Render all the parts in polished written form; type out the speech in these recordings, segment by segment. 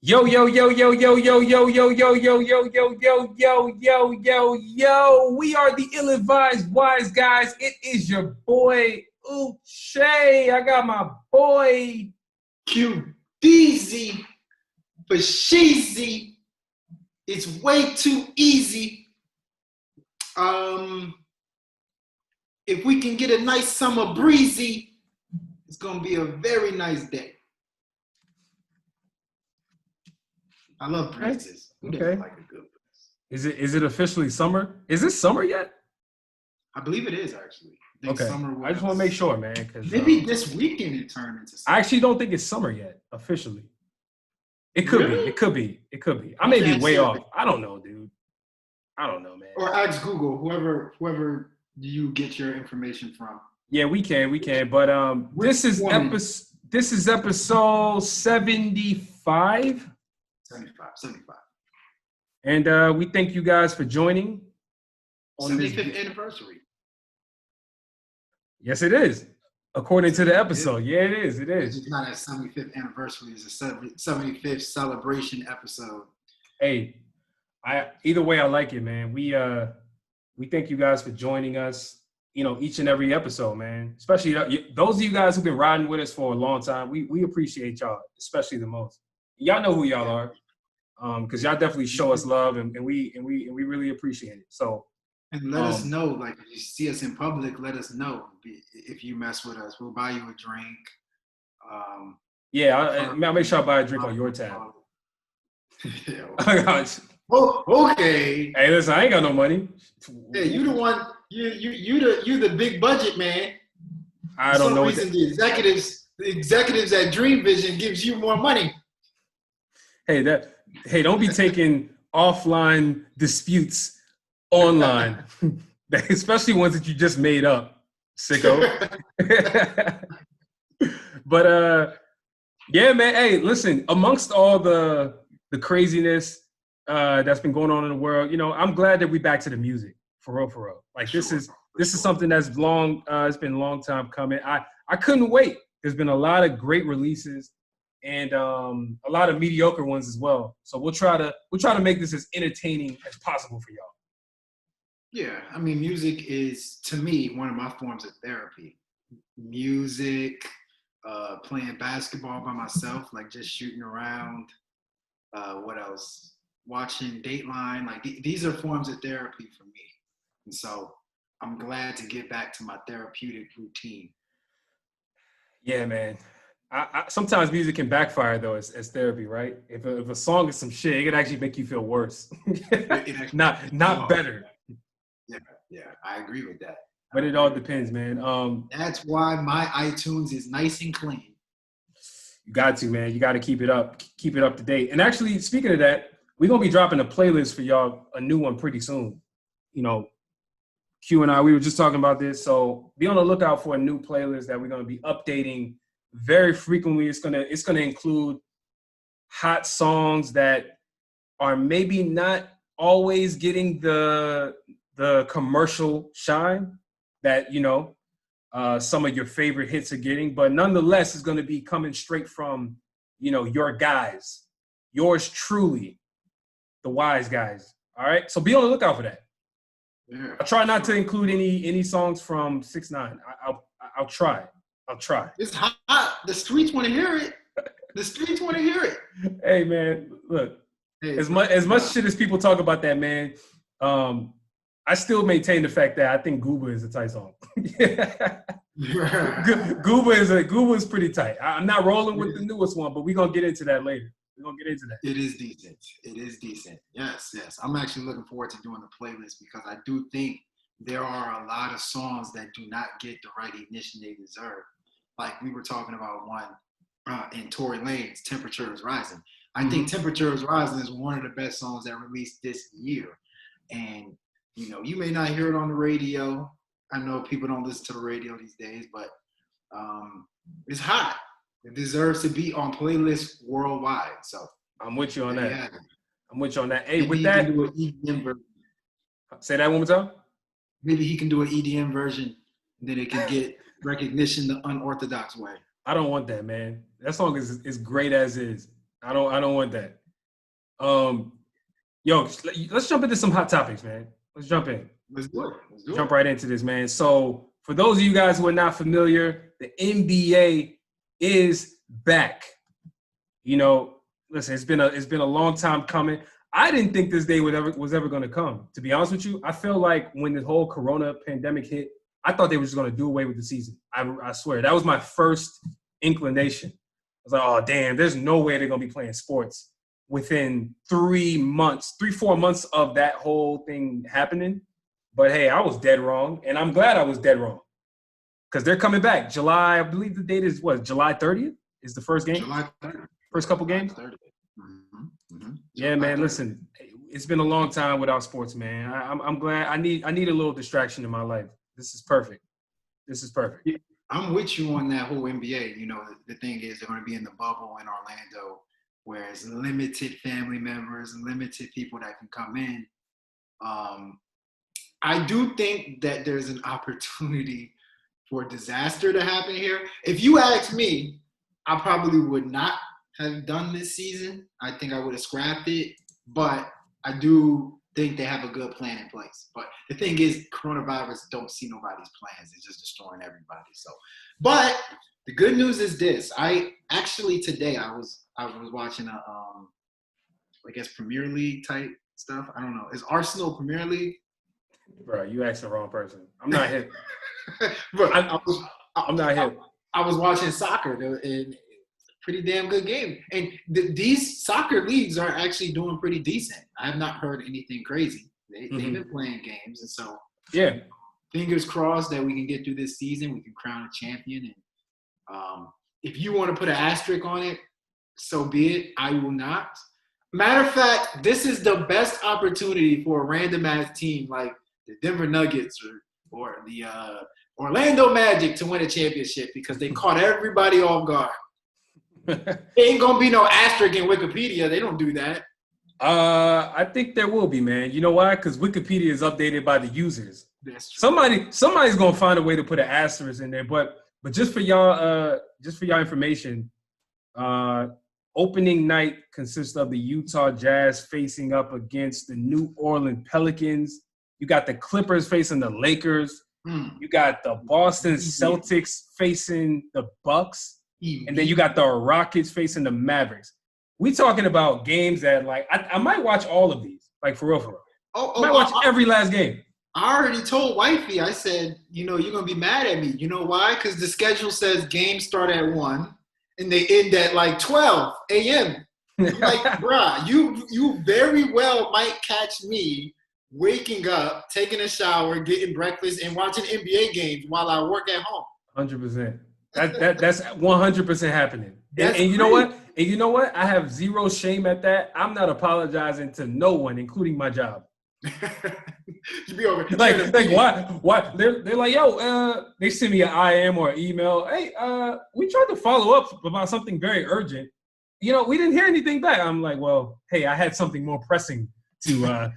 Yo, yo, yo, yo, yo, yo, yo, yo, yo, yo, yo, yo, yo, yo, yo, yo, yo. We are the ill-advised wise guys. It is your boy, Uche. I got my boy, G-Eazy for Sheezy. It's way too easy. If we can get a nice summer breezy, it's gonna be a very nice day. I love breezes. Who doesn't like a good breeze? Is it officially summer? Is this summer yet? I believe it is actually. I just want to make sure, man. Because maybe this weekend it turned into summer. I actually don't think it's summer yet officially. It could Really? be. It could be. It could be. I may be way off. I don't know, dude. I don't know, man. Or ask Google, whoever you get your information from. Yeah, we can. But this is episode 75. 75. And we thank you guys for joining. 75th anniversary. Yes, it is. According to the episode. Yeah, it is. It's not a 75th anniversary. It's a 75th celebration episode. Hey, either way, I like it, man. We thank you guys for joining us, each and every episode, man. Especially those of you guys who've been riding with us for a long time. We appreciate y'all, especially the most. Y'all know who y'all are. Because y'all definitely show us love, and we really appreciate it. So, and let us know, like if you see us in public, let us know if you mess with us. We'll buy you a drink. I'll make sure I buy a drink on your tab. Oh, okay. Hey, listen, I ain't got no money. Yeah, you the one. You the big budget man. I don't know. For some reason, the executives at Dream Vision gives you more money. Hey, don't be taking offline disputes online, especially ones that you just made up, sicko. But yeah, man. Hey, listen. Amongst all the craziness that's been going on in the world, I'm glad that we back to the music for real. Like this is something that's long. It's been a long time coming. I couldn't wait. There's been a lot of great releases. And a lot of mediocre ones as well. So we'll try to make this as entertaining as possible for y'all. Yeah, I mean, music is, to me, one of my forms of therapy. Music, playing basketball by myself, like just shooting around. What else? Watching Dateline. Like these are forms of therapy for me. And so I'm glad to get back to my therapeutic routine. Yeah, man. I sometimes music can backfire though as therapy, right? If a song is some shit, it can actually make you feel worse, not better. Yeah, I agree with that. But it all depends, man. That's why my iTunes is nice and clean. You got to, man. You got to keep it up to date. And actually, speaking of that, we're gonna be dropping a playlist for y'all, a new one pretty soon. Q and I, we were just talking about this, so be on the lookout for a new playlist that we're gonna be updating very frequently. It's gonna include hot songs that are maybe not always getting the commercial shine that some of your favorite hits are getting, but nonetheless it's gonna be coming straight from your guys, yours truly, the wise guys. All right, so be on the lookout for that. Yeah. I try not to include any songs from 6ix9ine. I'll try. It's hot. The streets want to hear it. Hey, man, look. Hey, as much shit as people talk about that, man, I still maintain the fact that I think Gooba is a tight song. Gooba is pretty tight. I'm not rolling with the newest one, but we're gonna get into that later. It is decent. Yes. I'm actually looking forward to doing the playlist because I do think there are a lot of songs that do not get the recognition they deserve. Like we were talking about one in Tory Lanez, Temperature is Rising. I think Temperature is Rising is one of the best songs that released this year. And, you may not hear it on the radio. I know people don't listen to the radio these days, but it's hot. It deserves to be on playlists worldwide. So I'm with you on that. Yeah. I'm with you on that. Hey, maybe with he that, can do an EDM version. Say that one more time. Maybe he can do an EDM version, and then it can get recognition the unorthodox way. I don't want that, man. That song is great as is. I don't want that. Yo, let's jump into some hot topics, man. Let's jump in. Let's do it. Jump right into this, man. So, for those of you guys who are not familiar, the NBA is back. You know, listen, it's been a long time coming. I didn't think this day was ever going to come. To be honest with you, I feel like when the whole Corona pandemic hit, I thought they were just going to do away with the season. I swear, that was my first inclination. I was like, oh damn, there's no way they're going to be playing sports within 4 months of that whole thing happening. But hey, I was dead wrong, and I'm glad I was dead wrong because they're coming back. July, I believe the date is what? July 30th is the first game. July 30th. First couple games. Yeah, man. Listen, it's been a long time without sports, man. I'm glad. I need a little distraction in my life. This is perfect. I'm with you on that whole NBA. You know, the thing is they're going to be in the bubble in Orlando, where it's limited family members, limited people that can come in. I do think that there's an opportunity for disaster to happen here. If you ask me, I probably would not have done this season. I think I would have scrapped it, but I do think they have a good plan in place. But the thing is, coronavirus don't see nobody's plans. It's just destroying everybody. So, but the good news is this. Today I was watching I guess Premier League type stuff. I don't know. Is Arsenal Premier League? Bro, you asked the wrong person. I'm not hip. Bro, I'm not hip. I was watching soccer and pretty damn good game. And these soccer leagues are actually doing pretty decent. I have not heard anything crazy. They've been playing games. And so, yeah, fingers crossed that we can get through this season. We can crown a champion. And if you want to put an asterisk on it, so be it. I will not. Matter of fact, this is the best opportunity for a random ass team like the Denver Nuggets or the Orlando Magic to win a championship because they caught everybody off guard. There ain't gonna be no asterisk in Wikipedia. They don't do that. I think there will be, man. You know why? Because Wikipedia is updated by the users. That's true. Somebody's gonna find a way to put an asterisk in there. But just for y'all information, opening night consists of the Utah Jazz facing up against the New Orleans Pelicans. You got the Clippers facing the Lakers. You got the Boston Celtics facing the Bucks. And then you got the Rockets facing the Mavericks. We talking about games that, like, I might watch all of these, like, for real. I might watch every last game. I already told wifey, I said, you know, you're going to be mad at me. You know why? Because the schedule says games start at 1 and they end at, like, 12 a.m. Like, bruh, you very well might catch me waking up, taking a shower, getting breakfast, and watching NBA games while I work at home. 100%. That's 100% happening. And you know what? And you know what? I have zero shame at that. I'm not apologizing to no one, including my job. You be over like why? They're like, yo, they send me an IM or an email. Hey, we tried to follow up about something very urgent. You know, we didn't hear anything back. I'm like, well, hey, I had something more pressing to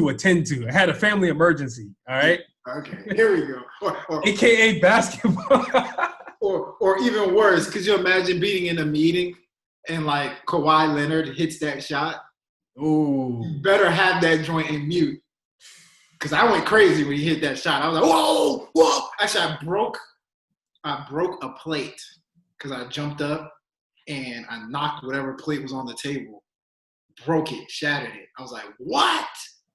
attend to. I had a family emergency. All right. Okay, here we go. Or AKA basketball. or even worse, could you imagine being in a meeting and like Kawhi Leonard hits that shot? Ooh. You better have that joint in mute. Because I went crazy when he hit that shot. I was like, whoa. Actually, I broke a plate because I jumped up and I knocked whatever plate was on the table. Broke it, shattered it. I was like, what?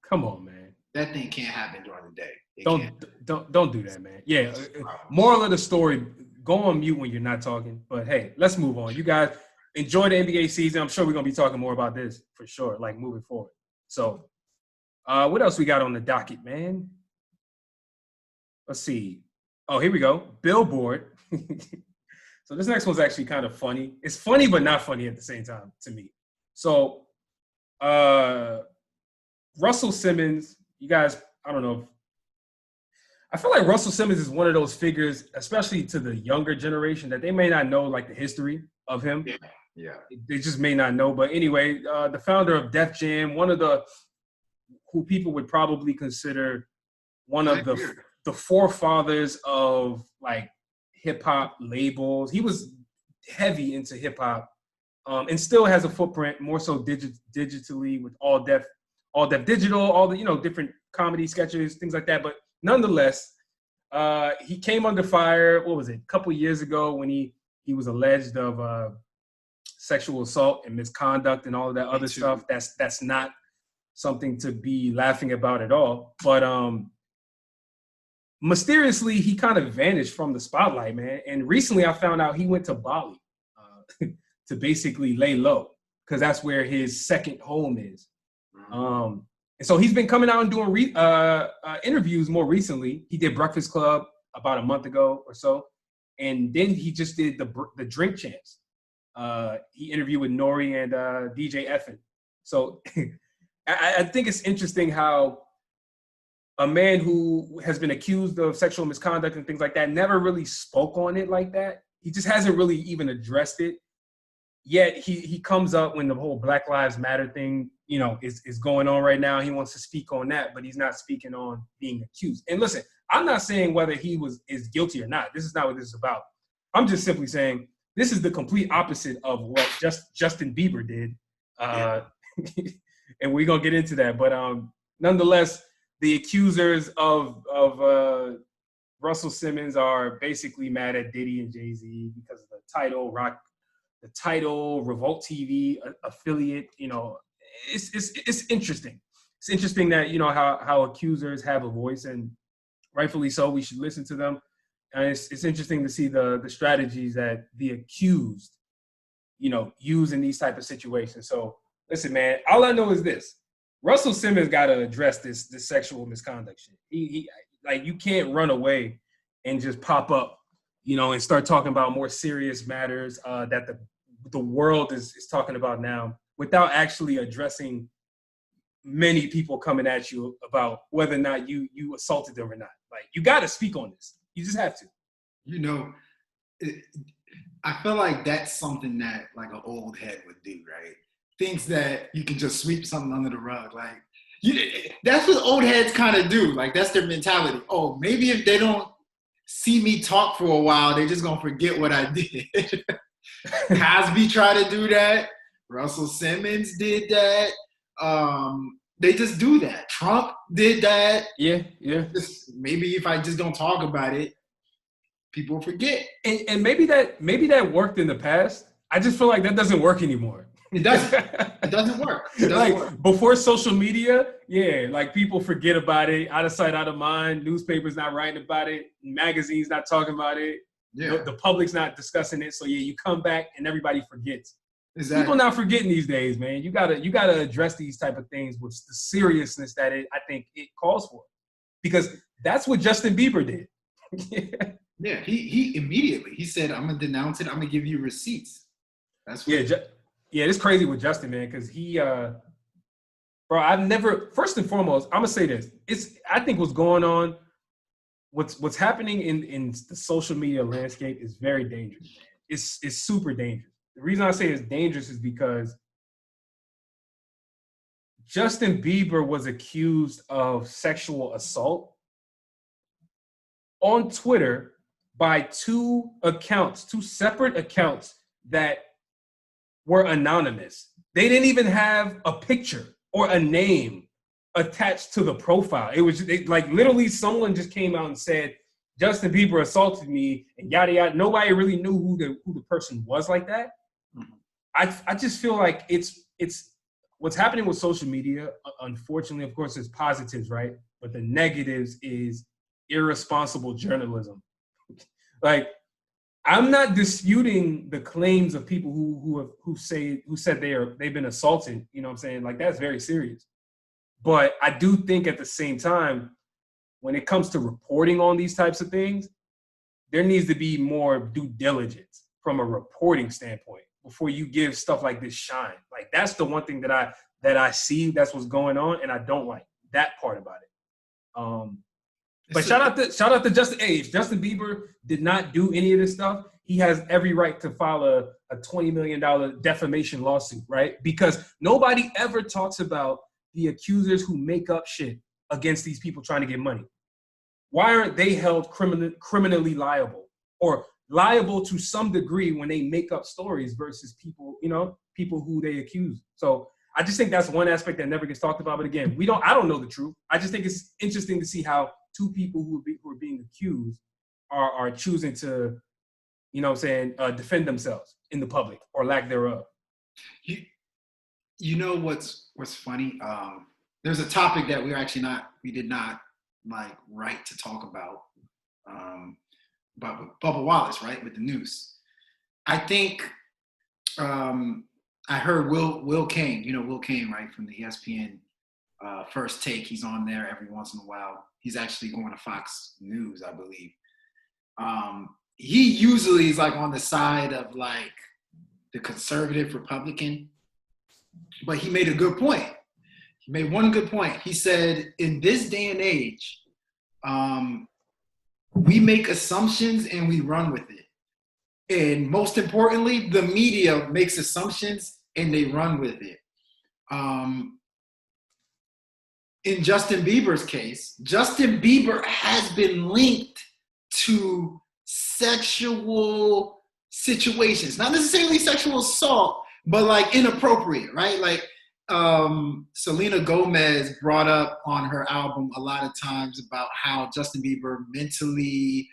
Come on, man. That thing can't happen during the day. Don't do that, man. Yeah. Moral of the story, go on mute when you're not talking. But hey, let's move on. You guys enjoy the NBA season. I'm sure we're gonna be talking more about this for sure, like moving forward. So what else we got on the docket, man? Let's see. Oh, here we go. Billboard. So this next one's actually kind of funny. It's funny, but not funny at the same time to me. So Russell Simmons, you guys, I don't know. I feel like Russell Simmons is one of those figures, especially to the younger generation, that they may not know like the history of him. Yeah. They just may not know. But anyway, the founder of Def Jam, one of the who people would probably consider one of the forefathers of like hip hop labels. He was heavy into hip hop and still has a footprint, more so digitally with all def digital, all the, different comedy sketches, things like that. But nonetheless, he came under fire, what was it, a couple years ago when he was alleged of sexual assault and misconduct and all of that other stuff. That's not something to be laughing about at all. But mysteriously, he kind of vanished from the spotlight, man. And recently I found out he went to Bali to basically lay low, because that's where his second home is. And so he's been coming out and doing interviews more recently. He did Breakfast Club about a month ago or so. And then he just did the Drink Champs. He interviewed with Nori and DJ Effin. So I think it's interesting how a man who has been accused of sexual misconduct and things like that never really spoke on it like that. He just hasn't really even addressed it. Yet he comes up when the whole Black Lives Matter thing, is going on right now. He wants to speak on that, but he's not speaking on being accused. And listen, I'm not saying whether he is guilty or not. This is not what this is about. I'm just simply saying this is the complete opposite of what Justin Bieber did. And we're gonna get into that. But nonetheless, the accusers of Russell Simmons are basically mad at Diddy and Jay-Z because of the Title Revolt TV affiliate. It's interesting. It's interesting that how accusers have a voice, and rightfully so. We should listen to them. And it's interesting to see the strategies that the accused, use in these type of situations. So listen, man, all I know is this: Russell Simmons got to address this sexual misconduct shit. He you can't run away and just pop up, and start talking about more serious matters that the world is talking about now, without actually addressing many people coming at you about whether or not you assaulted them or not. Like, you got to speak on this. You just have to. I feel like that's something that like an old head would do, right? Thinks that you can just sweep something under the rug. Like, that's what old heads kind of do. Like, that's their mentality. Oh, maybe if they don't see me talk for a while, they're just going to forget what I did. Cosby tried to do that. Russell Simmons did that. They just do that. Trump did that. Yeah. Maybe if I just don't talk about it, people forget. And maybe that worked in the past. I just feel like that doesn't work anymore. It doesn't. It doesn't work. Before social media, like people forget about it, out of sight, out of mind. Newspapers not writing about it, magazines not talking about it. Yeah. The public's not discussing it. So you come back and everybody forgets. Exactly. People not forgetting these days, man. You gotta address these type of things with the seriousness that I think it calls for, because that's what Justin Bieber did. Yeah, he immediately he said, "I'm gonna denounce it. I'm gonna give you receipts." That's what. It's crazy with Justin, man, because he, bro, I've never. First and foremost, I'm gonna say this: I think what's going on, what's happening in the social media landscape is very dangerous. It's super dangerous. The reason I say it's dangerous is because Justin Bieber was accused of sexual assault on Twitter by two separate accounts that were anonymous. They didn't even have a picture or a name attached to the profile. It was like literally someone just came out and said, Justin Bieber assaulted me and yada yada. Nobody really knew who the person was like that. I just feel like it's what's happening with social media. Unfortunately, of course, there's positives, right? But the negatives is irresponsible journalism. Like, I'm not disputing the claims of people who said they've been assaulted. You know what I'm saying? Like, that's very serious. But I do think at the same time, when it comes to reporting on these types of things, there needs to be more due diligence from a reporting standpoint before you give stuff like this shine. Like, that's the one thing that I see that's what's going on, and I don't like that part about it. But shout out to Justin. Hey, if Justin Bieber did not do any of this stuff, he has every right to file a $20 million defamation lawsuit, right? Because nobody ever talks about the accusers who make up shit against these people trying to get money. Why aren't they held criminally liable? Or liable to some degree when they make up stories versus people, people who they accuse. So I just think that's one aspect that never gets talked about. But again, I don't know the truth. I just think it's interesting to see how two people who are being accused are choosing to, defend themselves in the public or lack thereof. You know what's funny? There's a topic that we did not like write to talk about, but with Bubba Wallace, right, with the noose. I think I heard Will Kane, Will Kane, right, from the ESPN First Take. He's on there every once in a while. He's actually going to Fox News, I believe. He usually is like on the side of like the conservative Republican, but he made a good point. He made one good point. He said, in this day and age, we make assumptions and we run with it. And most importantly, the media makes assumptions and they run with it. In Justin Bieber's case, Justin Bieber has been linked to sexual situations, not necessarily sexual assault, but like inappropriate, right? Like Selena Gomez brought up on her album a lot of times about how Justin Bieber mentally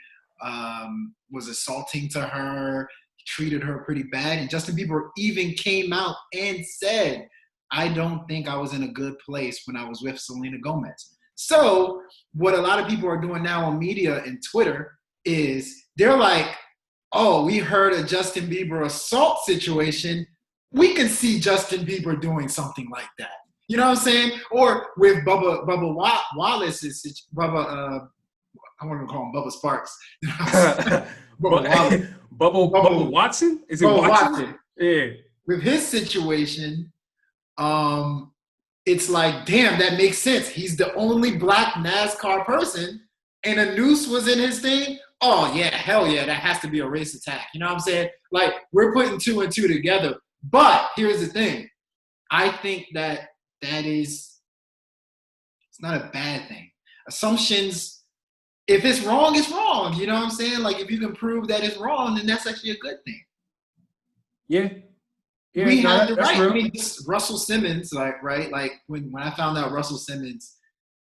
was assaulting to her, treated her pretty bad. And Justin Bieber even came out and said, I don't think I was in a good place when I was with Selena Gomez. So what a lot of people are doing now on media and Twitter is they're like, oh, we heard a Justin Bieber assault situation. We can see Justin Bieber doing something like that. You know what I'm saying? Or with Bubba Wallace's, I want to call him Bubba Sparks. Bubba Watson? Is it Bubba Watson? Yeah. With his situation, it's like, damn, that makes sense. He's the only black NASCAR person, and a noose was in his thing. Oh, yeah, hell yeah, that has to be a race attack. You know what I'm saying? Like, we're putting two and two together. But here's the thing. I think that it's not a bad thing. Assumptions, if it's wrong, it's wrong. You know what I'm saying? Like, if you can prove that it's wrong, then that's actually a good thing. Yeah. We have the right. I mean, Russell Simmons, right? Like, when I found out Russell Simmons,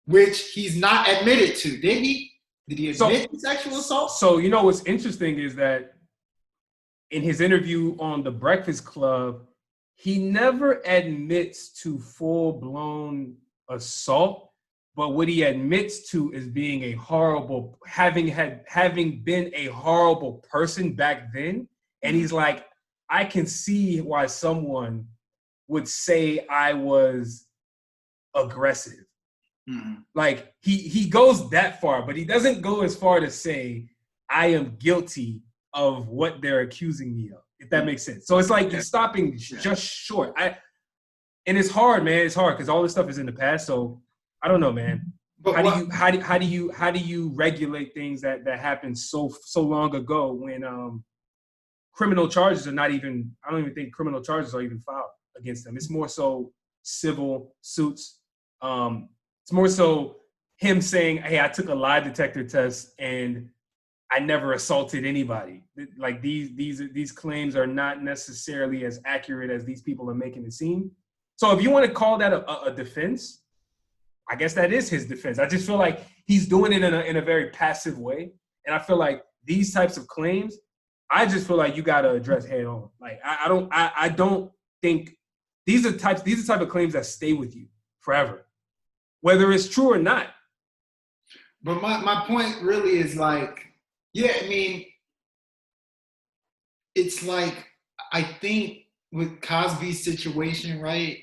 which he's not admitted to, did he? Did he admit to sexual assault? So, what's interesting is that in his interview on The Breakfast Club, he never admits to full-blown assault, but what he admits to is being having been a horrible person back then. And he's like, I can see why someone would say I was aggressive. Mm-hmm. Like, he goes that far, but he doesn't go as far to say I am guilty of what they're accusing me of, if that makes sense. So it's like he's stopping just short. And it's hard, man. It's hard because all this stuff is in the past. So I don't know, man. But how do you regulate things that happened so long ago when criminal charges are not even, I don't even think criminal charges are even filed against them. It's more so civil suits. It's more so him saying, hey, I took a lie detector test and I never assaulted anybody. Like these claims are not necessarily as accurate as these people are making it seem. So if you want to call that a defense, I guess that is his defense. I just feel like he's doing it in a very passive way. And I feel like these types of claims, I just feel like you got to address head on. Like I don't think these are type of claims that stay with you forever, whether it's true or not. But my point really is like, yeah, I mean, it's like, I think with Cosby's situation, right,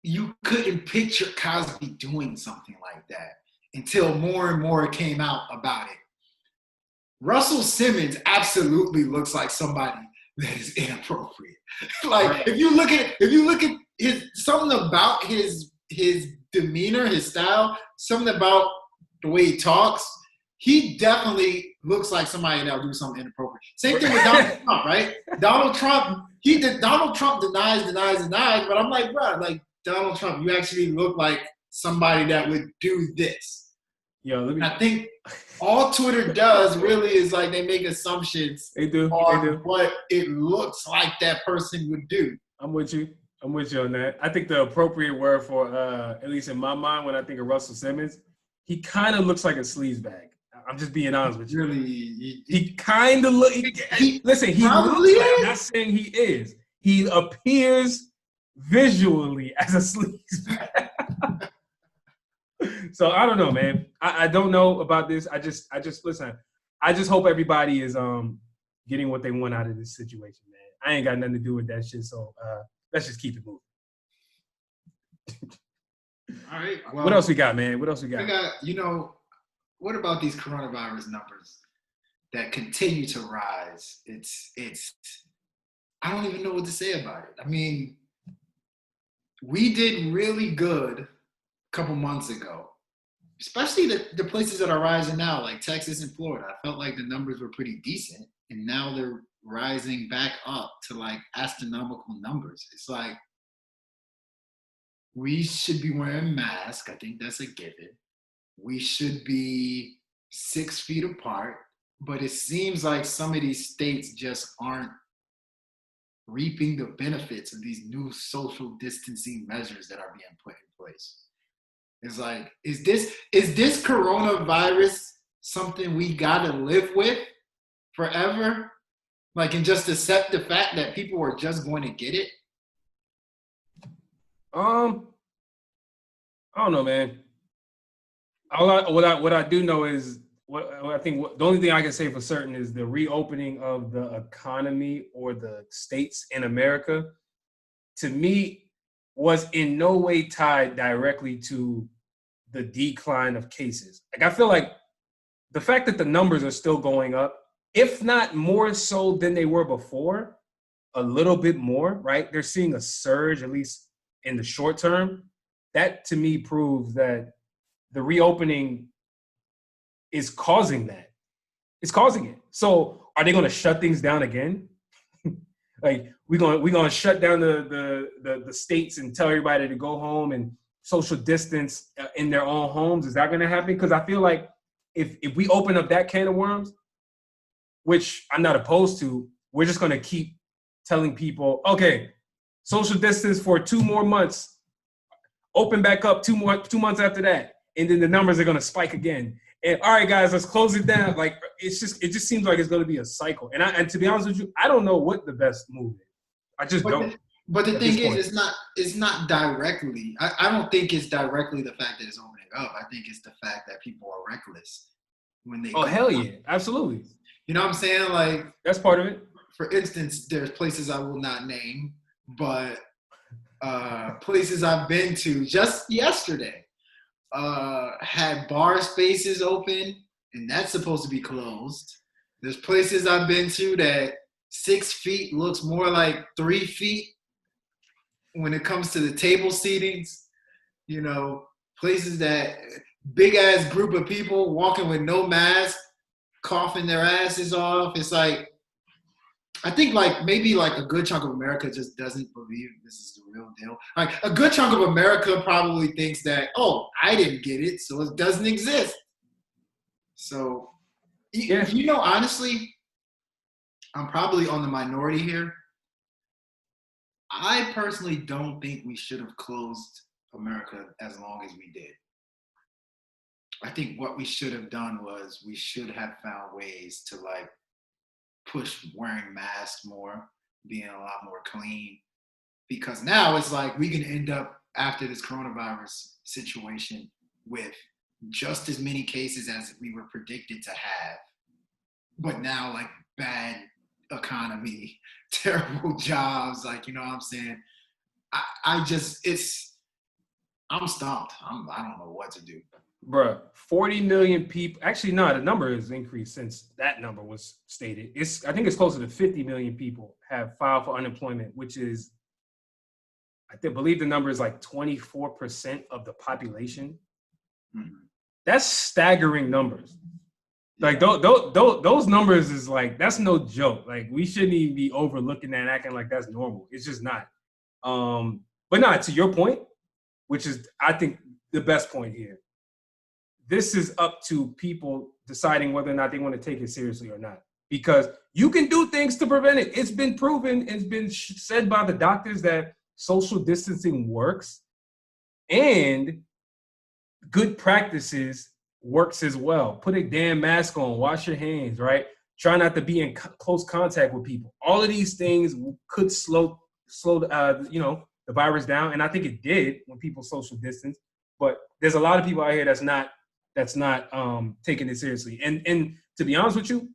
you couldn't picture Cosby doing something like that until more and more came out about it. Russell Simmons absolutely looks like somebody that is inappropriate. Like, if you look at his something about his demeanor, his style, something about the way he talks, he definitely looks like somebody that will do something inappropriate. Same thing with Donald Trump, right? Donald Trump denies, but I'm like, bro, like, Donald Trump, you actually look like somebody that would do this. Yo, let me. I think all Twitter does really is like they make assumptions They do. on They do. what it looks like that person would do. I'm with you. I'm with you on that. I think the appropriate word for, at least in my mind, when I think of Russell Simmons, he kind of looks like a sleazebag. I'm just being honest with you. Really, He kind of look. Listen, he probably looks like, I'm is. not saying he is. He appears visually as a sleazebag. So I don't know, man. I don't know about this. I just listen. I just hope everybody is getting what they want out of this situation, man. I ain't got nothing to do with that shit. So let's just keep it moving. All right. Well, What else we got, man? What else we got? I got, what about these coronavirus numbers that continue to rise? It's I don't even know what to say about it. I mean, we did really good a couple months ago, especially the places that are rising now, like Texas and Florida. I felt like the numbers were pretty decent, and now they're rising back up to like astronomical numbers. It's like, we should be wearing masks. I think that's a given. We should be 6 feet apart, but it seems like some of these states just aren't reaping the benefits of these new social distancing measures that are being put in place. It's like, is this coronavirus something we gotta live with forever? Like, and just accept the fact that people are just going to get it? I don't know, man. What I do know is the only thing I can say for certain is the reopening of the economy or the states in America, to me, was in no way tied directly to the decline of cases. Like, I feel like the fact that the numbers are still going up, if not more so than they were before, a little bit more, right? They're seeing a surge, at least in the short term. That to me proves that the reopening is causing that. It's causing it. So are they going to shut things down again? Like, we're going to shut down the states and tell everybody to go home and social distance in their own homes? Is that going to happen? Because I feel like if we open up that can of worms, which I'm not opposed to, we're just going to keep telling people, okay, social distance for 2 more months, open back up 2 months after that, and then the numbers are going to spike again. And all right, guys, let's close it down. Like, it just seems like it's going to be a cycle. And to be honest with you, I don't know what the best move is. I just don't. But the thing is, it's not directly. I don't think it's directly the fact that it's opening up. I think it's the fact that people are reckless when they. Oh, hell yeah, absolutely. You know what I'm saying? Like, that's part of it. For instance, there's places I will not name, but places I've been to just yesterday had bar spaces open, and that's supposed to be closed. There's places I've been to that 6 feet looks more like 3 feet when it comes to the table seatings. Places that big ass group of people walking with no mask, coughing their asses off. It's like, I think like maybe like a good chunk of America just doesn't believe this is the real deal. Like, a good chunk of America probably thinks that, oh, I didn't get it, so it doesn't exist. So, yeah. Honestly, I'm probably on the minority here. I personally don't think we should have closed America as long as we did. I think what we should have done was we should have found ways to like push wearing masks more, being a lot more clean. Because now it's like we can end up after this coronavirus situation with just as many cases as we were predicted to have. But now, like, bad economy, terrible jobs, like, you know what I'm saying? I'm stumped. I don't know what to do. Bruh, 40 million people. Actually, no, the number has increased since that number was stated. I think it's closer to 50 million people have filed for unemployment, which is, I believe the number is like 24% of the population. Mm-hmm. That's staggering numbers. Like, those numbers is like, that's no joke. Like, we shouldn't even be overlooking that, acting like that's normal. It's just not. But not to your point, which is, I think, the best point here. this is up to people deciding whether or not they want to take it seriously or not. Because you can do things to prevent it. It's been proven, it's been said by the doctors that social distancing works, and good practices works as well. Put a damn mask on, wash your hands, right? Try not to be in close contact with people. All of these things could slow the virus down, and I think it did when people social distance. But there's a lot of people out here that's not taking it seriously. And to be honest with you,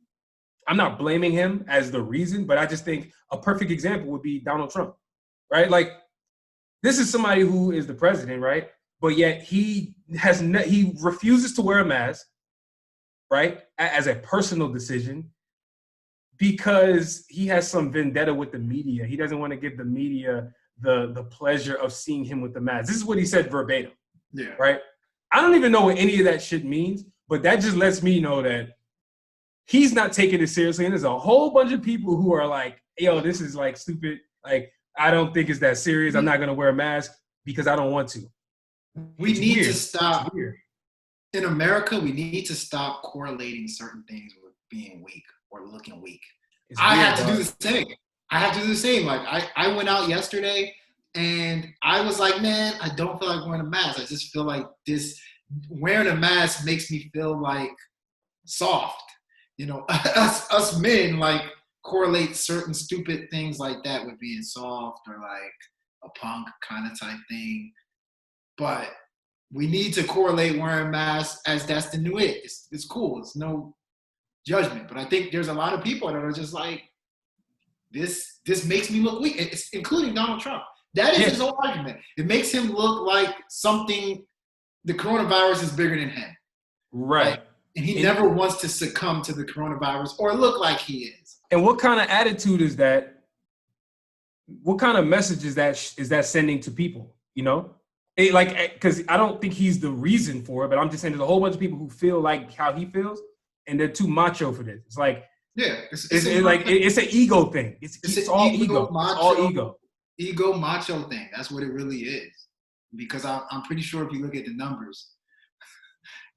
I'm not blaming him as the reason, but I just think a perfect example would be Donald Trump, right? Like, this is somebody who is the president, right? But yet he refuses to wear a mask, right, as a personal decision, because he has some vendetta with the media. He doesn't want to give the media the pleasure of seeing him with the mask. This is what he said verbatim, right? I don't even know what any of that shit means, but that just lets me know that he's not taking it seriously. And there's a whole bunch of people who are like, yo, this is like stupid. Like, I don't think it's that serious. I'm not going to wear a mask because I don't want to. We need to stop. In America, we need to stop correlating certain things with being weak or looking weak. I have to do the same. I have to do the same. Like, I went out yesterday and I was like, man, I don't feel like wearing a mask. I just feel like wearing a mask makes me feel like soft. You know, us men, like, correlate certain stupid things like that with being soft or like a punk kind of type thing. But we need to correlate wearing masks as that's the new it. It's cool. It's no judgment. But I think there's a lot of people that are just like, this makes me look weak. It's including Donald Trump. That is his whole argument. It makes him look like something, the coronavirus is bigger than him. Right. Like, and he never wants to succumb to the coronavirus or look like he is. And what kind of attitude is that? What kind of message is that sending to people? You know, because I don't think he's the reason for it, but I'm just saying there's a whole bunch of people who feel like how he feels, and they're too macho for this. It's like, it's an ego thing. It's all ego. Macho, it's all ego. Ego macho thing. That's what it really is. Because I'm pretty sure if you look at the numbers,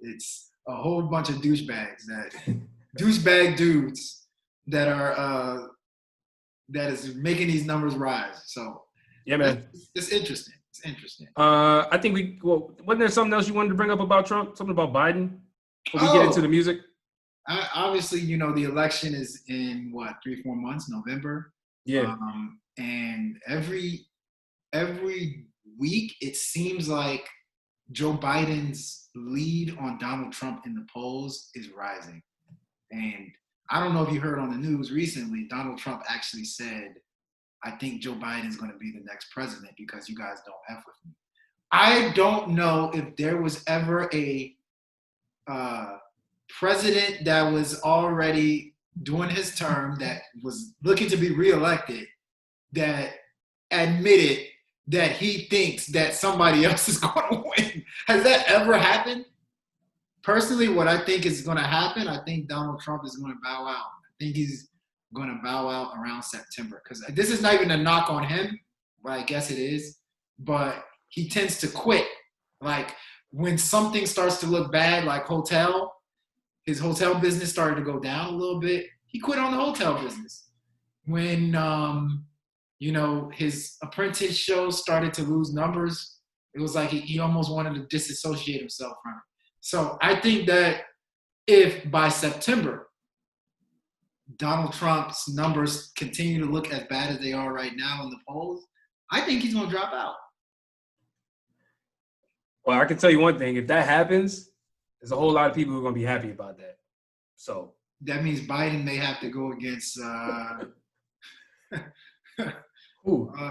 it's a whole bunch of douchebags douchebag dudes that are that is making these numbers rise. So yeah, man, it's interesting. It's interesting. I think wasn't there something else you wanted to bring up about Trump? Something about Biden? Before we get into the music? Obviously, you know, the election is in 3-4 months, November. Yeah. And every week it seems like Joe Biden's lead on Donald Trump in the polls is rising. And I don't know if you heard on the news recently, Donald Trump actually said, I think Joe Biden's going to be the next president because you guys don't F with me. I don't know if there was ever a president that was already doing his term that was looking to be reelected that admitted that he thinks that somebody else is going to win. Has that ever happened? Personally, what I think is going to happen, I think Donald Trump is going to bow out. I think he's going to bow out around September. Because this is not even a knock on him, but I guess it is. But he tends to quit. Like, when something starts to look bad, like his hotel business started to go down a little bit, he quit on the hotel business. When, his apprentice shows started to lose numbers, it was like he almost wanted to disassociate himself from it. So I think that if by September, Donald Trump's numbers continue to look as bad as they are right now in the polls, I think he's going to drop out. Well, I can tell you one thing. If that happens, there's a whole lot of people who are going to be happy about that. So that means Biden may have to go against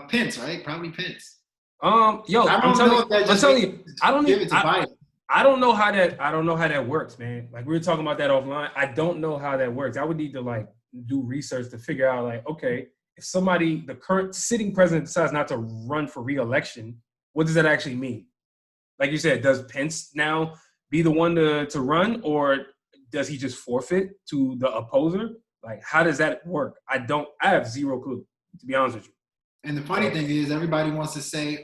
Pence, right? Probably Pence. I'm telling you, I don't give it to Biden. I don't know how that works, man. Like, we were talking about that offline. I don't know how that works. I would need to do research to figure out okay, if the current sitting president decides not to run for re-election, what does that actually mean? Like you said, does Pence now be the one to run, or does he just forfeit to the opposer? Like, how does that work? I have zero clue, to be honest with you. And the funny thing is, everybody wants to say,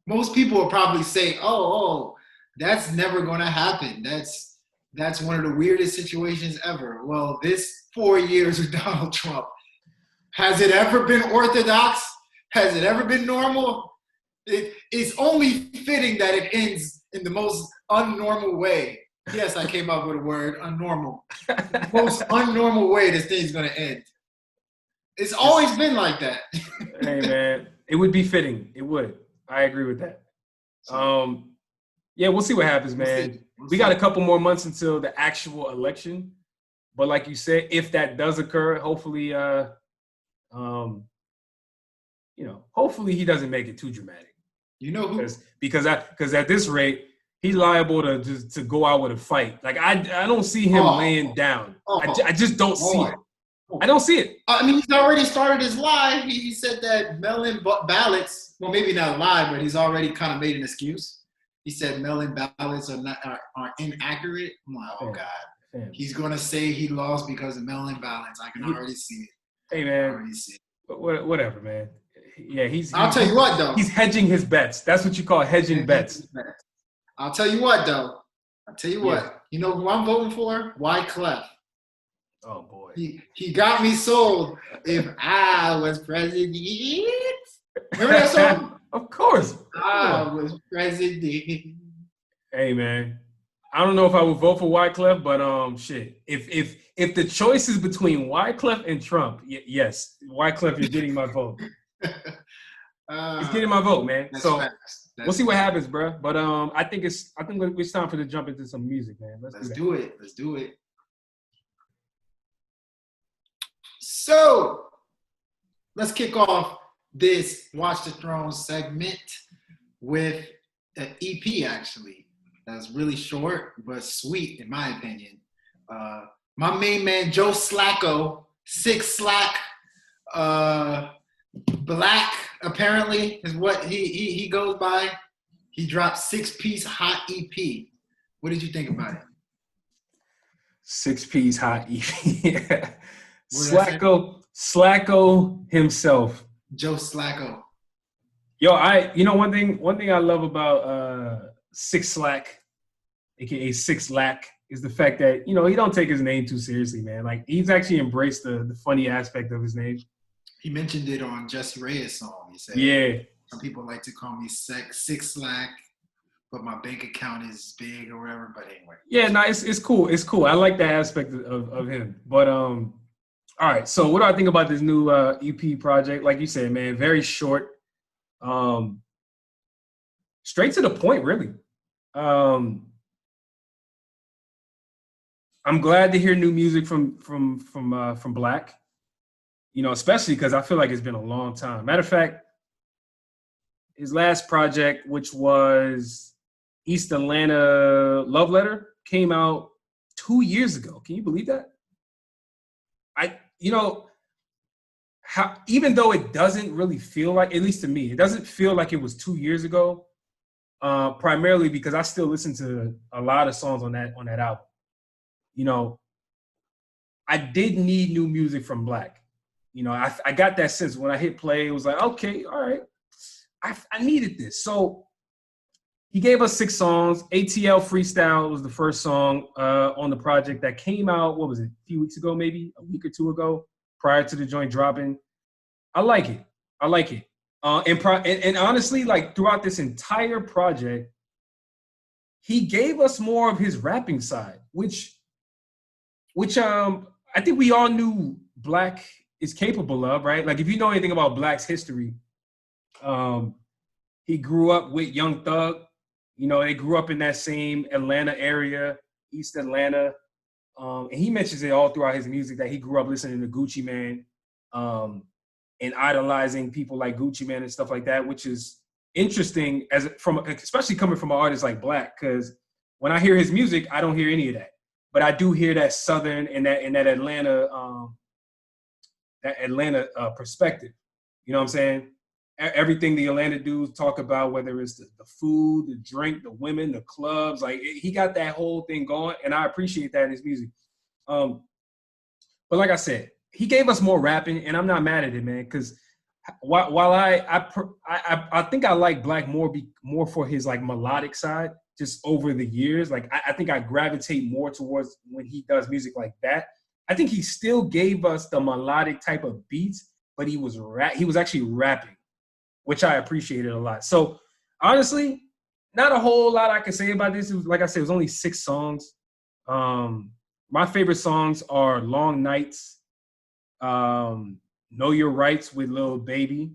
most people will probably say, That's never going to happen. That's one of the weirdest situations ever. Well, this 4 years with Donald Trump, has it ever been orthodox? Has it ever been normal? It's only fitting that it ends in the most unnormal way. Yes, I came up with a word, unnormal. The most unnormal way this thing's going to end. It's always been like that. Hey, man, it would be fitting. It would. I agree with that. Yeah, we'll see what happens, man. We got a couple more months until the actual election. But like you said, if that does occur, hopefully, hopefully he doesn't make it too dramatic. You know who? Because at this rate, he's liable to go out with a fight. Like I don't see him laying down. I just don't see it. I don't see it. I mean, he's already started his lie. He said that mail-in ballots, well, maybe not lie, but he's already kind of made an excuse. He said mail-in ballots are inaccurate. I'm like, oh, God. He's going to say he lost because of mail-in ballots. I can already see it. Hey, man. Whatever, man. Yeah, I'll tell you what, though. He's hedging his bets. That's what you call hedging bets. I'll tell you what, though. Yeah. You know who I'm voting for? Wyclef. Oh, boy. He got me sold. If I was president. Remember that song? Of course. I was president. Hey, man. I don't know if I would vote for Wyclef, but shit. If the choice is between Wyclef and Trump, yes, Wyclef, you're getting my vote. He's getting my vote, man. So we'll see what happens, bro. But I think it's time for to jump into some music, man. Let's do it. Let's do it. So let's kick off this Watch the Throne segment with an EP, actually. That's really short, but sweet, in my opinion. My main man, Joe Slacko, Six Slack, Black, apparently, is what he goes by. He dropped 6-piece hot EP. What did you think about it? 6-piece hot EP. Slacko himself. Joe Slacko. Yo, one thing I love about Six Slack, aka Six Lack, is the fact that he don't take his name too seriously, man. Like he's actually embraced the funny aspect of his name. He mentioned it on Jesse Reyes' song. He said, "Yeah, some people like to call me Six Slack, but my bank account is big or whatever." But anyway, yeah, no, it's cool. It's cool. I like that aspect of him. But all right. So what do I think about this new EP project? Like you said, man, very short, straight to the point, really. I'm glad to hear new music from Black, especially because I feel like it's been a long time. Matter of fact, his last project, which was East Atlanta Love Letter, came out 2 years ago. Can you believe that? Even though it doesn't really feel like, at least to me, it doesn't feel like it was 2 years ago. Primarily because I still listen to a lot of songs on that album. I did need new music from Black. I got that sense when I hit play. It was like, okay, all right, I needed this. So he gave us 6 songs. ATL Freestyle was the first song on the project that came out. What was it? A few weeks ago, maybe a week or two ago, prior to the joint dropping. I like it. And honestly, like throughout this entire project, he gave us more of his rapping side, which I think we all knew Black is capable of, right? Like if you know anything about Black's history, he grew up with Young Thug. They grew up in that same Atlanta area, East Atlanta. And he mentions it all throughout his music that he grew up listening to Gucci Mane and idolizing people like Gucci Mane and stuff like that, which is interesting especially coming from an artist like Black, because when I hear his music, I don't hear any of that. But I do hear that Southern and that Atlanta perspective. You know what I'm saying? Everything the Atlanta dudes talk about, whether it's the food, the drink, the women, the clubs, like he got that whole thing going, and I appreciate that in his music. But like I said, he gave us more rapping, and I'm not mad at it, man. Because while I think I like Black more for his like melodic side, just over the years. Like I think I gravitate more towards when he does music like that. I think he still gave us the melodic type of beats, but he was actually rapping, which I appreciated a lot. So honestly, not a whole lot I can say about this. It was, like I said, it was only 6 songs. My favorite songs are Long Nights, Know Your Rights with Lil Baby,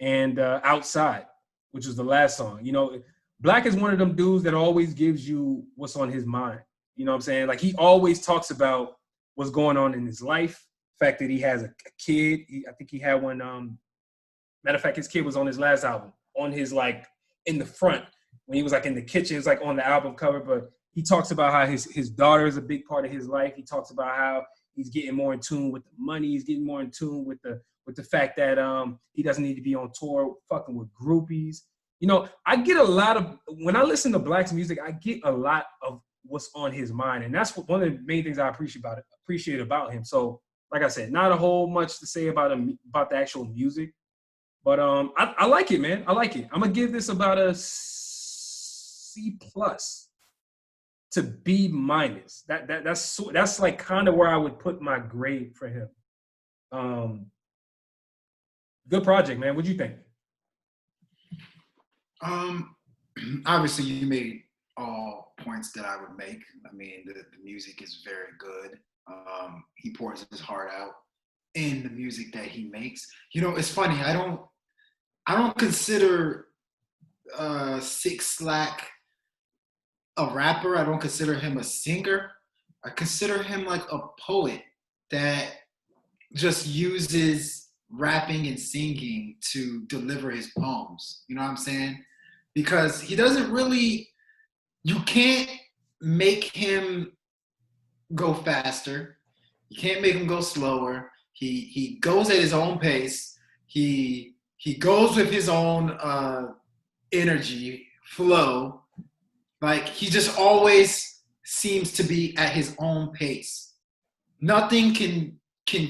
and Outside, which was the last song. You know, Black is one of them dudes that always gives you what's on his mind. You know what I'm saying? Like, he always talks about what's going on in his life, the fact that he has a kid. I think he had one, matter of fact, his kid was on his last album, on his, like, in the front, when he was, like, in the kitchen. It's, like, on the album cover, but he talks about how his daughter is a big part of his life. He talks about how he's getting more in tune with the money. He's getting more in tune with the fact that he doesn't need to be on tour fucking with groupies. You know, I get a lot of, when I listen to Black's music, I get a lot of what's on his mind. And that's one of the main things I appreciate about him. So, like I said, not a whole much to say about him, about the actual music. But I like it, man. I like it. I'm going to give this about a C+ to B-. That's like kind of where I would put my grade for him. Good project, man. What'd you think? Obviously, you made all points that I would make. I mean, the music is very good. He pours his heart out in the music that he makes. You know, it's funny. I don't consider 6 Lack a rapper. I don't consider him a singer. I consider him like a poet that just uses rapping and singing to deliver his poems. You know what I'm saying? Because he doesn't really, you can't make him go faster. You can't make him go slower. He goes at his own pace. He goes with his own energy, flow. Like, he just always seems to be at his own pace. Nothing can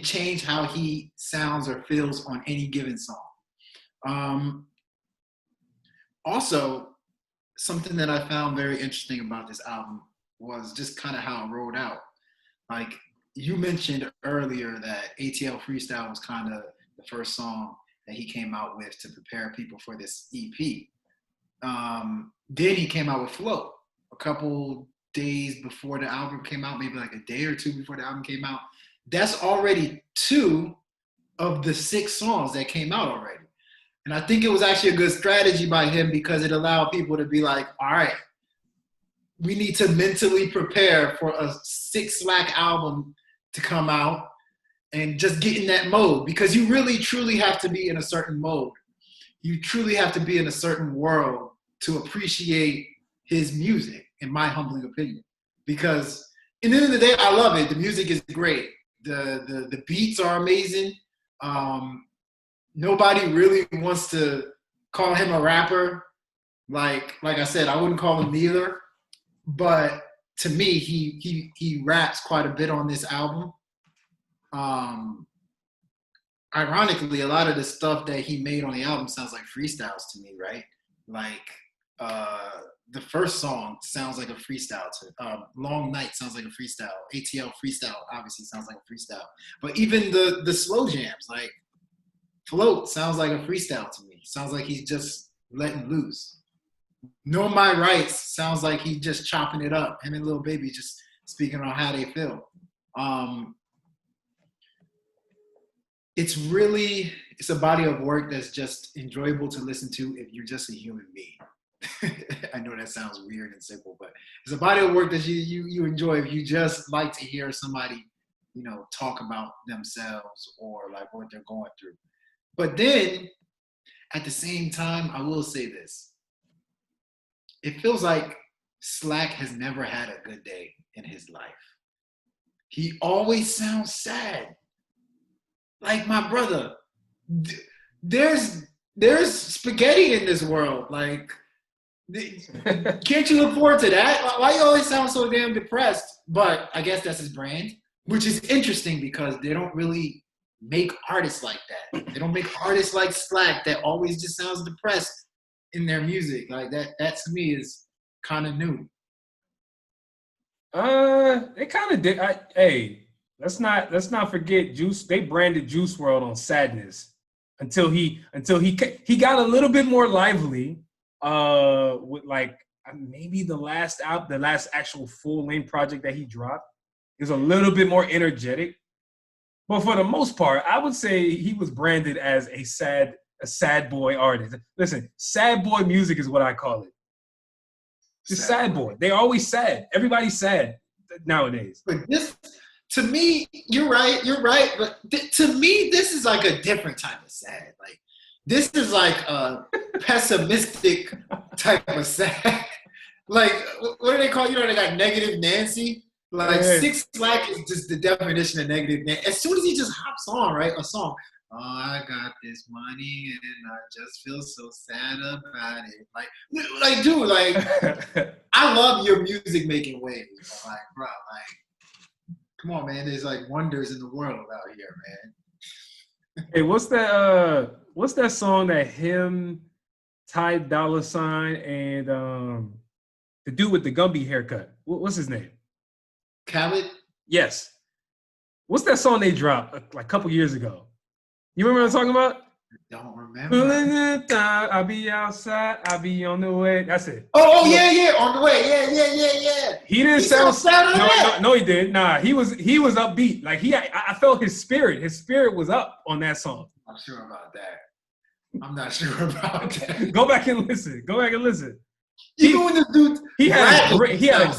change how he sounds or feels on any given song. Also, something that I found very interesting about this album was just kind of how it rolled out. Like, you mentioned earlier that ATL Freestyle was kind of the first song that he came out with to prepare people for this EP. Then he came out with Float a couple days before the album came out, maybe like a day or two before the album came out. That's already 2 of the 6 songs that came out already. And I think it was actually a good strategy by him because it allowed people to be like, all right, we need to mentally prepare for a 6 Lack album to come out and just get in that mode, because you really truly have to be in a certain mode. You truly have to be in a certain world to appreciate his music, in my humbling opinion. Because at the end of the day, I love it. The music is great. The beats are amazing. Nobody really wants to call him a rapper. Like I said, I wouldn't call him neither. But to me, he raps quite a bit on this album. Ironically, a lot of the stuff that he made on the album sounds like freestyles to me, right? Like, the first song sounds like a freestyle. Long Night sounds like a freestyle. ATL Freestyle obviously sounds like a freestyle. But even the slow jams, like Float, sounds like a freestyle to me. Sounds like he's just letting loose. Know My Rights sounds like he's just chopping it up. Him and Lil Baby just speaking on how they feel. It's a body of work that's just enjoyable to listen to if you're just a human being. I know that sounds weird and simple, but it's a body of work that you enjoy if you just like to hear somebody, you know, talk about themselves or like what they're going through. But then at the same time, I will say this. It feels like Slack has never had a good day in his life. He always sounds sad. Like, my brother, there's spaghetti in this world. Like, can't you look forward to that? Why you always sound so damn depressed? But I guess that's his brand, which is interesting because they don't really make artists like that. They don't make artists like Slack that always just sounds depressed in their music. Like, that to me is kind of new. They kind of did. Hey, let's not forget Juice. They branded Juice World on Sadness until he got a little bit more lively. With like maybe the last actual full length project that he dropped is a little bit more energetic. But for the most part, I would say he was branded as a sad boy artist. Listen, sad boy music is what I call it. Just sad boy. They're always sad. Everybody's sad nowadays. But this, to me, you're right. But to me, this is like a different type of sad. Like, this is like a pessimistic type of sad. Like, what do they call, they got Negative Nancy? Like, yeah. 6 Lack is just the definition of Negative Nancy. As soon as he just hops on, right, a song, oh, I got this money and I just feel so sad about it. Like, dude, like, I love your music making waves. Like, bro, like, come on, man. There's like wonders in the world out here, man. Hey, what's that song that him, Ty Dolla $ign, and the dude with the Gumby haircut? What's his name? Khaled? Yes. What's that song they dropped like a couple years ago? You remember what I'm talking about? Don't remember. I'll be outside. I'll be on the way. That's it. Oh, yeah. On the way. Yeah. He didn't sound sad. No, he didn't. Nah, he was upbeat. Like I felt his spirit. His spirit was up on that song. I'm not sure about that. Go back and listen. Even when the dude he had a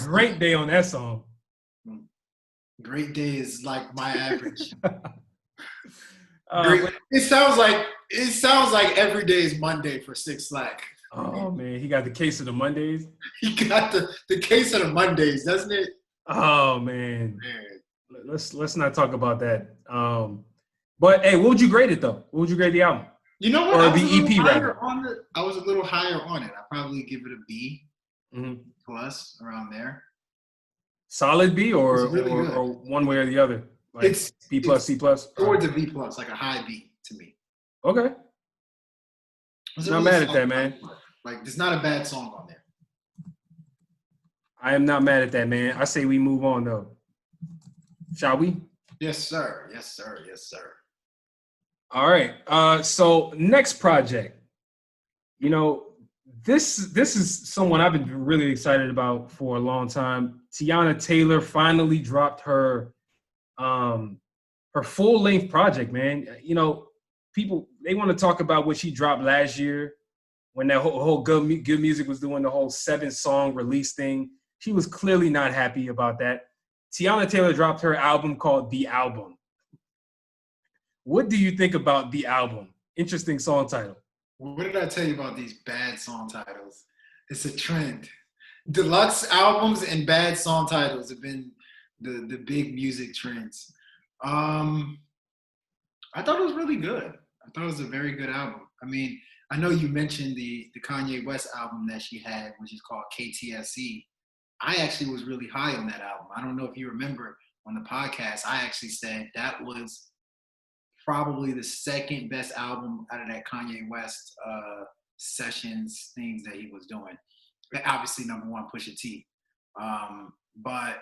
great day on that song. Great day is like my average. But it sounds like every day is Monday for 6 Lack. Oh man, he got the case of the Mondays. He got the case of the Mondays, doesn't it? Oh man. Let's not talk about that. But hey, what would you grade it though? What would you grade the album? You know what? Or the EP rather? I was a little higher on it. I'd probably give it a B plus around there. Solid B or really or one way or the other? Like it's B plus, C plus? Towards a B plus, like a high B to me. Okay. Not mad at that, man. Like, there's not a bad song on there. I am not mad at that, man. I say we move on, though. Shall we? Yes, sir. All right. So next project. This is someone I've been really excited about for a long time. Teyana Taylor finally dropped her full-length project, man. People, they want to talk about what she dropped last year when that whole good music was doing the whole 7-song release thing. She was clearly not happy about that. Teyana Taylor dropped her album called The Album. What do you think about The Album? Interesting song title. What did I tell you about these bad song titles? It's a trend. Deluxe albums and bad song titles have been the big music trends. I thought it was really good. I thought it was a very good album. I mean, I know you mentioned the Kanye West album that she had, which is called KTSE. I actually was really high on that album. I don't know if you remember on the podcast, I actually said that was probably the second best album out of that Kanye West sessions things that he was doing. Obviously, number one, Pusha T. But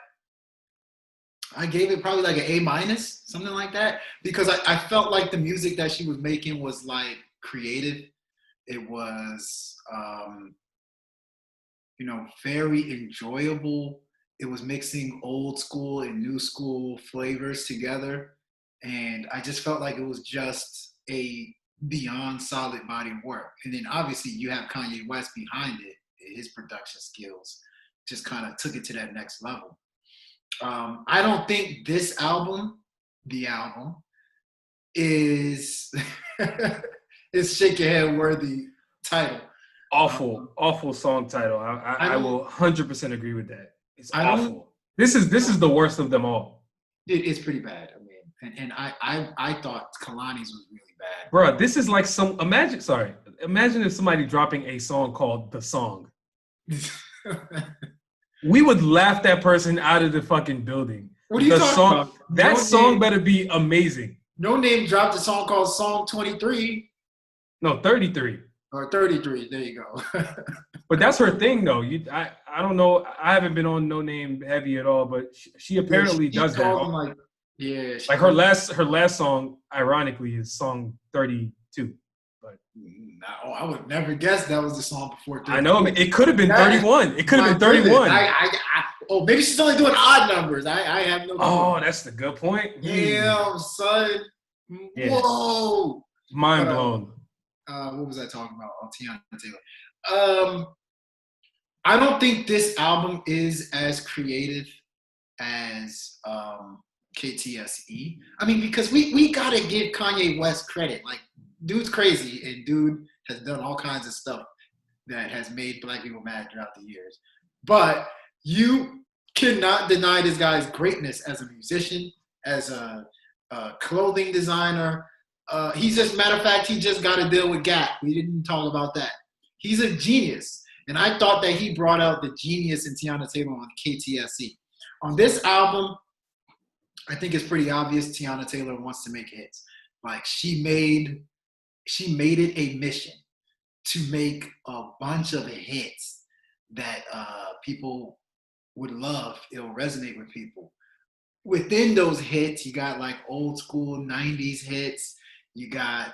I gave it probably like an A-, something like that, because I felt like the music that she was making was like creative. It was, very enjoyable. It was mixing old school and new school flavors together. And I just felt like it was just a beyond solid body of work. And then obviously you have Kanye West behind it. His production skills just kind of took it to that next level. I don't think this album, The Album, is shake your head worthy title. Awful song title. I will 100% agree with that. It's awful. This is the worst of them all. It's pretty bad. I mean, and I thought Kalani's was really bad. Bro, this is like imagine if somebody dropping a song called The Song. We would laugh that person out of the fucking building. What are you talking about? That song better be amazing. No Name dropped a song called Song 23. No, 33. Or 33. There you go. But that's her thing, though. I don't know. I haven't been on No Name Heavy at all, but she apparently does that. Like, yeah. Like her last song, ironically, is song 32. But I would never guess that was the song before 32. I know. I mean, it could have been 31. It could have been 31. Maybe she's only doing odd numbers. I have no clue. Oh, that's the good point. Damn, son. Yeah. Whoa. Mind blown. What was I talking about? Oh, Teyana Taylor. I don't think this album is as creative as KTSE. I mean, because we gotta give Kanye West credit. Like, dude's crazy, and dude has done all kinds of stuff that has made black people mad throughout the years. But you cannot deny this guy's greatness as a musician, as a clothing designer. Matter of fact, he just got a deal with Gap. We didn't talk about that. He's a genius. And I thought that he brought out the genius in Teyana Taylor on KTSE. On this album, I think it's pretty obvious Teyana Taylor wants to make hits. Like, she made it a mission to make a bunch of hits that people would love. It'll resonate with people. Within those hits, you got like old school 90s hits. You got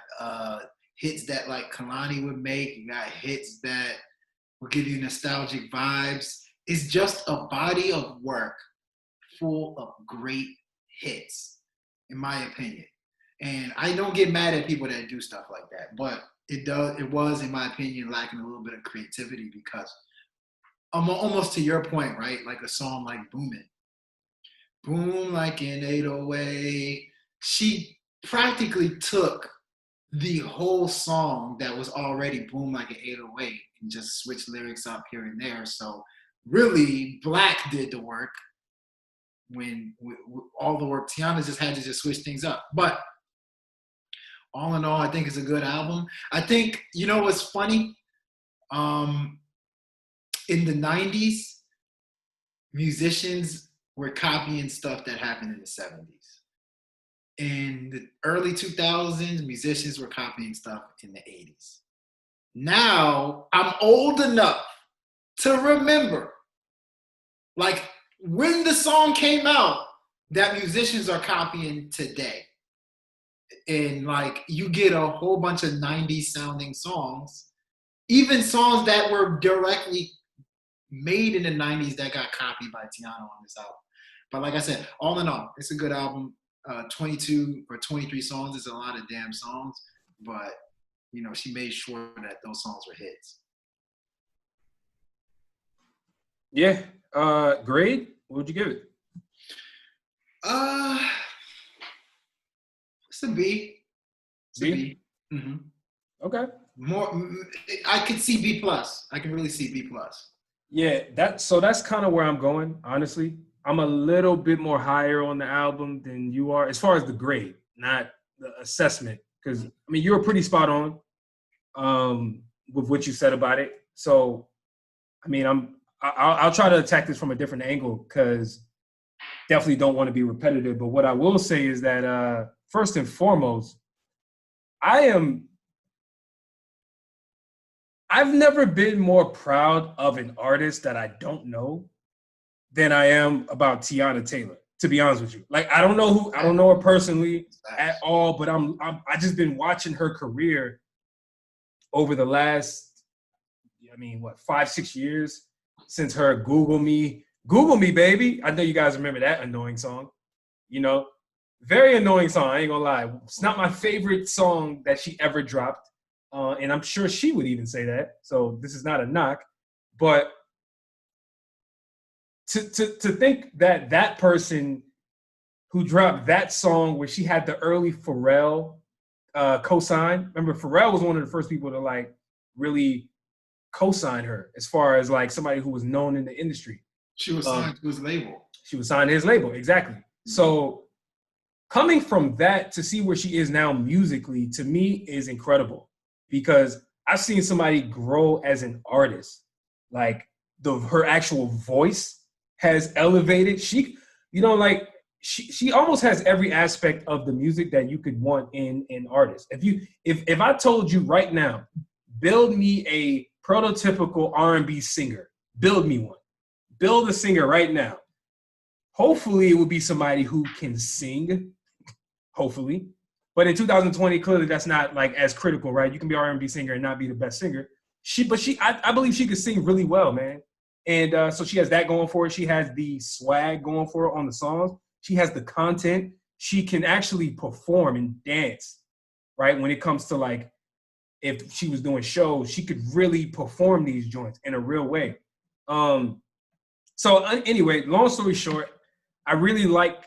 hits that like Kalani would make. You got hits that will give you nostalgic vibes. It's just a body of work full of great hits, in my opinion. And I don't get mad at people that do stuff like that, but it was, in my opinion, lacking a little bit of creativity because almost to your point, right? Like a song like Boomin'. Boom like an 808. She practically took the whole song that was already Boom like an 808 and just switched lyrics up here and there. So really, Black did the work when all the work. Teyana just had to just switch things up. But all in all, I think it's a good album. I think, you know what's funny? In the 90s, musicians were copying stuff that happened in the 70s. In the early 2000s, musicians were copying stuff in the 80s. Now, I'm old enough to remember, like, when the song came out, that musicians are copying today. And, like, you get a whole bunch of 90s sounding songs, even songs that were directly made in the 90s that got copied by Teyana on this album. But like I said, all in all, it's a good album. 22 or 23 songs is a lot of damn songs, but you know, she made sure that those songs were hits. Yeah. Grade? What would you give it? It's a B. It's a B. Mm-hmm. Okay. I could see B+. I can really see B+. Yeah, that's kind of where I'm going, honestly. I'm a little bit more higher on the album than you are, as far as the grade, not the assessment. Because, I mean, you were pretty spot on with what you said about it. So, I mean, I'll try to attack this from a different angle because definitely don't want to be repetitive. But what I will say is that, first and foremost, I've never been more proud of an artist that I don't know than I am about Teyana Taylor, to be honest with you. Like, I don't know her personally at all, but I just been watching her career over the last, 5-6 years since her Google Me, baby. I know you guys remember that annoying song, very annoying song. I ain't gonna lie. It's not my favorite song that she ever dropped. And I'm sure she would even say that. So this is not a knock, but to think that person who dropped that song where she had the early Pharrell co-sign. Remember, Pharrell was one of the first people to like really co-sign her as far as like somebody who was known in the industry. She was signed to his label. She was signed to his label, exactly. Mm-hmm. So coming from that to see where she is now musically, to me, is incredible. Because I've seen somebody grow as an artist. Like, her actual voice has elevated. She almost has every aspect of the music that you could want in an artist. If I told you right now, build me a prototypical R&B singer. Build me one. Build a singer right now. Hopefully it would be somebody who can sing. Hopefully. But in 2020, clearly that's not like as critical, right? You can be an R&B singer and not be the best singer. I believe she could sing really well, man. And so she has that going for her. She has the swag going for her on the songs. She has the content. She can actually perform and dance, right? When it comes to like, if she was doing shows, she could really perform these joints in a real way. So anyway, long story short, I really like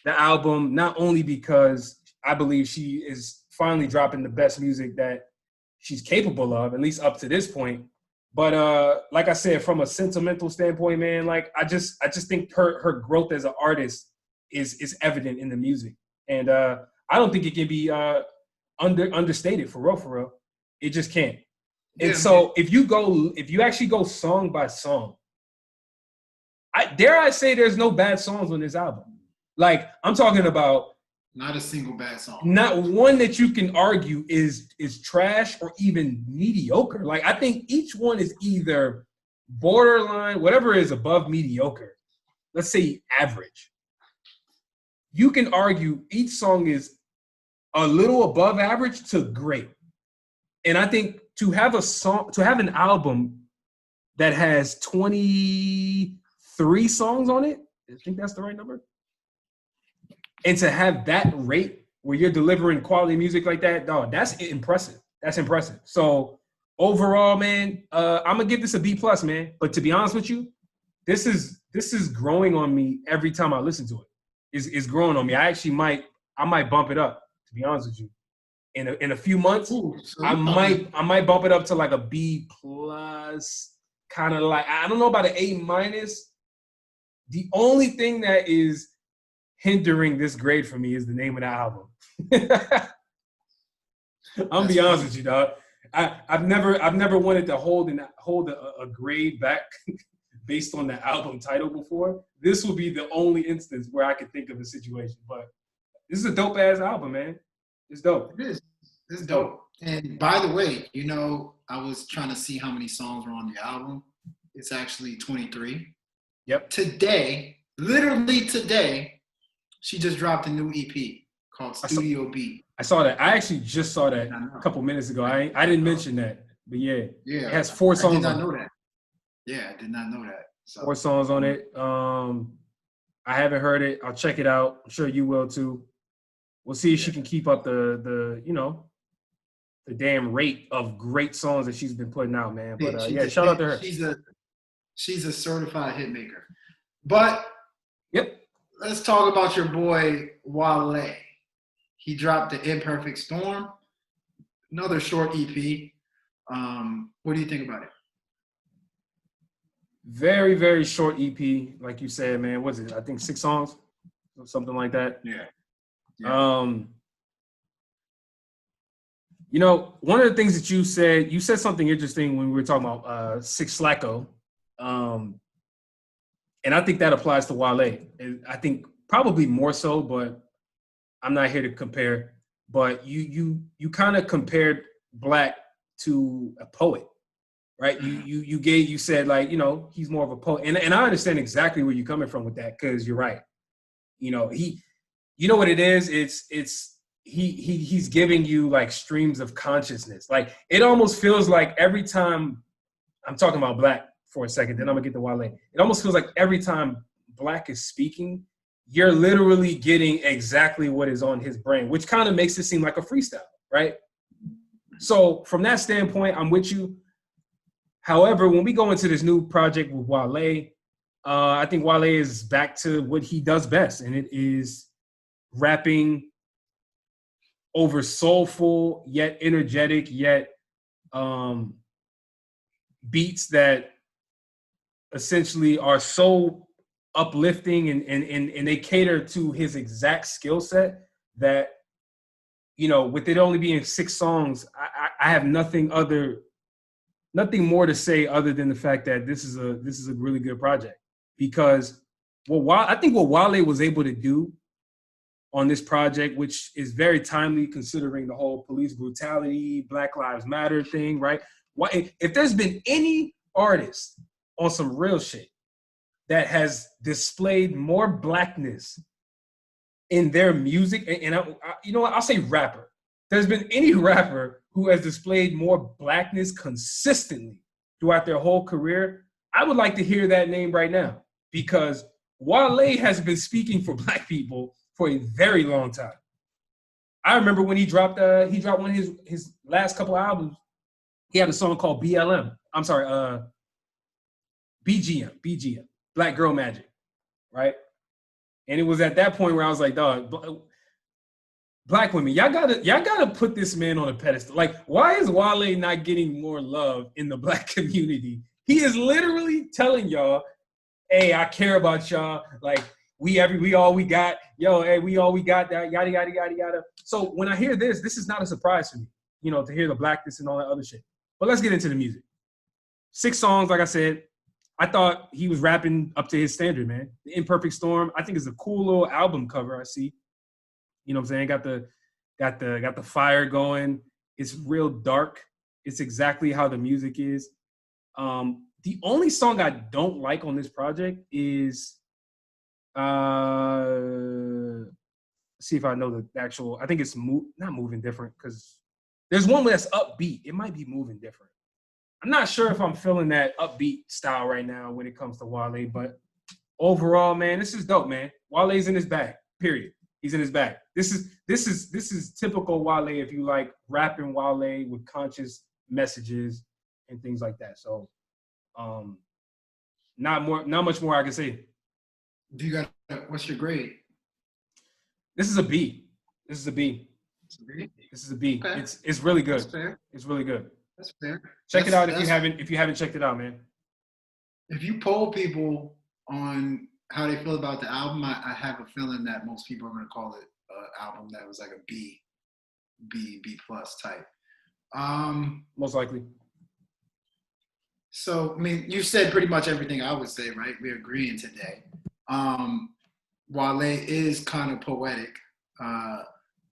the album, not only because I believe she is finally dropping the best music that she's capable of, at least up to this point. But like I said, from a sentimental standpoint, man, like I just think her growth as an artist is evident in the music. And I don't think it can be understated for real. It just can't. And Yeah, so if you actually go song by song, I say there's no bad songs on this album. Like I'm talking about not a single bad song. not one that you can argue is trash or even mediocre. Like I think each one is either borderline, whatever is above mediocre. Let's say average. You can argue each song is a little above average to great. And I think to have an album that has 23 songs on it, I think that's the right number. And to have that rate where you're delivering quality music like that, dog, that's impressive. That's impressive. So overall, man, I'm gonna give this a B+, man. But to be honest with you, this is growing on me every time I listen to it. It's growing on me. I might bump it up, to be honest with you. In a few months, I might bump it up to like a B+, kind of like, I don't know about an A-. The only thing that is hindering this grade for me is the name of the album. I'm be honest with you, dog. I've never wanted to hold a grade back based on the album title before. This will be the only instance where I could think of a situation. But this is a dope ass album, man. It's dope. It is. It's dope. And by the way, you know, I was trying to see how many songs were on the album. It's actually 23. Yep. Today, literally today, she just dropped a new EP called Studio B. I saw that. I actually just saw that a couple minutes ago. I didn't mention that, but yeah, it has 4 songs. I did not know that. Yeah, I did not know that. So. 4 songs on it. I haven't heard it. I'll check it out. I'm sure you will too. We'll see if she can keep up the damn rate of great songs that she's been putting out, man. But shout out to her. She's a certified hitmaker. But yep. Let's talk about your boy Wale. He dropped the Imperfect Storm, another short EP. What do you think about it? Very, very short EP, like you said, man. What's it? I think 6 songs, or something like that. Yeah. You know, one of the things that you said something interesting when we were talking about Six Slacko. And I think that applies to Wale. I think probably more so, but I'm not here to compare. But you kind of compared Black to a poet, right? You said like, you know, he's more of a poet. And I understand exactly where you're coming from with that, because you're right. You know, you know what it is? He's giving you like streams of consciousness. Like it almost feels like every time I'm talking about Black for a second, then I'm gonna get to Wale. It almost feels like every time Black is speaking, you're literally getting exactly what is on his brain, which kind of makes it seem like a freestyle, right? So from that standpoint, I'm with you. However, when we go into this new project with Wale, I think Wale is back to what he does best, and it is rapping over soulful, yet energetic, yet beats that essentially are so uplifting and they cater to his exact skill set that, you know, with it only being 6 songs, I have nothing more to say other than the fact that this is a really good project. Because I think what Wale was able to do on this project, which is very timely considering the whole police brutality, Black Lives Matter thing, right? Why, if there's been any artist on some real shit that has displayed more blackness in their music, and you know what, I'll say rapper. There's been any rapper who has displayed more blackness consistently throughout their whole career, I would like to hear that name right now, because Wale has been speaking for Black people for a very long time. I remember when he dropped one of his last couple albums. He had a song called BGM, Black Girl Magic, right? And it was at that point where I was like, dog, Black women, y'all gotta put this man on a pedestal. Like, why is Wale not getting more love in the Black community? He is literally telling y'all, hey, I care about y'all. Like, we all we got. Yo, hey, we all we got, that yada yada yada yada. So when I hear this is not a surprise for me, you know, to hear the blackness and all that other shit. But let's get into the music. 6 songs, like I said. I thought he was rapping up to his standard, man. The Imperfect Storm, I think, is a cool little album cover. I see. You know what I'm saying? Got the fire going. It's real dark. It's exactly how the music is. The only song I don't like on this project is see if I know the actual. I think it's not Moving Different, because there's one that's upbeat. It might be Moving Different. I'm not sure if I'm feeling that upbeat style right now when it comes to Wale, but overall, man, this is dope, man. Wale's in his bag. Period. He's in his bag. This is typical Wale, if you like rapping Wale with conscious messages and things like that. So, not much more I can say. Do you got what's your grade? This is a B. This is a B. This is a B. Okay. It's really good. That's fair. It's really good. That's fair. Check it out if you haven't checked it out, man. If you poll people on how they feel about the album, I have a feeling that most people are going to call it an album that was like a B plus type. Most likely. So, I mean, you said pretty much everything I would say, right? We're agreeing today. Wale is kind of poetic.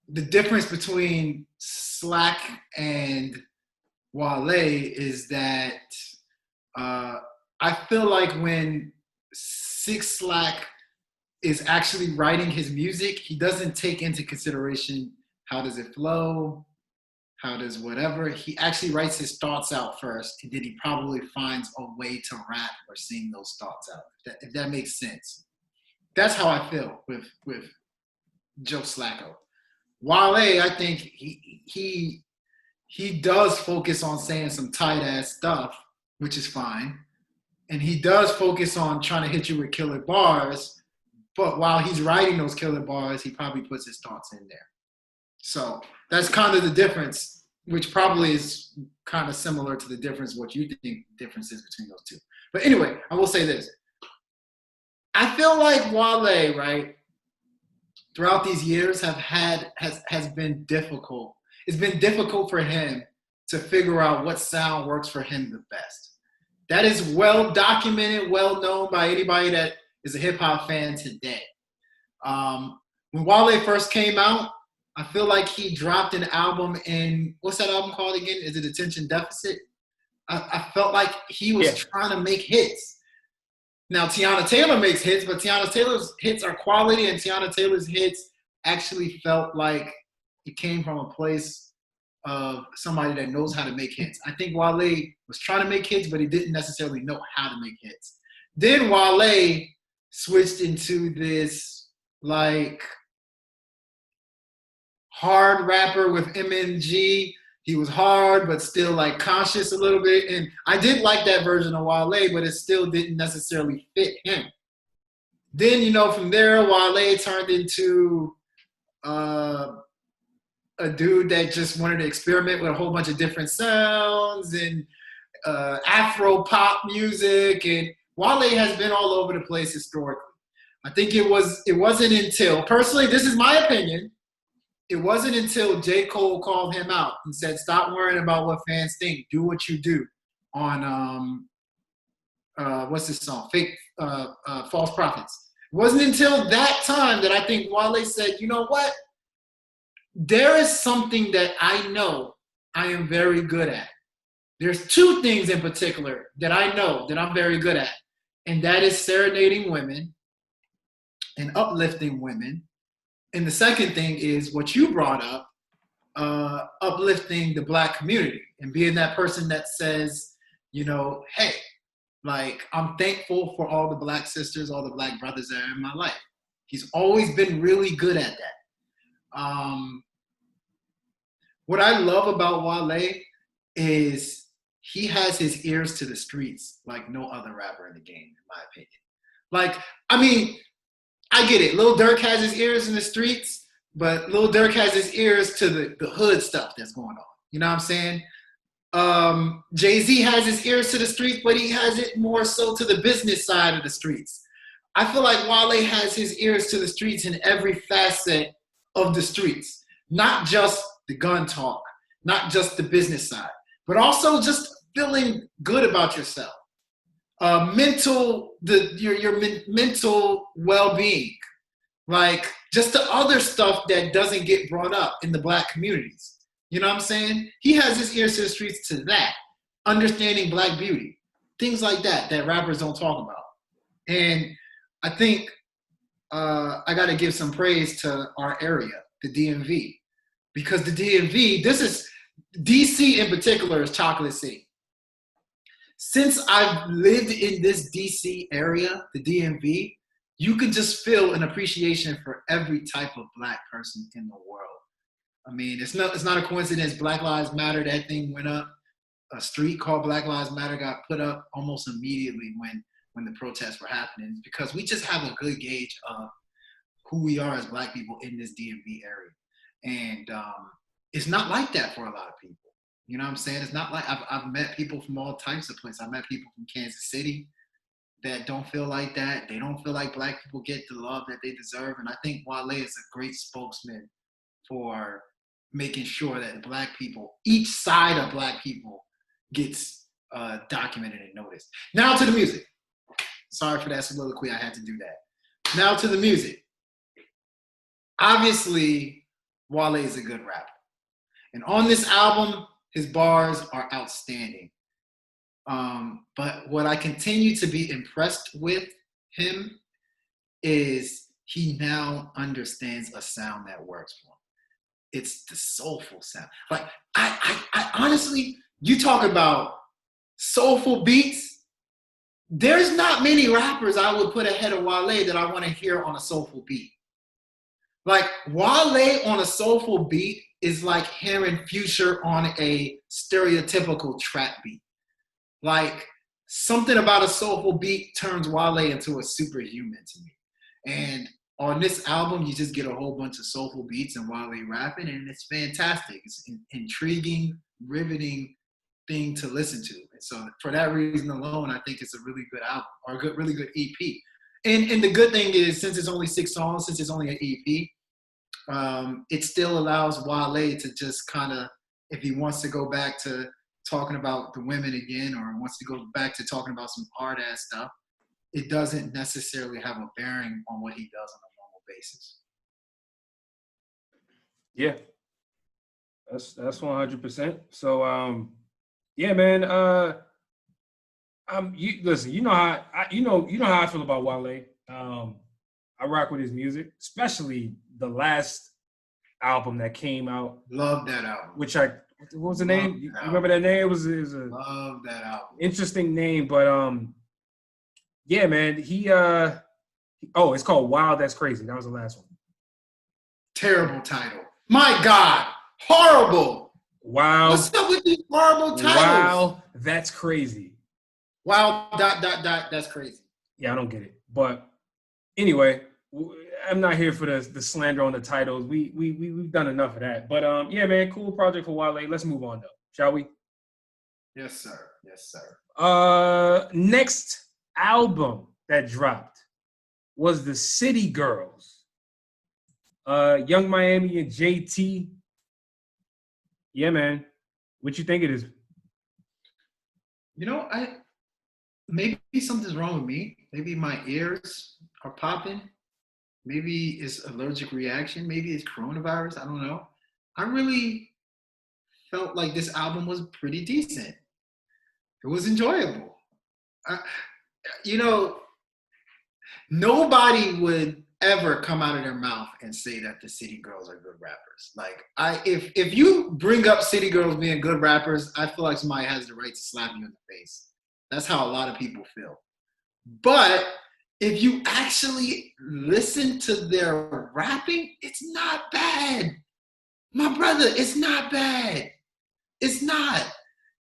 The difference between Slack and Wale is that I feel like when 6 Slack is actually writing his music, he doesn't take into consideration how does it flow, how does whatever. He actually writes his thoughts out first, and then he probably finds a way to rap or sing those thoughts out, if that makes sense. That's how I feel with Joe Slacko. Wale, I think he does focus on saying some tight-ass stuff, which is fine. And he does focus on trying to hit you with killer bars, but while he's writing those killer bars, he probably puts his thoughts in there. So that's kind of the difference, which probably is kind of similar to the difference, what you think the difference is between those two. But anyway, I will say this. I feel like Wale, right, throughout these years has been difficult. It's been difficult for him to figure out what sound works for him the best. That is well documented, well known by anybody that is a hip hop fan today. When Wale first came out, I feel like he dropped an album in, what's that album called again? Is it Attention Deficit? I felt like he was trying to make hits. Now, Teyana Taylor makes hits, but Teyana Taylor's hits are quality, and Teyana Taylor's hits actually felt like it came from a place of somebody that knows how to make hits. I think Wale was trying to make hits, but he didn't necessarily know how to make hits. Then Wale switched into this, like, hard rapper with MNG. He was hard, but still, like, conscious a little bit. And I did like that version of Wale, but it still didn't necessarily fit him. Then, you know, from there, Wale turned into a dude that just wanted to experiment with a whole bunch of different sounds and Afro pop music. And Wale has been all over the place historically. I think it wasn't until, personally, this is my opinion, it wasn't until J. Cole called him out and said, stop worrying about what fans think. Do what you do on, what's this song? False Prophets. Wasn't until that time that I think Wale said, you know what? There is something that I know I am very good at. There's two things in particular that I know that I'm very good at, and that is serenading women and uplifting women. And the second thing is what you brought up, uplifting the Black community and being that person that says, you know, hey, like, I'm thankful for all the Black sisters, all the Black brothers that are in my life. He's always been really good at that. What I love about Wale is he has his ears to the streets like no other rapper in the game, in my opinion. Like, I mean, I get it. Lil Durk has his ears in the streets, but Lil Durk has his ears to the hood stuff that's going on. You know what I'm saying? Jay-Z has his ears to the streets, but he has it more so to the business side of the streets. I feel like Wale has his ears to the streets in every facet of the streets, not just the gun talk, not just the business side, but also just feeling good about yourself. Your mental well-being, like just the other stuff that doesn't get brought up in the Black communities. You know what I'm saying? He has his ears to the streets to that, understanding Black beauty, things like that rappers don't talk about. And I think I got to give some praise to our area, the DMV, because the DMV, DC in particular is Chocolate City. Since I've lived in this DC area, the DMV, you can just feel an appreciation for every type of Black person in the world. I mean, it's not a coincidence. Black Lives Matter, that thing went up. A street called Black Lives Matter got put up almost immediately when the protests were happening, because we just have a good gauge of who we are as Black people in this DMV area. And it's not like that for a lot of people. You know what I'm saying? It's not like I've met people from all types of places. I've met people from Kansas City that don't feel like that. They don't feel like Black people get the love that they deserve. And I think Wale is a great spokesman for making sure that Black people, each side of Black people, gets documented and noticed. Now to the music. Sorry for that soliloquy. I had to do that. Now to the music. Obviously, Wale is a good rapper. And on this album, his bars are outstanding. But what I continue to be impressed with him is he now understands a sound that works for him. It's the soulful sound. Like, I honestly, you talk about soulful beats, there's not many rappers I would put ahead of Wale that I want to hear on a soulful beat. Like, Wale on a soulful beat is like hearing Future on a stereotypical trap beat. Like, something about a soulful beat turns Wale into a superhuman to me. And on this album, you just get a whole bunch of soulful beats and Wale rapping, and it's fantastic. It's an intriguing, riveting thing to listen to. And so for that reason alone, I think it's a really good album, or a really good EP. And the good thing is, since it's only 6 songs, since it's only an EP, it still allows Wale to just kind of, if he wants to go back to talking about the women again, or wants to go back to talking about some hard-ass stuff, it doesn't necessarily have a bearing on what he does on a normal basis. Yeah, that's 100%. So, yeah, man. Listen. You know how I feel about Wale. I rock with his music, especially the last album that came out. Love that album. What was the name? You remember that name? It was a love that album. Interesting name, but yeah, man. It's called Wild That's Crazy. That was the last one. Terrible title. My God, horrible. Wow. What's up with these horrible titles? Wow, that's crazy. Wow, ... That's crazy. Yeah, I don't get it. But anyway, I'm not here for the slander on the titles. We've done enough of that. But yeah, man, cool project for Wale. Let's move on though, shall we? Yes, sir. Yes, sir. Next album that dropped was the City Girls. Young Miami and JT. Yeah, man. What you think it is? You know, maybe something's wrong with me. Maybe my ears are popping. Maybe it's allergic reaction. Maybe it's coronavirus. I don't know. I really felt like this album was pretty decent. It was enjoyable. I, you know, nobody would ever come out of their mouth and say that the City Girls are good rappers. Like, if you bring up City Girls being good rappers, I feel like somebody has the right to slap you in the face. That's how a lot of people feel. But if you actually listen to their rapping, it's not bad. My brother, it's not bad. It's not.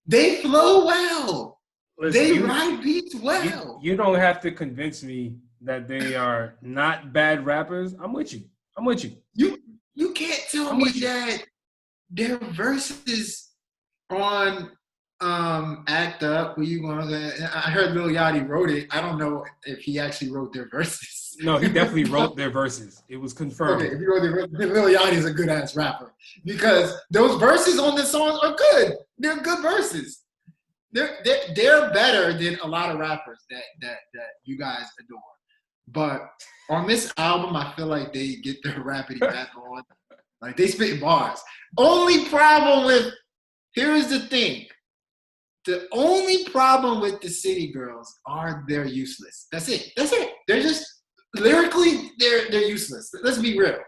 They flow well. Listen, they write beats well. You don't have to convince me that they are not bad rappers. I'm with you. I'm with you. You can't tell me that their verses on Act Up, where you going to, I heard Lil Yachty wrote it. I don't know if he actually wrote their verses. No, he definitely wrote their verses. It was confirmed. Okay, if you wrote their verses, Lil Yachty is a good ass rapper because those verses on this song are good. They're good verses. They're better than a lot of rappers that you guys adore. But on this album, I feel like they get their rapidy rap on. Like, they spit bars. Only problem with, here's the thing. The only problem with the City Girls are they're useless. That's it. That's it. They're just, lyrically, they're useless. Let's be real.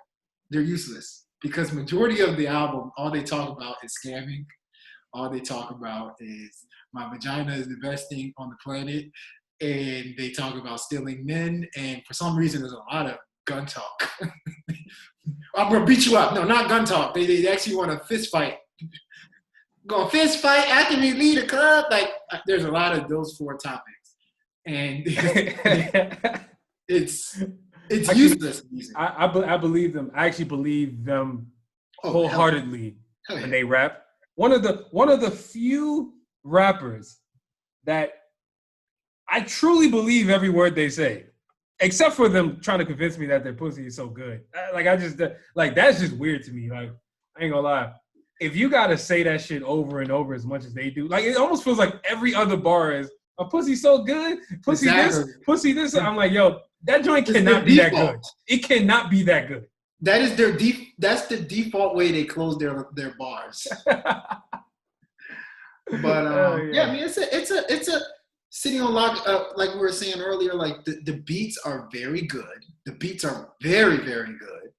They're useless. Because majority of the album, all they talk about is scamming. All they talk about is my vagina is the best thing on the planet. And they talk about stealing men. And for some reason, there's a lot of gun talk. I'm going to beat you up. No, not gun talk. They actually want to fist fight. Going to fist fight after we leave the club. Like, there's a lot of those 4 topics. And it's useless. I believe them. I actually believe them wholeheartedly when they rap. One of the few rappers that I truly believe every word they say, except for them trying to convince me that their pussy is so good. That's just weird to me. Like, I ain't gonna lie. If you gotta say that shit over and over as much as they do, like, it almost feels like every other bar is a pussy so good, pussy exactly. This, pussy this. I'm like, yo, that joint cannot be that good. It cannot be that good. That is that's the default way they close their bars. But yeah, I mean, it's a sitting on lock. Like we were saying earlier, like the beats are very good. The beats are very, very good.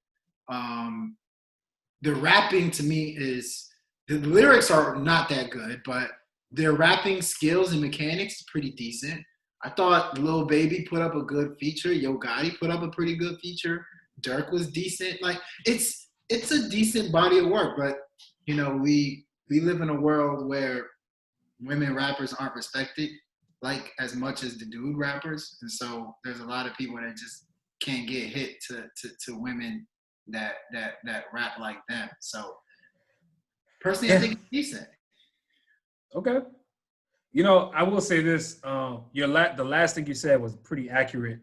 The rapping to me is, the lyrics are not that good, but their rapping skills and mechanics is pretty decent. I thought Lil Baby put up a good feature. Yo Gotti put up a pretty good feature. Dirk was decent. Like, it's a decent body of work, but you know, we live in a world where women rappers aren't respected like as much as the dude rappers, and so there's a lot of people that just can't get hit to women that rap like them. So personally, I think it's decent. Okay. You know, I will say this. The last thing you said was pretty accurate.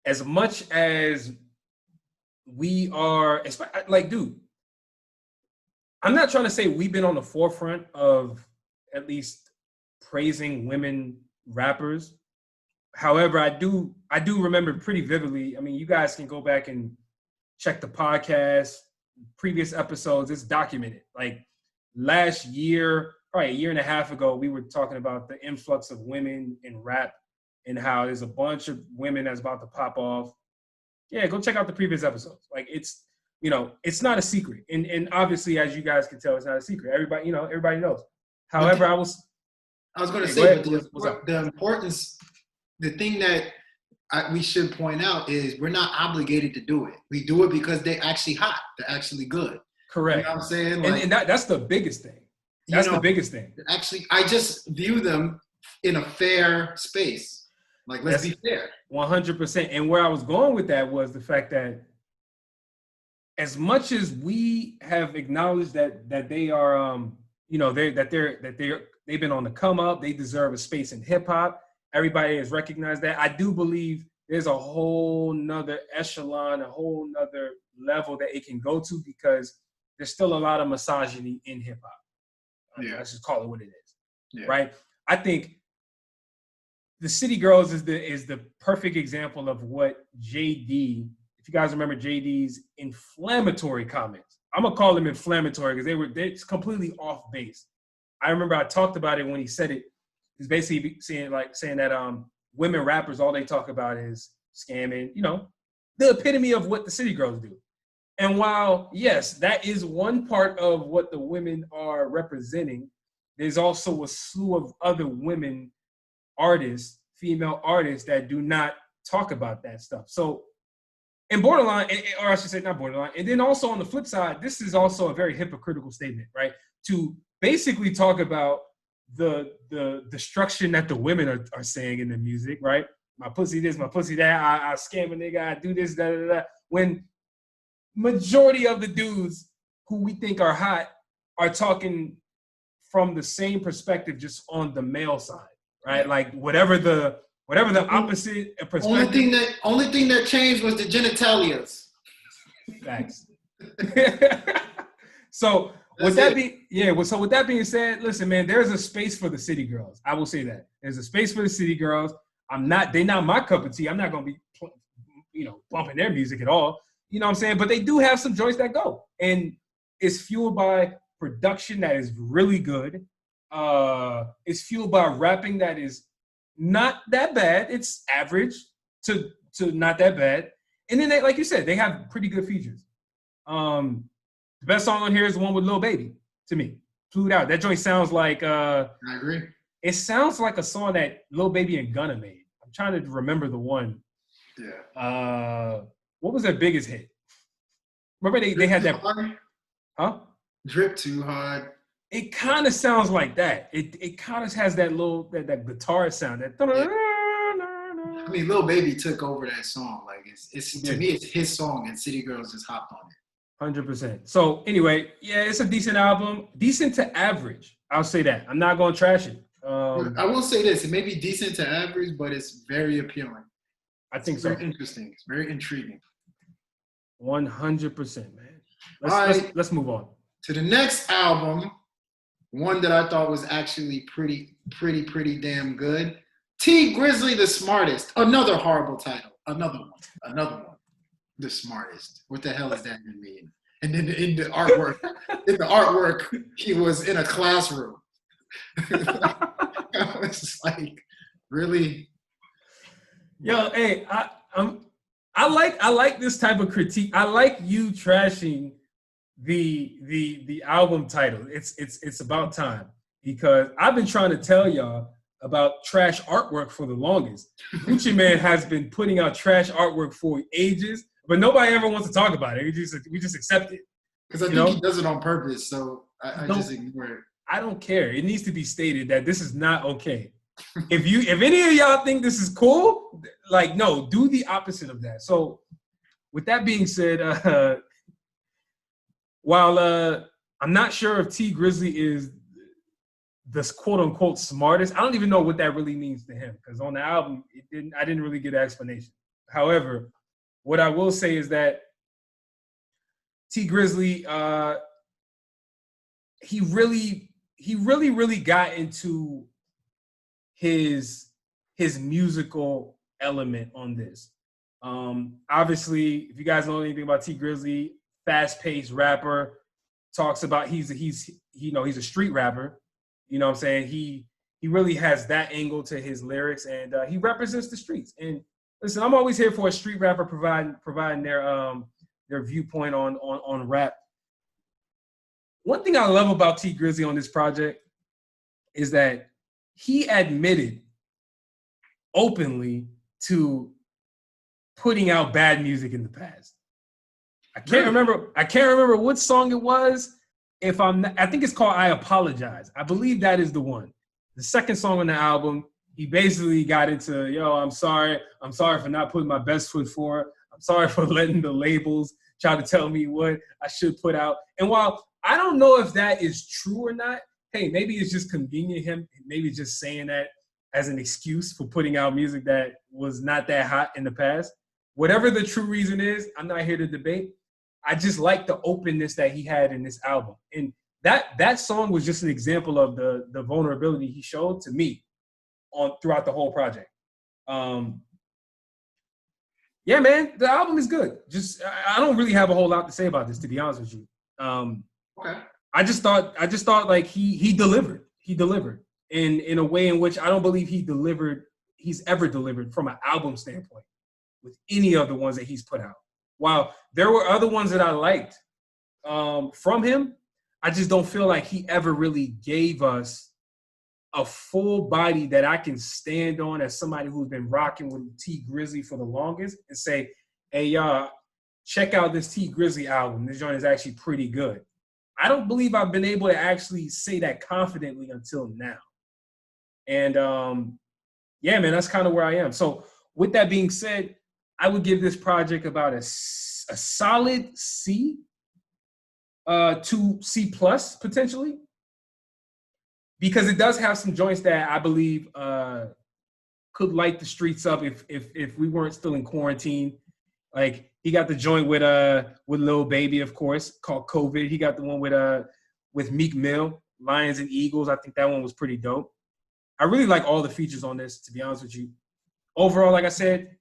As much as we are, like, dude, I'm not trying to say we've been on the forefront of at least praising women rappers. However, I do remember pretty vividly. I mean, you guys can go back and check the podcast, previous episodes. It's documented. Like, last year, probably a year and a half ago, we were talking about the influx of women in rap and how there's a bunch of women that's about to pop off. Yeah, go check out the previous episodes. Like, it's not a secret. And obviously, as you guys can tell, it's not a secret. Everybody knows. However, I was going to say, the importance, the thing that we should point out is we're not obligated to do it. We do it because they're actually hot. They're actually good. Correct. You know what I'm saying? Like, and that's the biggest thing. That's the biggest thing. Actually, I just view them in a fair space. Like, let's be fair. 100%. And where I was going with that was the fact that as much as we have acknowledged that they are, they've been on the come up, they deserve a space in hip hop. Everybody has recognized that. I do believe there's a whole nother echelon, a whole nother level that it can go to, because there's still a lot of misogyny in hip hop. Yeah. Let's just call it what it is. Yeah. Right? I think the City Girls is the perfect example of what JD, if you guys remember JD's inflammatory comments. I'm gonna call them inflammatory because they're completely off base. I remember I talked about it when he said it. He's basically saying that women rappers, all they talk about is scamming, the epitome of what the City Girls do. And while, yes, that is one part of what the women are representing, there's also a slew of other women artists, female artists, that do not talk about that stuff. So in borderline, or I should say not borderline, and then also on the flip side, this is also a very hypocritical statement, right? To basically talk about the destruction that the women are saying in the music, right? My pussy this, my pussy that, I scam a nigga, I do this, da da da. When majority of the dudes who we think are hot are talking from the same perspective, just on the male side, right? Like whatever the opposite perspective. Only thing that changed was the genitalias. Facts. So with that being said, listen, man, there's a space for the City Girls. I will say that there's a space for the City Girls. They're not my cup of tea. I'm not gonna be, bumping their music at all. You know what I'm saying? But they do have some joints that go, and it's fueled by production that is really good. It's fueled by rapping that is not that bad. It's average to not that bad. And then, like you said, they have pretty good features. The best song on here is the one with Lil Baby, to me. Flew Out. That joint sounds like I agree. It sounds like a song that Lil Baby and Gunna made. I'm trying to remember the one. Yeah. What was their biggest hit? Remember they had that. Huh? Drip Too Hard. It kind of sounds like that. It kind of has that little that guitar sound. I mean, Lil Baby took over that song. Like it's to me, it's his song, and City Girls just hopped on it. 100%. So anyway, yeah, it's a decent album, decent to average. I'll say that. I'm not gonna trash it. I will say this: it may be decent to average, but it's very appealing. I think so. Very interesting. It's very intriguing. 100%, man. Let's move on to the next album. One that I thought was actually pretty damn good. T Grizzly, The Smartest. Another horrible title. Another one. The Smartest. What the hell does that even mean? And then in the artwork, he was in a classroom. I was just like, really? Yo, hey, I like this type of critique. I like you trashing the album title. It's about time, because I've been trying to tell y'all about trash artwork for the longest. Gucci Man has been putting out trash artwork for ages, but nobody ever wants to talk about it. We just accept it. Because I think he does it on purpose, so I just ignore it. I don't care. It needs to be stated that this is not okay. If any of y'all think this is cool, like, no, do the opposite of that. So with that being said, while I'm not sure if T Grizzly is the quote unquote smartest, I don't even know what that really means to him, because on the album I didn't really get an explanation. However, what I will say is that T Grizzly, he really got into his musical element on this. Obviously, if you guys know anything about T Grizzly, fast-paced rapper, talks about he's a street rapper. You know what I'm saying? He really has that angle to his lyrics, and he represents the streets. And listen, I'm always here for a street rapper providing their viewpoint on rap. One thing I love about T Grizzly on this project is that he admitted openly to putting out bad music in the past. I can't remember what song it was. I think it's called I Apologize. I believe that is the one. The second song on the album, he basically got into, I'm sorry for not putting my best foot forward. I'm sorry for letting the labels try to tell me what I should put out. And while I don't know if that is true or not, hey, maybe it's just convenient him. Maybe just saying that as an excuse for putting out music that was not that hot in the past. Whatever the true reason is, I'm not here to debate. I just like the openness that he had in this album. And that song was just an example of the vulnerability he showed to me throughout the whole project. Yeah, man, the album is good. Just I don't really have a whole lot to say about this, to be honest with you. Okay. I just thought like he delivered. He delivered in a way in which I don't believe he's ever delivered from an album standpoint with any of the ones that he's put out. While there were other ones that I liked from him, I just don't feel like he ever really gave us a full body that I can stand on as somebody who's been rocking with T Grizzly for the longest and say, hey, y'all, check out this T Grizzly album. This joint is actually pretty good. I don't believe I've been able to actually say that confidently until now. And yeah, man, that's kind of where I am. So with that being said, I would give this project about a solid C to C plus potentially, because it does have some joints that I believe could light the streets up if we weren't still in quarantine. Like he got the joint with Lil Baby, of course, called COVID. He got the one with Meek Mill, Lions and Eagles. I think that one was pretty dope. I really like all the features on this, to be honest with you. Overall, like I said,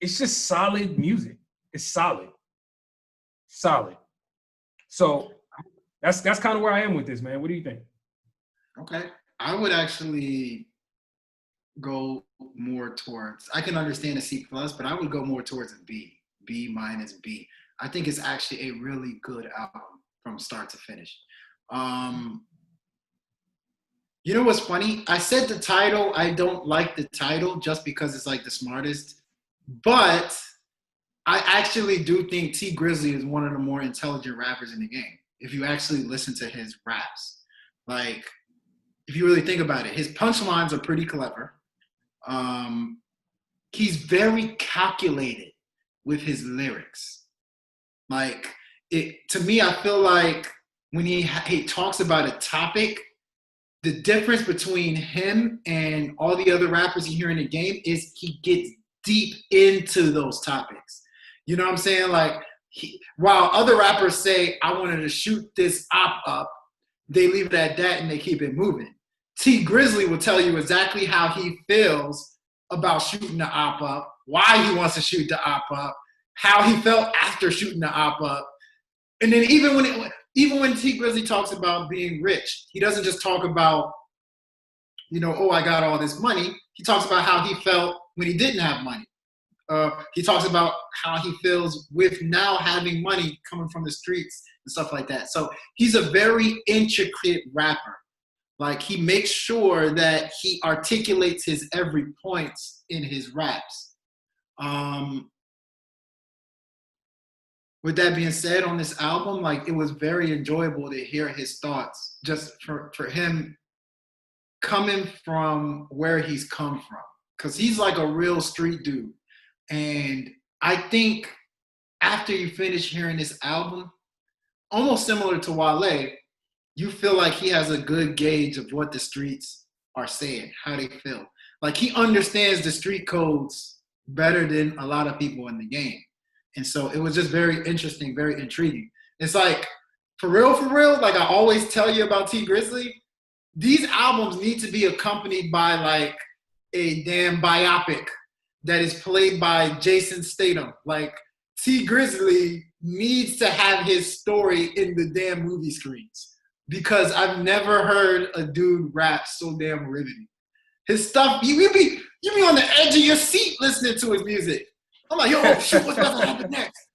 it's just solid music. It's solid. Solid. So that's kind of where I am with this, man. What do you think? Okay. I would actually go more towards, I can understand a C plus, but I would go more towards a B minus B. I think it's actually a really good album from start to finish. You know what's funny? I said the title, I don't like the title just because it's like the smartest, but I actually do think T Grizzly is one of the more intelligent rappers in the game. If you actually listen to his raps, like if you really think about it, his punchlines are pretty clever. He's very calculated with his lyrics. Like to me, I feel like when he talks about a topic, the difference between him and all the other rappers you hear in the game is he gets deep into those topics. You know what I'm saying? Like, while other rappers say, I wanted to shoot this op up, they leave it at that and they keep it moving. T Grizzly will tell you exactly how he feels about shooting the op up, why he wants to shoot the op up, how he felt after shooting the op up. And then even when T Grizzly talks about being rich, he doesn't just talk about, oh, I got all this money. He talks about how he felt when he didn't have money. He talks about how he feels with now having money coming from the streets and stuff like that. So he's a very intricate rapper. Like, he makes sure that he articulates his every point in his raps. With that being said, on this album, like, it was very enjoyable to hear his thoughts, just for him coming from where he's come from. Because he's like a real street dude. And I think after you finish hearing this album, almost similar to Wale, you feel like he has a good gauge of what the streets are saying, how they feel. Like, he understands the street codes better than a lot of people in the game. And so it was just very interesting, very intriguing. It's like, for real, like I always tell you about T Grizzly, these albums need to be accompanied by like a damn biopic that is played by Jason Statham. Like, T Grizzly needs to have his story in the damn movie screens, because I've never heard a dude rap so damn riveting. His stuff, you be on the edge of your seat listening to his music. I'm like, yo, shit, what's about to happen next?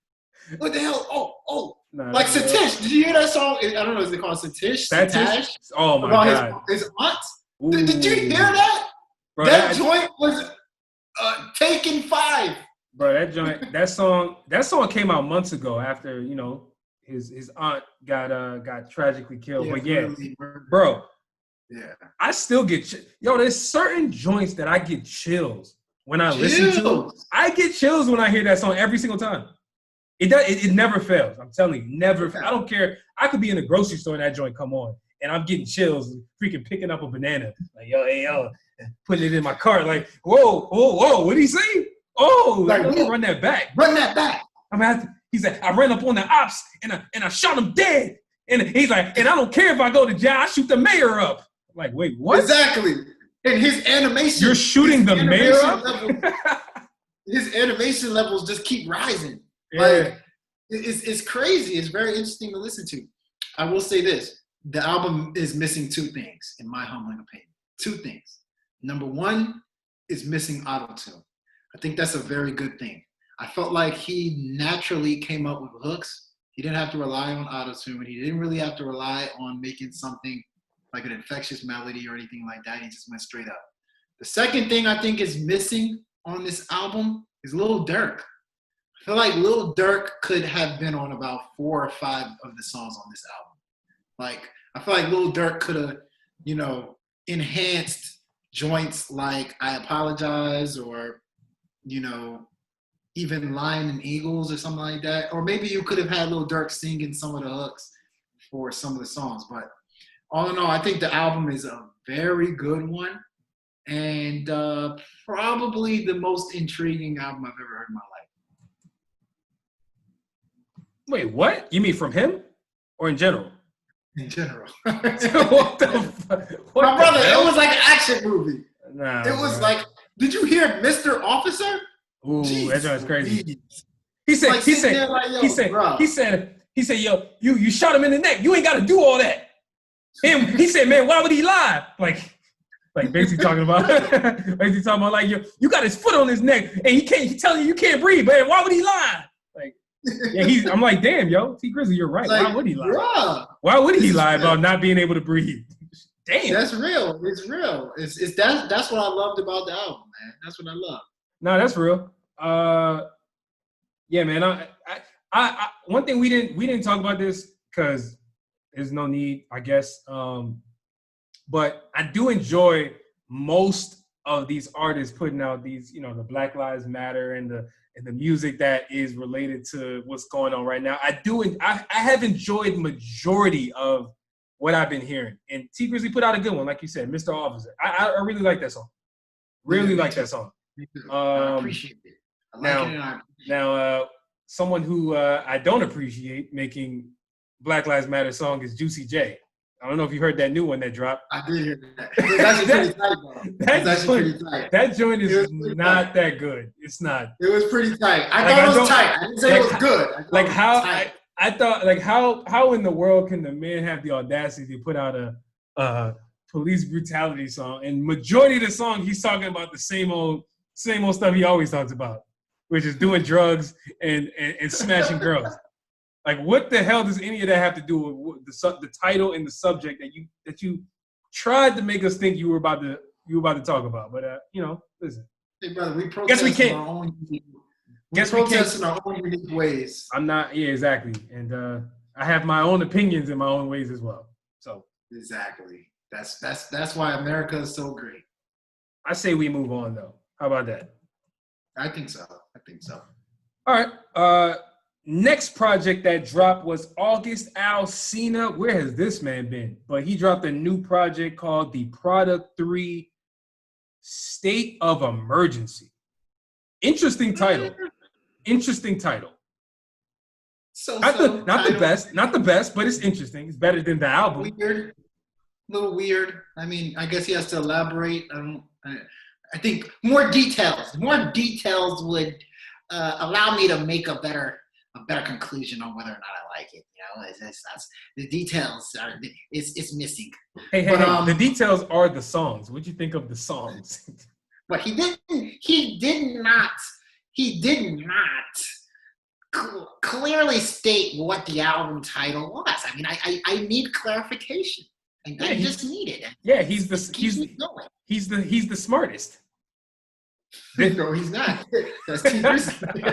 What the hell? Oh. Nah, like Satish. Did you hear that song? I don't know, is it called Satish? Satish? Oh my God. His aunt? Did you hear that? Bro, that joint was Taken 5. Bro, that song came out months ago after, his aunt got tragically killed. Yeah, but yeah, really, bro. Yeah. I still get there's certain joints that I get chills when I listen to. I get chills when I hear that song every single time. It never fails. I'm telling you, never. Okay. I don't care. I could be in the grocery store and that joint come on, and I'm getting chills, freaking picking up a banana, like yo, putting it in my cart, like whoa, what did he say? Oh, like, let me run that back. Run that back. He said, I ran up on the ops and I shot him dead. And he's like, and I don't care if I go to jail, I shoot the mayor up. I'm like, wait, what? Exactly. And his animation. You're shooting the mayor up? His animation levels just keep rising. Yeah. Like, it's crazy. It's very interesting to listen to. I will say this. The album is missing two things, in my humbling opinion. Two things. Number one is missing auto-tune. I think that's a very good thing. I felt like he naturally came up with hooks. He didn't have to rely on auto-tune. He didn't really have to rely on making something like an infectious melody or anything like that. He just went straight up. The second thing I think is missing on this album is Lil Durk. I feel like Lil Durk could have been on about 4 or 5 of the songs on this album. Like, I feel like Lil Durk could have, you know, enhanced joints like I Apologize or, you know, even Lion and Eagles or something like that. Or maybe you could have had Lil Durk singing some of the hooks for some of the songs. But all in all, I think the album is a very good one and probably the most intriguing album I've ever heard in my life. Wait, what? You mean from him or in general? In general. What the fuck? My brother, it was like an action movie. Nah, it was bro. like, did you hear Mr. Officer? Ooh, Jeez, that sounds crazy. please. He said, Like, he sitting said, there like, yo, he said, bro. he said, yo, you shot him in the neck. You ain't got to do all that. And he said, man, why would he lie? Like basically talking about, like, you got his foot on his neck and he's telling you can't breathe, man. Why would he lie? Like, yeah, I'm like, damn, yo, T Grizzly, you're right. Like, why would he lie? Bruh, Why would he lie real. about not being able to breathe? Damn. That's real. It's real. That's what I loved about the album, man. That's what I love. No, that's real. Yeah, man. I one thing we didn't talk about this because there's no need, I guess. But I do enjoy most of these artists putting out these, you know, the Black Lives Matter and the music that is related to what's going on right now. I have enjoyed majority of what I've been hearing. And T Grizzly put out a good one, like you said, Mr. Officer. I really like that song. Really like that song. I appreciate it. I like it and I appreciate it. Now, someone who I don't appreciate making Black Lives Matter song is Juicy J. I don't know if you heard that new one that dropped. I did hear that. It's actually pretty tight, though. It's actually pretty tight. That joint is not that good. It's not. It was pretty tight. I thought it was tight. I didn't say it was good. Like how I thought, like how in the world can the man have the audacity to put out a police brutality song, and majority of the song he's talking about the same old stuff he always talks about, which is doing drugs and smashing girls. Like, what the hell does any of that have to do with the title and the subject that you tried to make us think you were about to talk about? But you know, listen. Hey brother, we protest in our own unique ways. I'm not. Yeah, exactly. And I have my own opinions in my own ways as well. So exactly. That's why America is so great. I say we move on though. How about that? I think so. All right. Next project that dropped was August Alsina. Where has this man been? But he dropped a new project called The Product 3 State of Emergency. Interesting title. So not the best, but it's interesting. It's better than the album. Weird. A little weird. I mean, I guess he has to elaborate. I think more details would allow me to make a better conclusion on whether or not I like it. You know, that's the details it's missing. Hey, the details are the songs. What'd you think of the songs? But he did not clearly state what the album title was. I mean, I need clarification. I just need it. Yeah, he's the smartest. No, he's not. That's T Grizzly.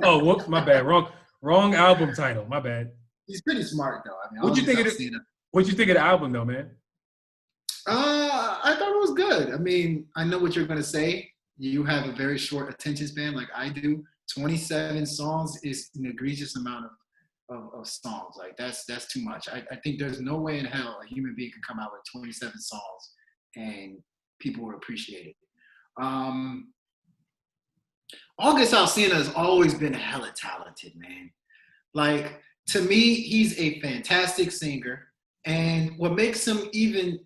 Oh, whoops, my bad. Wrong album title. My bad. He's pretty smart though. I mean, what'd you think of the album though, man? I thought it was good. I mean, I know what you're gonna say. You have a very short attention span, like I do. 27 songs is an egregious amount of songs. Like that's too much. I think there's no way in hell a human being can come out with 27 songs and people would appreciate it. August Alsina has always been hella talented, man. Like, to me, he's a fantastic singer. And what makes him even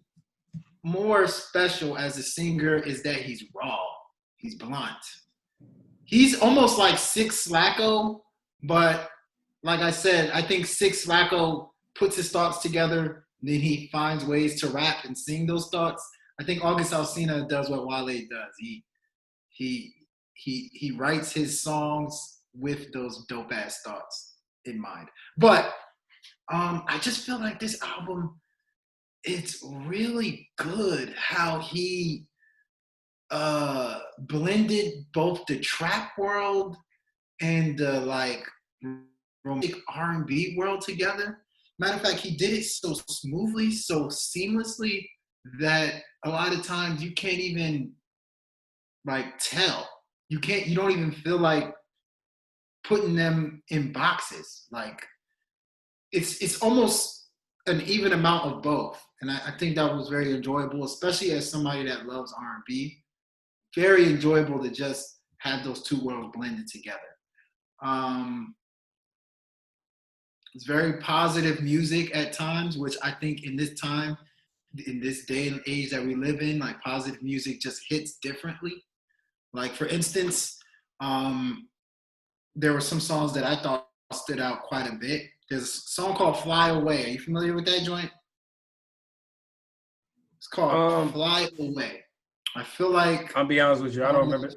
more special as a singer is that he's raw. He's blunt. He's almost like Six Slacko, but like I said, I think Six Slacko puts his thoughts together, then he finds ways to rap and sing those thoughts. I think August Alsina does what Wale does. He writes his songs with those dope ass thoughts in mind. But I just feel like this album, it's really good how he blended both the trap world and the like romantic R&B world together. Matter of fact, he did it so smoothly, so seamlessly that a lot of times you can't even like tell. You don't even feel like putting them in boxes. Like it's almost an even amount of both. And I think that was very enjoyable, especially as somebody that loves R&B. Very enjoyable to just have those two worlds blended together. It's very positive music at times, which I think in this time, in this day and age that we live in, like positive music just hits differently. Like for instance, there were some songs that I thought stood out quite a bit. There's a song called Fly Away. Are you familiar with that joint? It's called Fly Away. I feel like I'll be honest with you, I don't remember.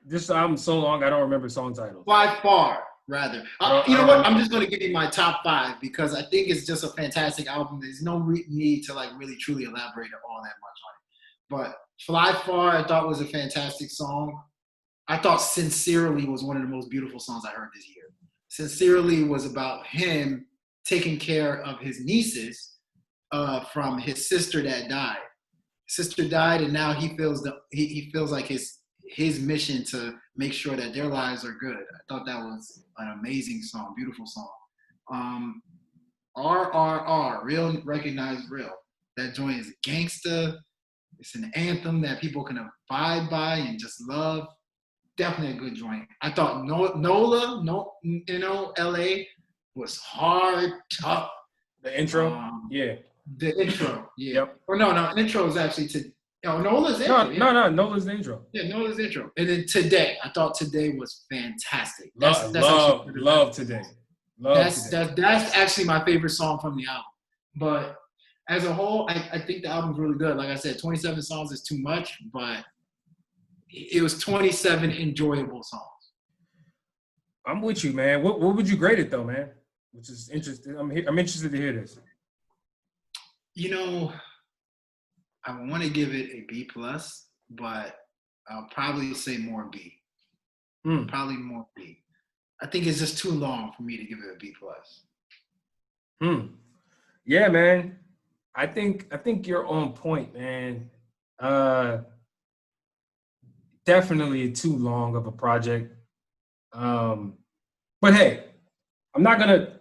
This album so long, I don't remember song titles. Fly Far, rather. You know what? I'm just going to give you my top 5 because I think it's just a fantastic album. There's no need to like really truly elaborate all that much on it. But Fly Far, I thought was a fantastic song. I thought Sincerely was one of the most beautiful songs I heard this year. Sincerely was about him taking care of his nieces from his sister that died. His sister died, and now he feels he feels like his mission to make sure that their lives are good. I thought that was an amazing song, beautiful song. RRR, Real Recognize Real. That joint is gangsta. It's an anthem that people can abide by and just love. Definitely a good joint. I thought NOLA, LA was hard, tough. The intro? Yeah. The intro, yeah. Yep. Or no, intro is actually NOLA's intro. No, NOLA's the intro. Yeah, NOLA's intro. And then Today, I thought Today was fantastic. That's love Today. That's actually my favorite song from the album. But as a whole, I think the album's really good. Like I said, 27 songs is too much, but it was 27 enjoyable songs. I'm with you, man. What would you grade it though, man? Which is interesting. I'm interested to hear this. You know, I want to give it a B+, but I'll probably say more B. Probably more B. I think it's just too long for me to give it a B+. Yeah, man. I think you're on point, man. Definitely too long of a project. But hey, I'm not gonna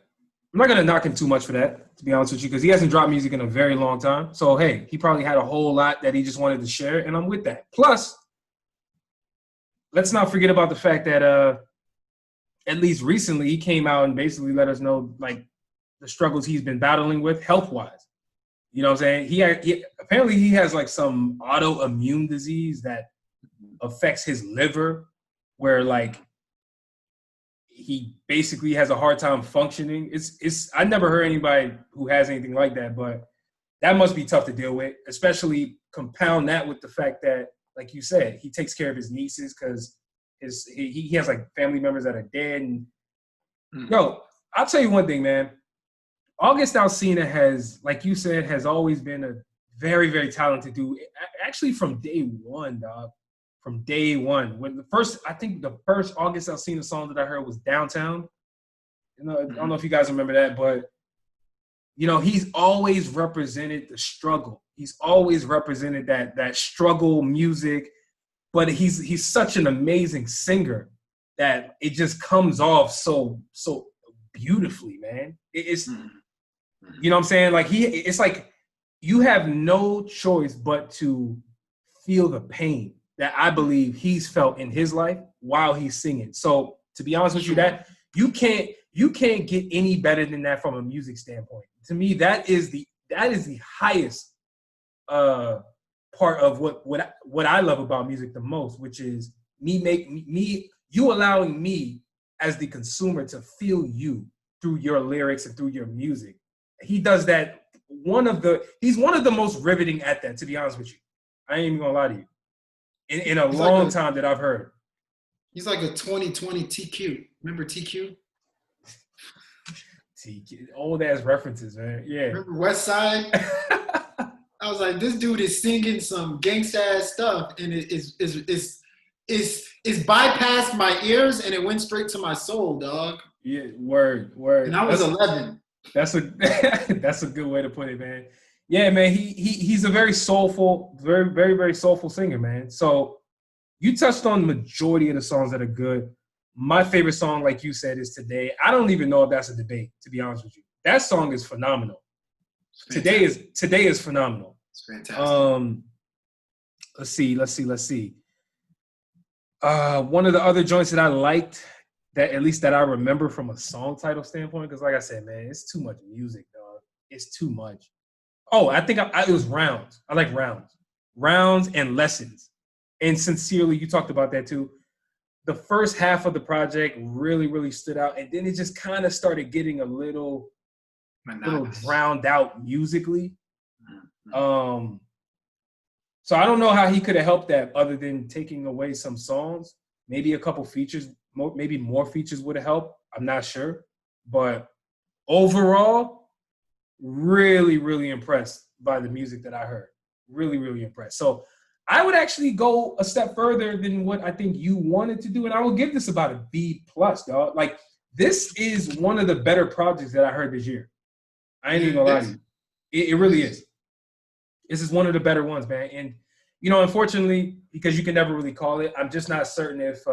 knock him too much for that, to be honest with you, because he hasn't dropped music in a very long time. So hey, he probably had a whole lot that he just wanted to share, and I'm with that. Plus, let's not forget about the fact that at least recently he came out and basically let us know like the struggles he's been battling with health-wise. You know what I'm saying? He apparently he has like some autoimmune disease that affects his liver, where like he basically has a hard time functioning. It's I never heard anybody who has anything like that, but that must be tough to deal with, especially compound that with the fact that, like you said, he takes care of his nieces because he has like family members that are dead. And yo, I'll tell you one thing, man. August Alsina has, like you said, has always been a very, very talented dude. Actually, from day one, dog. From day one. When the first August Alsina song that I heard was Downtown. You know, I don't know if you guys remember that, but you know, he's always represented the struggle. He's always represented that struggle music, but he's such an amazing singer that it just comes off so beautifully, man. It's you know what I'm saying? Like it's like you have no choice but to feel the pain that I believe he's felt in his life while he's singing. So to be honest with you, that you can't get any better than that from a music standpoint. To me, that is the highest part of what I love about music the most, which is you allowing me as the consumer to feel you through your lyrics and through your music. He does that. He's one of the most riveting at that, to be honest with you. I ain't even gonna lie to you. In a long time that I've heard. He's like a 2020 TQ. Remember TQ? TQ, old ass references, man. Yeah. Remember West Side? I was like, this dude is singing some gangsta ass stuff, and it's bypassed my ears, and it went straight to my soul, dog. Yeah, word. And I was 11. That's a good way to put it, man. Yeah, man. He's a very soulful, very, very, very soulful singer, man. So you touched on the majority of the songs that are good. My favorite song, like you said, is Today. I don't even know if that's a debate, to be honest with you. That song is phenomenal. Today is phenomenal. It's fantastic. Let's see. One of the other joints that I liked, that at least that I remember from a song title standpoint, because like I said, man, it's too much music, dog. It's too much. Oh, I think it was Rounds. I like Rounds and Lessons. And Sincerely, you talked about that too. The first half of the project really, really stood out, and then it just kind of started getting a little drowned out musically. So I don't know how he could have helped that other than taking away some songs. Maybe a couple features, maybe more features would have helped. I'm not sure. But overall, really, really impressed by the music that I heard. Really, really impressed. So I would actually go a step further than what I think you wanted to do, and I will give this about a B+, dog. Like, this is one of the better projects that I heard this year. I ain't even gonna lie to you. It really is. This is one of the better ones, man. And, you know, unfortunately, because you can never really call it, I'm just not certain if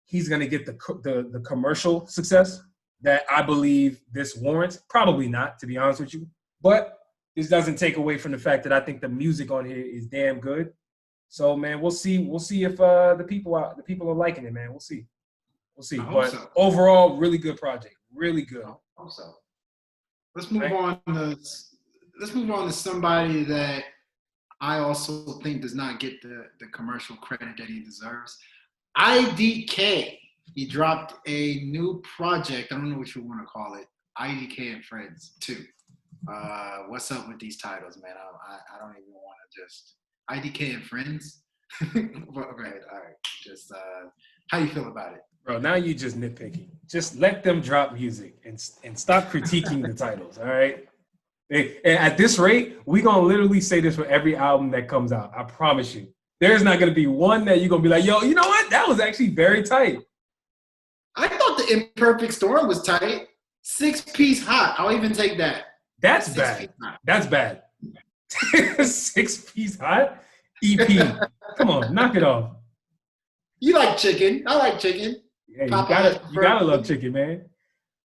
he's going to get the commercial success that I believe this warrants. Probably not, to be honest with you. But this doesn't take away from the fact that I think the music on here is damn good. So, man, we'll see. We'll see if the people are liking it, man. We'll see. But overall, really good project. Really good. I hope so. Let's move on to somebody that I also think does not get the commercial credit that he deserves. IDK. He dropped a new project. I don't know what you want to call it. IDK and Friends 2. What's up with these titles, man? I don't even want to just IDK and Friends. Okay, all right. Just how you feel about it? Bro, now you just nitpicking. Just let them drop music and stop critiquing the titles, all right? And at this rate, we're going to literally say this for every album that comes out. I promise you. There's not going to be one that you're going to be like, yo, you know what? That was actually very tight. I thought the Imperfect Storm was tight. 6-piece hot. I'll even take that. That's bad. That's bad. 6-piece hot? EP. Come on, knock it off. You like chicken. I like chicken. Yeah, you gotta love chicken, man.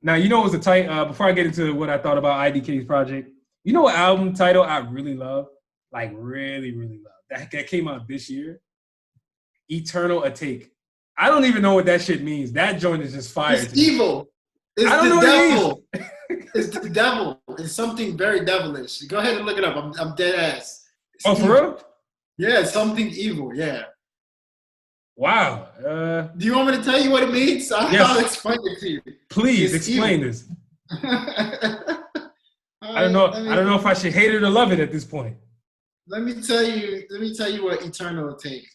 Now, you know what was a tight, before I get into what I thought about IDK's project, you know what album title I really love? Like, really, really love. That came out this year? Eternal A Take. I don't even know what that shit means. That joint is just fire. It's evil. It's the devil. It's the devil. It's something very devilish. Go ahead and look it up. I'm dead ass. It's evil. For real? Yeah, something evil. Yeah. Wow. Do you want me to tell you what it means? I'll explain it to you. Please explain this. I don't know if I should hate it or love it at this point. Let me tell you what Eternal Take.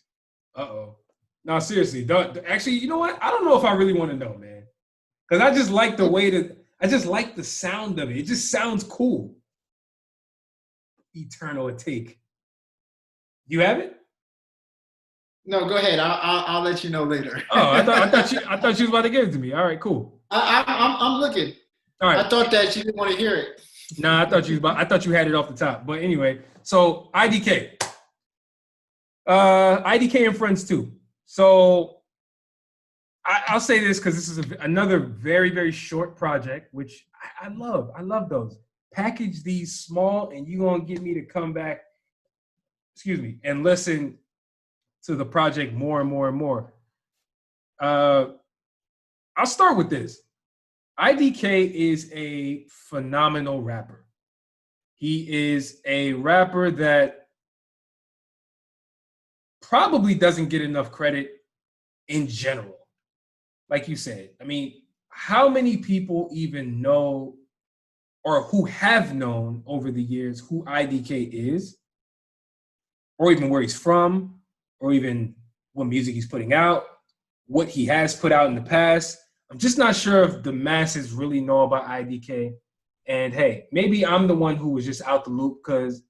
Uh-oh. No, seriously. Actually, you know what? I don't know if I really want to know, man. Because I just like I just like the sound of it. It just sounds cool. Eternal Take. You have it? No, go ahead. I'll let you know later. Oh, I thought you was about to give it to me. All right, cool. I'm looking. All right. I thought that you didn't want to hear it. No, I thought you had it off the top. But anyway, so IDK. IDK and Friends 2. So I'll say this because this is another very, very short project, which I love. I love those. Package these small, and you're going to get me to come back, and listen to the project more and more and more. I'll start with this. IDK is a phenomenal rapper. He is a rapper that probably doesn't get enough credit in general. Like you said, I mean, how many people even know or who have known over the years who IDK is, or even where he's from, or even what music he's putting out, what he has put out in the past? I'm just not sure if the masses really know about IDK. And hey, maybe I'm the one who was just out the loop because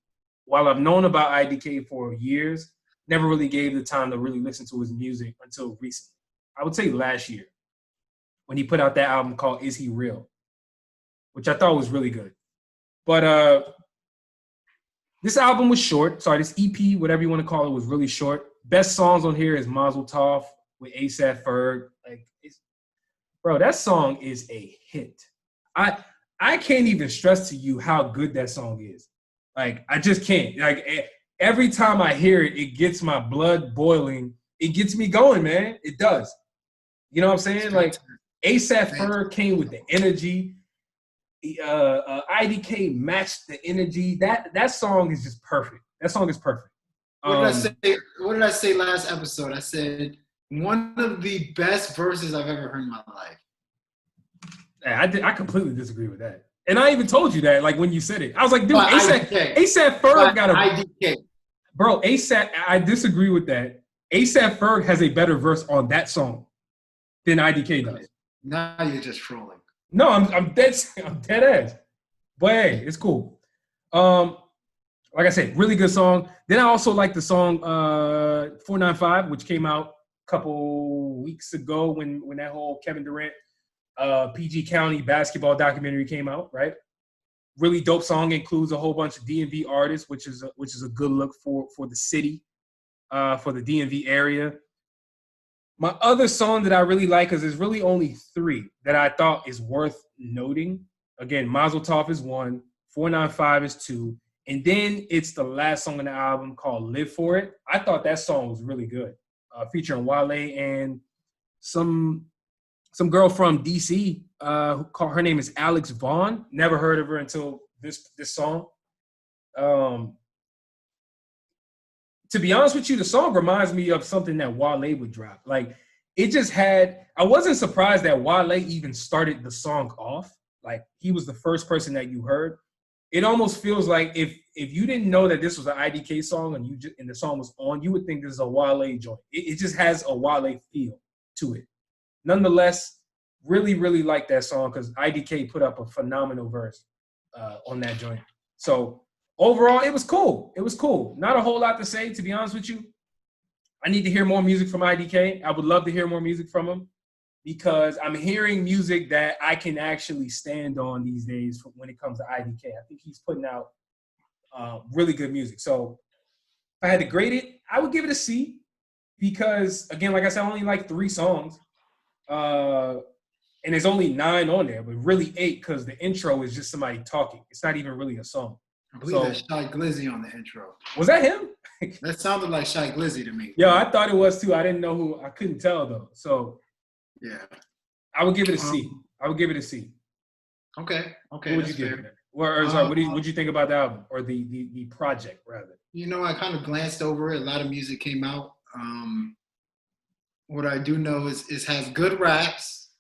while I've known about IDK for years, never really gave the time to really listen to his music until recently. I would say last year when he put out that album called Is He Real, which I thought was really good. But this album was short. Sorry, this EP, whatever you want to call it, was really short. Best songs on here is Mazel Tov with A$AP Ferg. Like, bro, that song is a hit. I can't even stress to you how good that song is. Like, I just can't. Like, every time I hear it, it gets my blood boiling. It gets me going, man. It does. You know what I'm saying? Like, A$AP Ferg came with the energy. IDK matched the energy. That song is just perfect. That song is perfect. What did I say last episode? I said one of the best verses I've ever heard in my life. I completely disagree with that. And I even told you that, like, when you said it. I was like, dude, A$AP Ferg got a IDK. Bro, A$AP, I disagree with that. A$AP Ferg has a better verse on that song than IDK does. Now you're just trolling. No, I'm dead ass. But hey, it's cool. Like I said, really good song. Then I also like the song 495, which came out a couple weeks ago when that whole Kevin Durant PG County basketball documentary came out, right? Really dope song, includes a whole bunch of DMV artists, which is a good look for the city, for the DMV area. My other song that I really like, because there's really only 3 that I thought is worth noting. Again, Mazel Tov is 1, 495 is 2, and then it's the last song on the album called Live For It. I thought that song was really good, featuring Wale and some girl from DC, her name is Alex Vaughn. Never heard of her until this song. To be honest with you, the song reminds me of something that Wale would drop. Like, it just had, I wasn't surprised that Wale even started the song off. Like, he was the first person that you heard. It almost feels like if you didn't know that this was an IDK song and the song was on, you would think this is a Wale joint. It just has a Wale feel to it. Nonetheless, really, really like that song because IDK put up a phenomenal verse on that joint. So overall, it was cool. It was cool. Not a whole lot to say, to be honest with you. I need to hear more music from IDK. I would love to hear more music from him because I'm hearing music that I can actually stand on these days when it comes to IDK. I think he's putting out really good music. So if I had to grade it, I would give it a C because, again, like I said, I only like 3 songs. And there's only 9 on there, but really 8 because the intro is just somebody talking. It's not even really a song. I believe that's Shy Glizzy on the intro. Was that him? That sounded like Shy Glizzy to me. Yeah, I thought it was too. I didn't know who. I couldn't tell though. So yeah, I would give it a C. I would give it a C. Okay. What would you give it? Sorry, what did you think about the album or the project rather? You know, I kind of glanced over it. A lot of music came out. What I do know is it has good raps.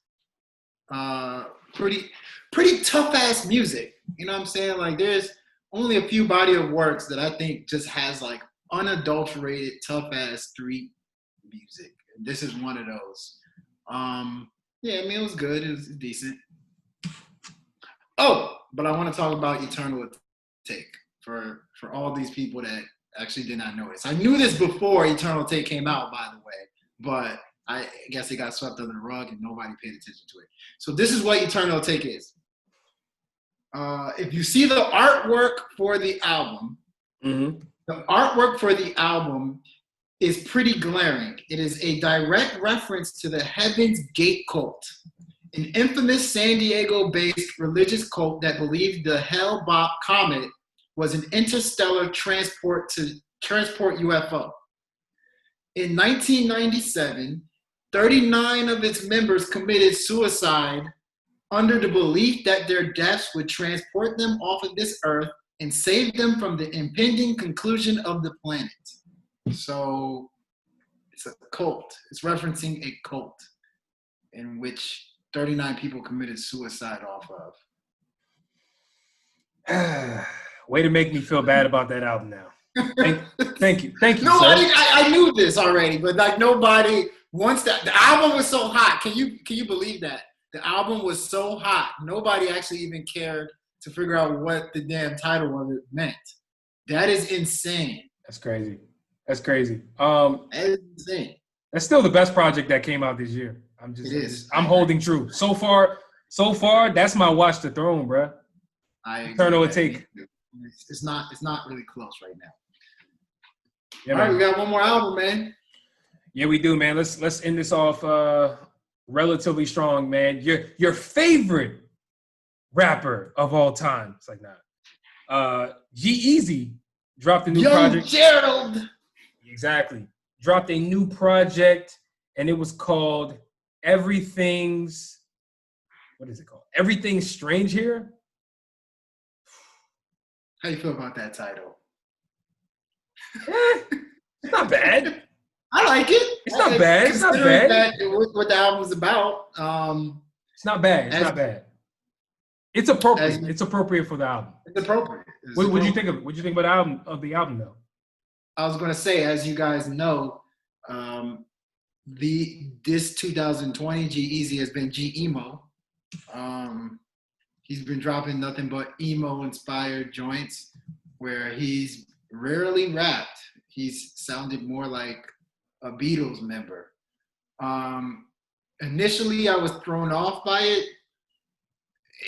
Pretty tough ass music. You know what I'm saying? Like, there's only a few body of works that I think just has like unadulterated tough ass street music. This is one of those. Yeah, I mean, it was good. It was decent. Oh, but I want to talk about Eternal Take for all these people that actually did not notice. I knew this before Eternal Take came out, by the way, but I guess it got swept under the rug and nobody paid attention to it. So this is what Eternal Take is. If you see the artwork for the album, the artwork for the album is pretty glaring. It is a direct reference to the Heaven's Gate cult, an infamous San Diego-based religious cult that believed the Hale-Bopp comet was an interstellar transport UFO. In 1997, 39 of its members committed suicide under the belief that their deaths would transport them off of this earth and save them from the impending conclusion of the planet. So It's a cult. It's referencing a cult in which 39 people committed suicide off of. Way to make me feel bad about that album now. Thank you, No, sir. I knew this already, but like nobody wants that. The album was so hot. Can you believe that? The album was so hot. Nobody actually even cared to figure out what the damn title of it meant. That is insane. That's crazy. That's crazy. That is insane. That's still the best project that came out this year. I'm holding true. So far, that's my Watch the Throne, bro. Eternal will take. It's not really close right now. Yeah, all right, we got one more album, man. Yeah, we do, man. Let's end this off relatively strong, man. Your favorite rapper of all time. It's like G-Eazy dropped a new project. Gerald. Exactly. Dropped a new project, and it was called Everything's Strange Here? How you feel about that title? It's not bad. I like it. It's not bad. It's not bad. What the album's about. It's not bad. It's not bad. It's appropriate. It's appropriate for the album. It's appropriate. What do you think of it? What do you think about the album though? I was gonna say, as you guys know, this 2020 G-Eazy has been G-Emo. He's been dropping nothing but emo-inspired joints where he's rarely rapped. He's sounded more like a Beatles member. Initially, I was thrown off by it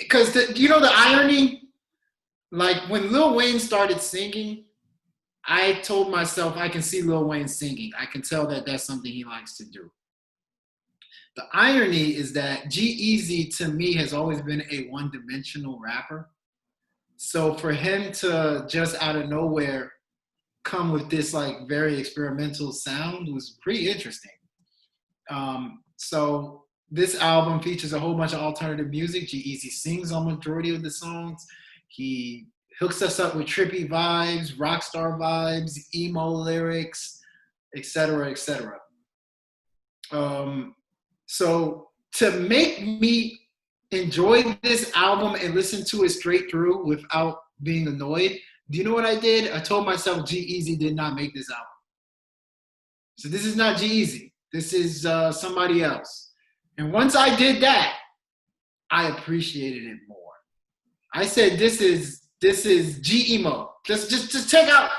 because the irony, like when Lil Wayne started singing, I told myself I can see Lil Wayne singing. I can tell that that's something he likes to do. The irony is that G-Eazy to me has always been a one-dimensional rapper. So for him to just out of nowhere come with this like very experimental sound was pretty interesting. So this album features a whole bunch of alternative music. G-Eazy sings on majority of the songs. He hooks us up with trippy vibes, rock star vibes, emo lyrics, etc., etc. So to make me enjoy this album and listen to it straight through without being annoyed, do you know what I did? I told myself G-Eazy did not make this album. So this is not G-Eazy. This is somebody else. And once I did that, I appreciated it more. I said, this is G-Emo. Just check out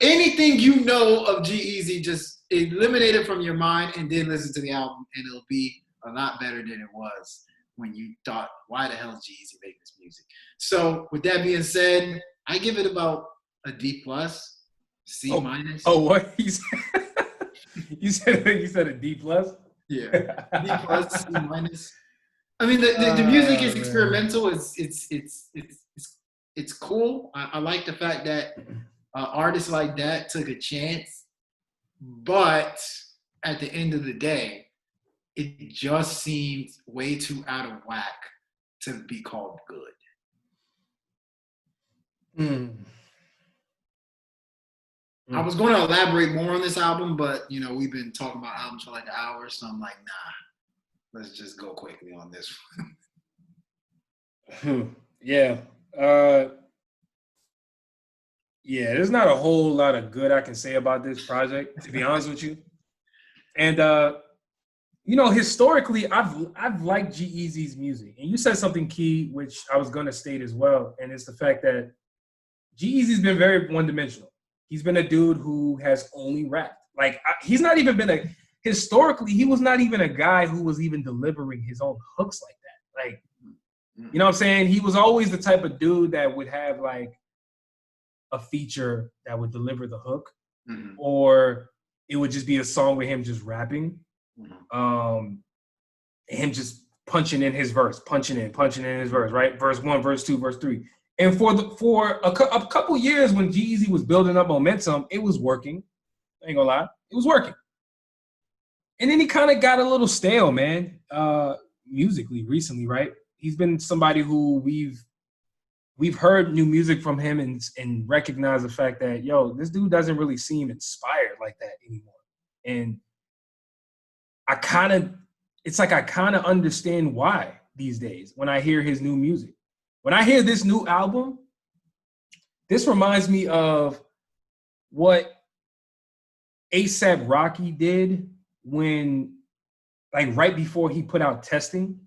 anything you know of G-Eazy, just eliminate it from your mind and then listen to the album, and it'll be a lot better than it was when you thought, why the hell is G-Eazy making this music? So with that being said, I give it about a D+, C-. Oh, what? You said a D+? Yeah, D+, C-. I mean, the music is experimental. It's cool. I like the fact that artists like that took a chance, but at the end of the day, it just seemed way too out of whack to be called good. I was going to elaborate more on this album, but we've been talking about albums for like an hour, so I'm like, nah, let's just go quickly on this one. Yeah. Yeah, there's not a whole lot of good I can say about this project, to be honest with you. And historically, I've liked G-Eazy's music, and you said something key, which I was gonna state as well, and it's the fact that G-Eazy's been very one-dimensional. He's been a dude who has only rapped. Like he's not even been historically, he was not even a guy who was even delivering his own hooks like that. Like, you know what I'm saying? He was always the type of dude that would have like a feature that would deliver the hook, or it would just be a song with him just rapping, him just punching in his verse, punching in his verse, right? Verse 1, verse 2, verse 3. And for a couple years when G-Eazy was building up momentum, it was working. I ain't gonna lie, it was working. And then he kind of got a little stale, man, musically recently, right? He's been somebody who we've heard new music from him and recognize the fact that, this dude doesn't really seem inspired like that anymore. And it's like I kind of understand why these days when I hear his new music. When I hear this new album, this reminds me of what A$AP Rocky did when, like, right before he put out Testing.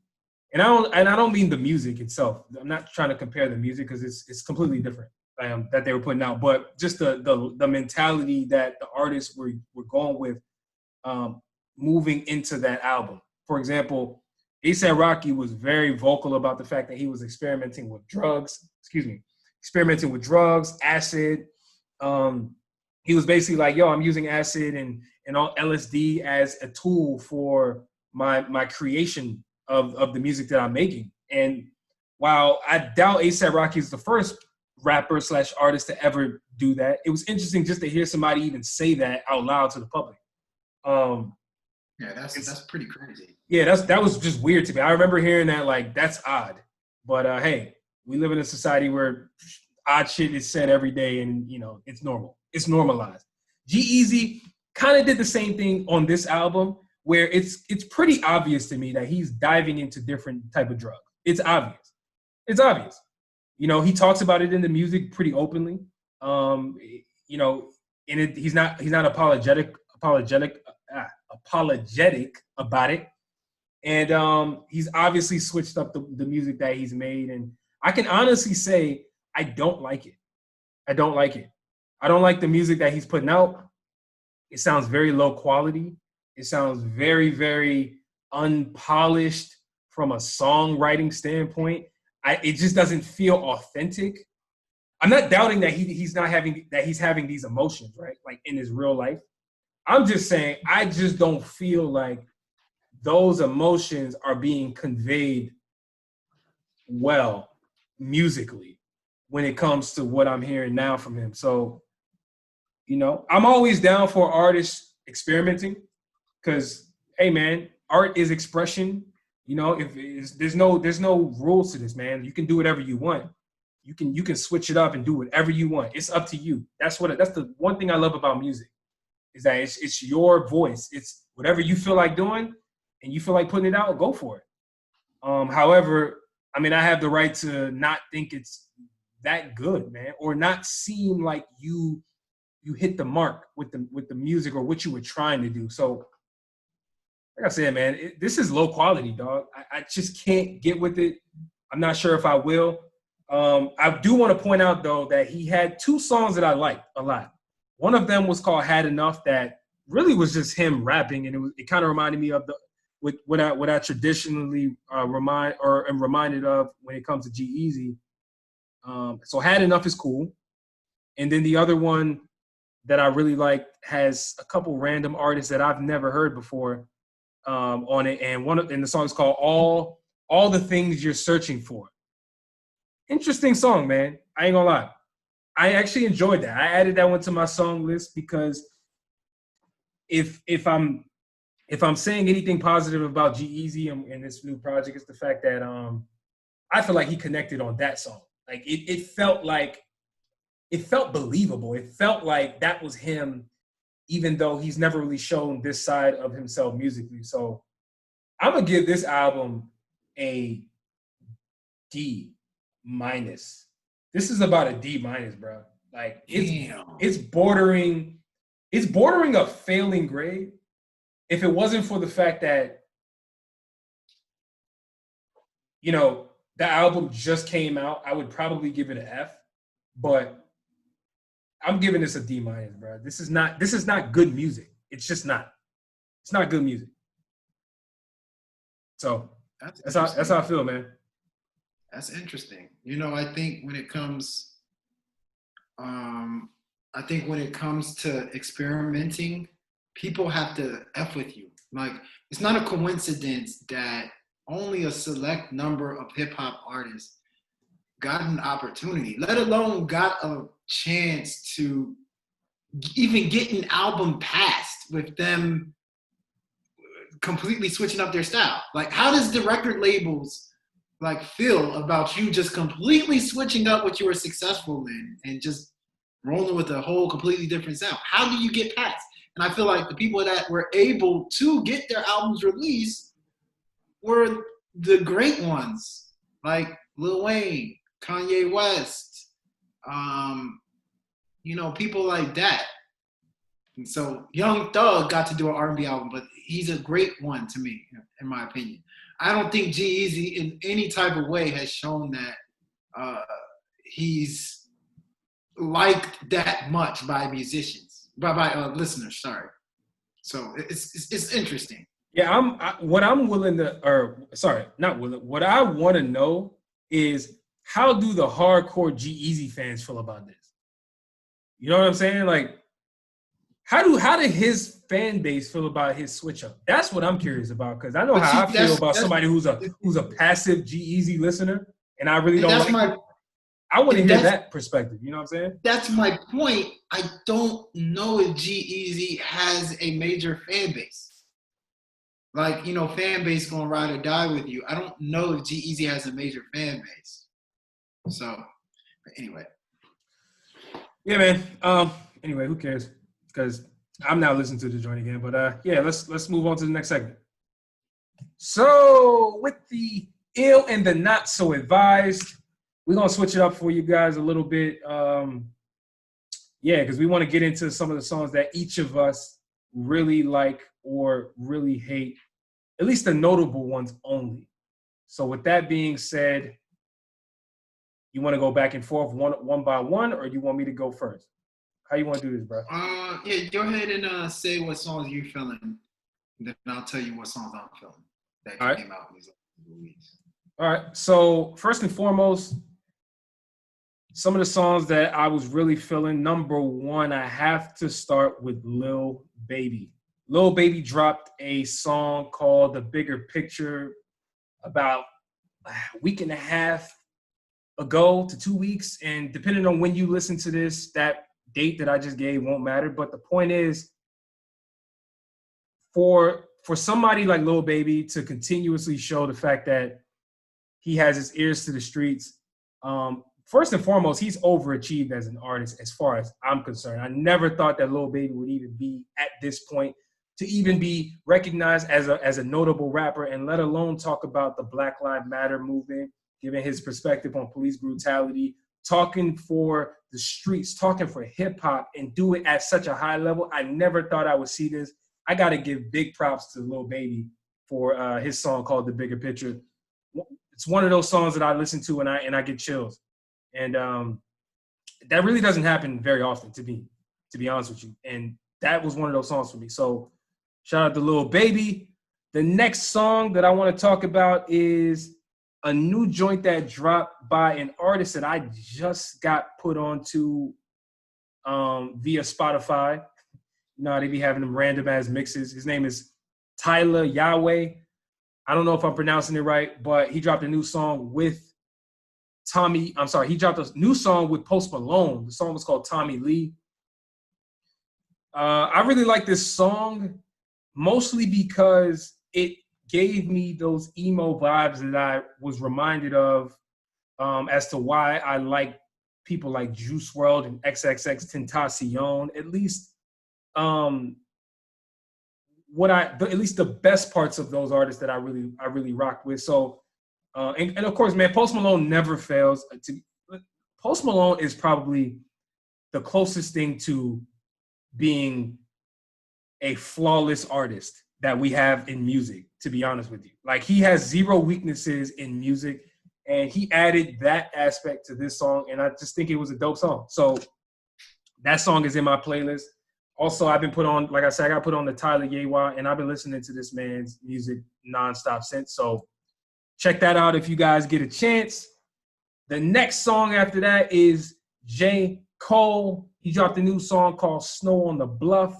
And I don't mean the music itself. I'm not trying to compare the music because it's completely different that they were putting out. But just the mentality that the artists were going with, moving into that album. For example, A$AP Rocky was very vocal about the fact that he was experimenting with drugs. Acid. He was basically like, "Yo, I'm using acid and all LSD as a tool for my creation of the music that I'm making." And while I doubt A$AP Rocky is the first rapper / artist to ever do that, it was interesting just to hear somebody even say that out loud to the public. Yeah, that's pretty crazy. Yeah, that was just weird to me. I remember hearing that, like, that's odd. But hey, we live in a society where odd shit is said every day, and it's normal. It's normalized. G-Eazy kind of did the same thing on this album, where it's pretty obvious to me that he's diving into different type of drugs. It's obvious. He talks about it in the music pretty openly. He's not apologetic about it. And he's obviously switched up the music that he's made. And I can honestly say I don't like it. I don't like the music that he's putting out. It sounds very low quality. It sounds very, very unpolished from a songwriting standpoint. It just doesn't feel authentic. I'm not doubting that he's having these emotions, right? Like in his real life. I'm just saying, I just don't feel like those emotions are being conveyed well musically when it comes to what I'm hearing now from him. So, I'm always down for artists experimenting because, hey, man, art is expression. If there's no rules to this, man. You can do whatever you want. You can switch it up and do whatever you want. It's up to you. That's the one thing I love about music. Is that it's your voice. It's whatever you feel like doing and you feel like putting it out, go for it. However, I have the right to not think it's that good, man, or not seem like you hit the mark with the music or what you were trying to do. So, like I said, man, this is low quality, dog. I just can't get with it. I'm not sure if I will. I do want to point out, though, that he had 2 songs that I liked a lot. One of them was called "Had Enough," that really was just him rapping, and it kind of reminded me of what I traditionally am reminded of when it comes to G-Eazy. So "Had Enough" is cool, and then the other one that I really like has a couple random artists that I've never heard before on it, and the song is called "All the Things You're Searching For." Interesting song, man. I ain't gonna lie. I actually enjoyed that. I added that one to my song list because if I'm saying anything positive about G-Eazy and this new project, it's the fact that I feel like he connected on that song. Like it felt believable. It felt like that was him, even though he's never really shown this side of himself musically. So I'm gonna give this album a D-. This is about a D-, bro. Like it's bordering a failing grade. If it wasn't for the fact that the album just came out, I would probably give it an F. But I'm giving this a D-, bro. This is not good music. It's just not. It's not good music. So that's how I feel, man. That's interesting. I think when it comes, to experimenting, people have to F with you. Like, it's not a coincidence that only a select number of hip hop artists got an opportunity, let alone got a chance to even get an album passed with them completely switching up their style. Like, how does the record labels feel about you just completely switching up what you were successful in and just rolling with a whole completely different sound? How do you get past? And I feel like the people that were able to get their albums released were the great ones, like Lil Wayne, Kanye West, people like that. And so Young Thug got to do an R&B album, but he's a great one to me, in my opinion. I don't think G-Eazy in any type of way has shown that he's liked that much by musicians, by listeners. Sorry. So it's interesting. Yeah, what I want to know is, how do the hardcore G-Eazy fans feel about this? You know what I'm saying? Like, how did his fan base feel about his switch up? That's what I'm curious about, because I know how I feel about somebody who's a passive G-Eazy listener, and I really don't like. I want to hear that perspective. You know what I'm saying? That's my point. I don't know if G-Eazy has a major fan base. Like, fan base gonna ride or die with you. I don't know if G-Eazy has a major fan base. So, but anyway. Yeah, man. Anyway, who cares? Because I'm now listening to the joint again. But yeah, let's move on to the next segment. So with the ill and the not so advised, we're gonna switch it up for you guys a little bit. Yeah, because we want to get into some of the songs that each of us really like or really hate, at least the notable ones only. So with that being said, you want to go back and forth one by one, or do you want me to go first? How you want to do this, bro? Yeah, go ahead and say what songs you're feeling, and then I'll tell you what songs I'm feeling that came out in these weeks. All right. So first and foremost, some of the songs that I was really feeling. Number one, I have to start with Lil Baby. Lil Baby dropped a song called The Bigger Picture about a week and a half ago to 2 weeks. And depending on when you listen to this, that date that I just gave won't matter. But the point is, for somebody like Lil Baby to continuously show the fact that he has his ears to the streets, first and foremost, he's overachieved as an artist as far as I'm concerned. I never thought that Lil Baby would even be at this point to even be recognized as a notable rapper, and let alone talk about the Black Lives Matter movement, giving his perspective on police brutality, talking for the streets, talking for hip hop, and do it at such a high level. I never thought I would see this. I got to give big props to Lil Baby for his song called The Bigger Picture. It's one of those songs that I listen to and I get chills. And that really doesn't happen very often to me, to be honest with you. And that was one of those songs for me. So shout out to Lil Baby. The next song that I want to talk about is a new joint that dropped by an artist that I just got put onto via Spotify. You know, they be having them random ass mixes. His name is Tyler Yahweh. I don't know if I'm pronouncing it right, but he dropped a new song with he dropped a new song with Post Malone. The song was called Tommy Lee. I really like this song, mostly because it gave me those emo vibes that I was reminded of as to why I like people like Juice WRLD and XXXTentacion. At least at least the best parts of those artists that I really rocked with. So and of course, man, Post Malone never fails. Post Malone is probably the closest thing to being a flawless artist that we have in music, to be honest with you. Like, he has zero weaknesses in music, and he added that aspect to this song, and I just think it was a dope song. So that song is in my playlist. Also, I've been put on, like I said, I got put on the Tyler Yahweh, and I've been listening to this man's music nonstop since. So check that out if you guys get a chance. The next song after that is J. Cole. He dropped a new song called Snow on the Bluff.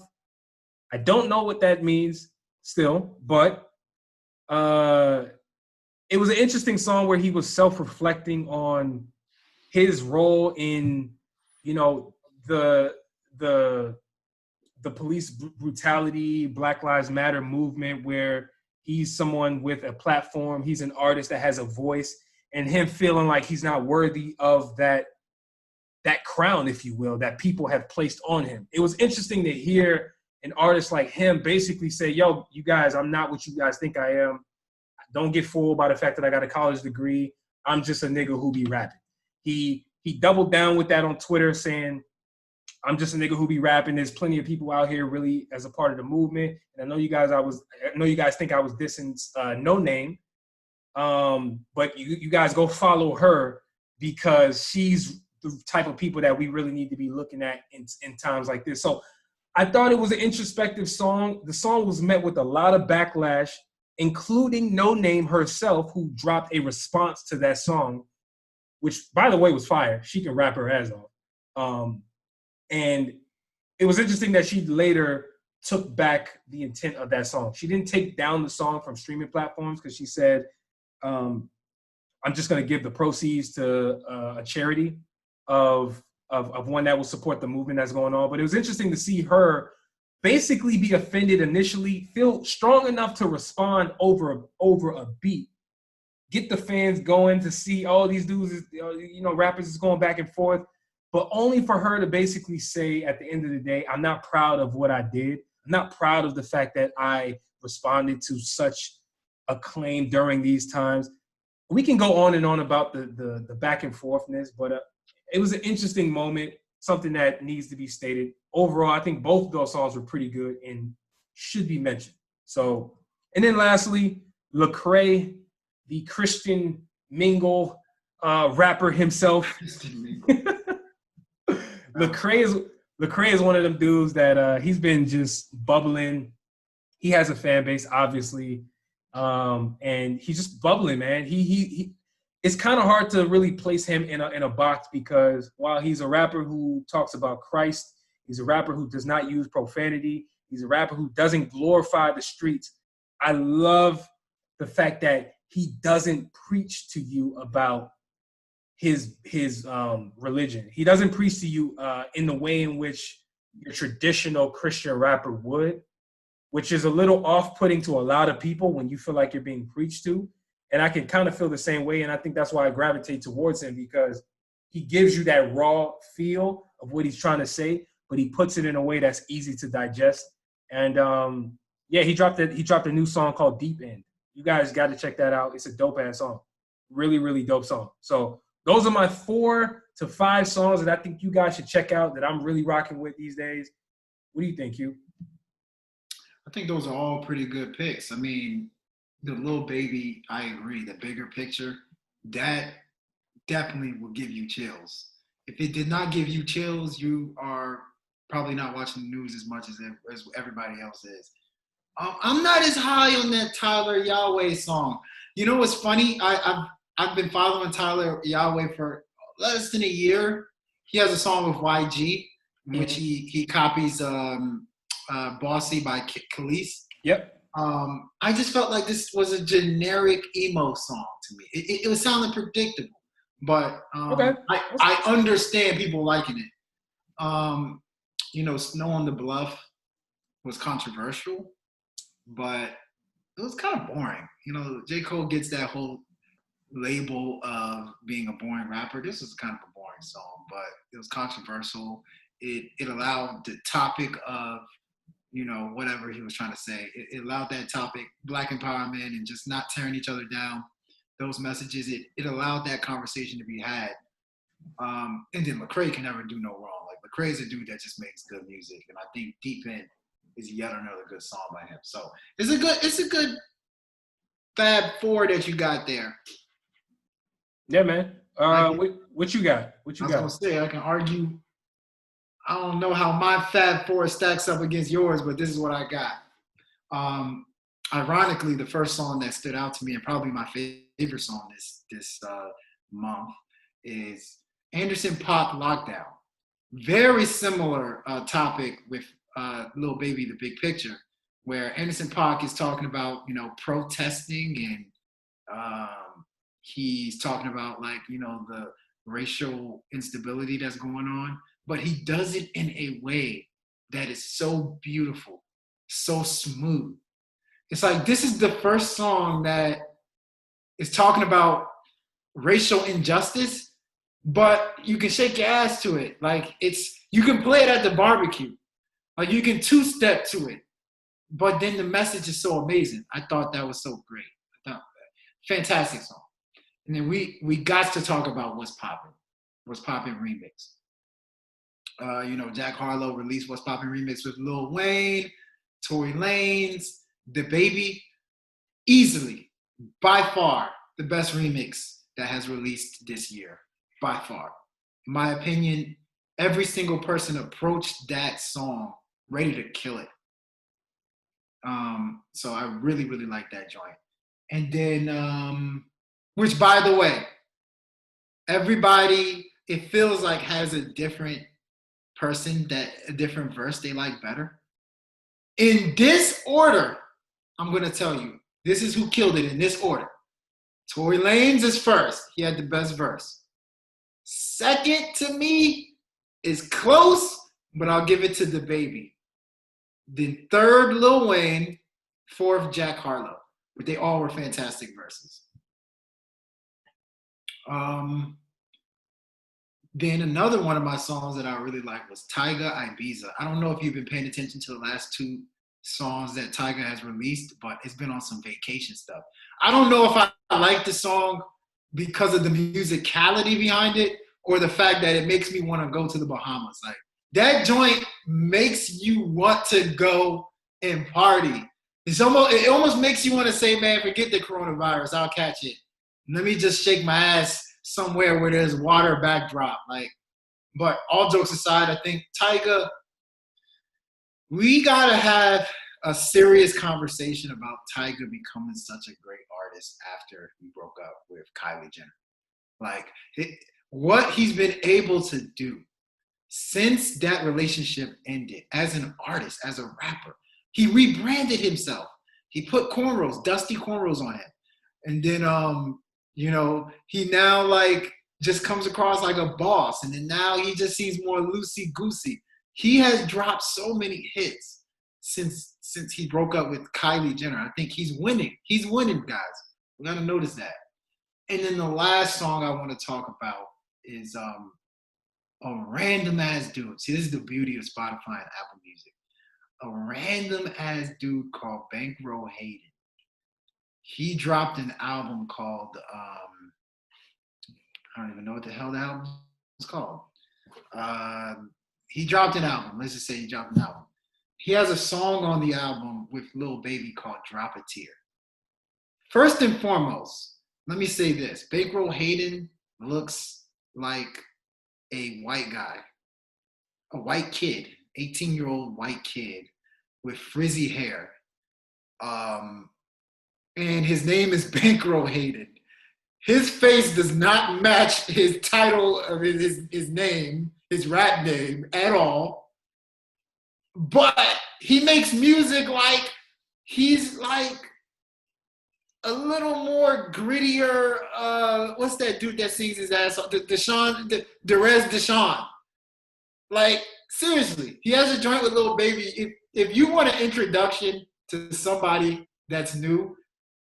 I don't know what that means still, but it was an interesting song where he was self-reflecting on his role in, you know, the police brutality, Black Lives Matter movement, where he's someone with a platform, he's an artist that has a voice, and him feeling like he's not worthy of that crown, if you will, that people have placed on him. It was interesting to hear an artist like him basically say, yo, you guys, I'm not what you guys think I am. Don't get fooled by the fact that I got a college degree. I'm just a nigga who be rapping. He doubled down with that on Twitter, saying, I'm just a nigga who be rapping. There's plenty of people out here really as a part of the movement. And I know you guys think I was dissing No Name. But you guys go follow her because she's the type of people that we really need to be looking at in times like this. So I thought it was an introspective song. The song was met with a lot of backlash, including No Name herself, who dropped a response to that song, which, by the way, was fire. She can rap her ass off. And it was interesting that she later took back the intent of that song. She didn't take down the song from streaming platforms because she said, I'm just going to give the proceeds to a charity of one that will support the movement that's going on. But it was interesting to see her basically be offended initially, feel strong enough to respond over a beat, get the fans going to see all these dudes, rappers is going back and forth, but only for her to basically say at the end of the day, I'm not proud of what I did. I'm not proud of the fact that I responded to such acclaim during these times. We can go on and on about the back and forthness, but it was an interesting moment, something that needs to be stated. Overall, I think both of those songs were pretty good and should be mentioned. So, and then lastly, Lecrae, the Christian mingle rapper himself. Lecrae is one of them dudes that he's been just bubbling. He has a fan base, obviously, and he's just bubbling, man. He it's kind of hard to really place him in a box because while he's a rapper who talks about Christ, he's a rapper who does not use profanity. He's a rapper who doesn't glorify the streets. I love the fact that he doesn't preach to you about his religion. He doesn't preach to you in the way in which your traditional Christian rapper would, which is a little off-putting to a lot of people when you feel like you're being preached to. And I can kind of feel the same way, and I think that's why I gravitate towards him, because he gives you that raw feel of what he's trying to say, but he puts it in a way that's easy to digest. And he dropped a new song called Deep End. You guys got to check that out. It's a dope-ass song. Really, really dope song. So those are my 4 to 5 songs that I think you guys should check out that I'm really rocking with these days. What do you think, Hugh? I think those are all pretty good picks. I mean, the Lil Baby, I agree. The Bigger Picture, that definitely will give you chills. If it did not give you chills, you are probably not watching the news as much as everybody else is. I'm not as high on that Tyler Yahweh song. You know what's funny? I've been following Tyler Yahweh for less than a year. He has a song with YG, in which he copies Bossy by Khalees. Yep. I just felt like this was a generic emo song to me. It was sounding predictable, but okay. I understand people liking it. Snow on the Bluff was controversial, but it was kind of boring. J. Cole gets that whole label of being a boring rapper. This was kind of a boring song, but it was controversial. It allowed the topic of whatever he was trying to say. It allowed that topic, Black empowerment and just not tearing each other down, those messages, it allowed that conversation to be had. And then Lecrae can never do no wrong. Like, Lecrae is a dude that just makes good music. And I think Deep End is yet another good song by him. So it's a good Fab 4 that you got there. Yeah, man. What you got? I was gonna say, I can argue. I don't know how my Fab 4 stacks up against yours, but this is what I got. Ironically, the first song that stood out to me, and probably my favorite song this month, is Anderson .Paak Lockdown. Very similar topic with Lil Baby, The Big Picture, where Anderson .Paak is talking about protesting, and he's talking about the racial instability that's going on. But he does it in a way that is so beautiful, so smooth. It's like, this is the first song that is talking about racial injustice, but you can shake your ass to it. Like, you can play it at the barbecue. Like you can two-step to it, but then the message is so amazing. I thought that was so great. I thought fantastic song. And then we got to talk about What's Poppin' remix. Jack Harlow released What's Poppin' remix with Lil Wayne, Tory Lanez, The Baby. Easily, by far, the best remix that has released this year. By far. In my opinion, every single person approached that song ready to kill it. So I really, really like that joint. And then, which by the way, everybody, it feels like has a different person a different verse they like better. In this order, I'm going to tell you, this is who killed it in this order. Tory Lanez is first. He had the best verse. Second to me is close, but I'll give it to The Baby. Then third, Lil Wayne. Fourth, Jack Harlow. But they all were fantastic verses. Then another one of my songs that I really liked was Tyga Ibiza. I don't know if you've been paying attention to the last two songs that Tyga has released, but it's been on some vacation stuff. I don't know if I like the song because of the musicality behind it or the fact that it makes me want to go to the Bahamas. Like that joint makes you want to go and party. It almost makes you want to say, man, forget the coronavirus. I'll catch it. Let me just shake my ass somewhere where there's water backdrop. But all jokes aside, I think Tyga, we gotta have a serious conversation about Tyga becoming such a great artist after he broke up with Kylie Jenner. What he's been able to do since that relationship ended as an artist, as a rapper, he rebranded himself. He put cornrows, dusty cornrows on him. And then, he now just comes across like a boss. And then now he just seems more loosey-goosey. He has dropped so many hits since he broke up with Kylie Jenner. I think he's winning. He's winning, guys. We got to notice that. And then the last song I want to talk about is a random-ass dude. See, this is the beauty of Spotify and Apple Music. A random-ass dude called Bankroll Hayden. He dropped an album called, I don't even know what the hell the album is called. He dropped an album. Let's just say he dropped an album. He has a song on the album with Lil Baby called Drop a Tear. First and foremost, let me say this. Bankroll Hayden looks like a white guy, a white kid, 18-year-old white kid with frizzy hair. And his name is Bankroll Hayden. His face does not match his title of his name, his rap name at all. But he makes music like he's like a little more grittier. What's that dude that sings his ass off? Derez Deshawn. Like, seriously, he has a joint with Lil Baby. If you want an introduction to somebody that's new,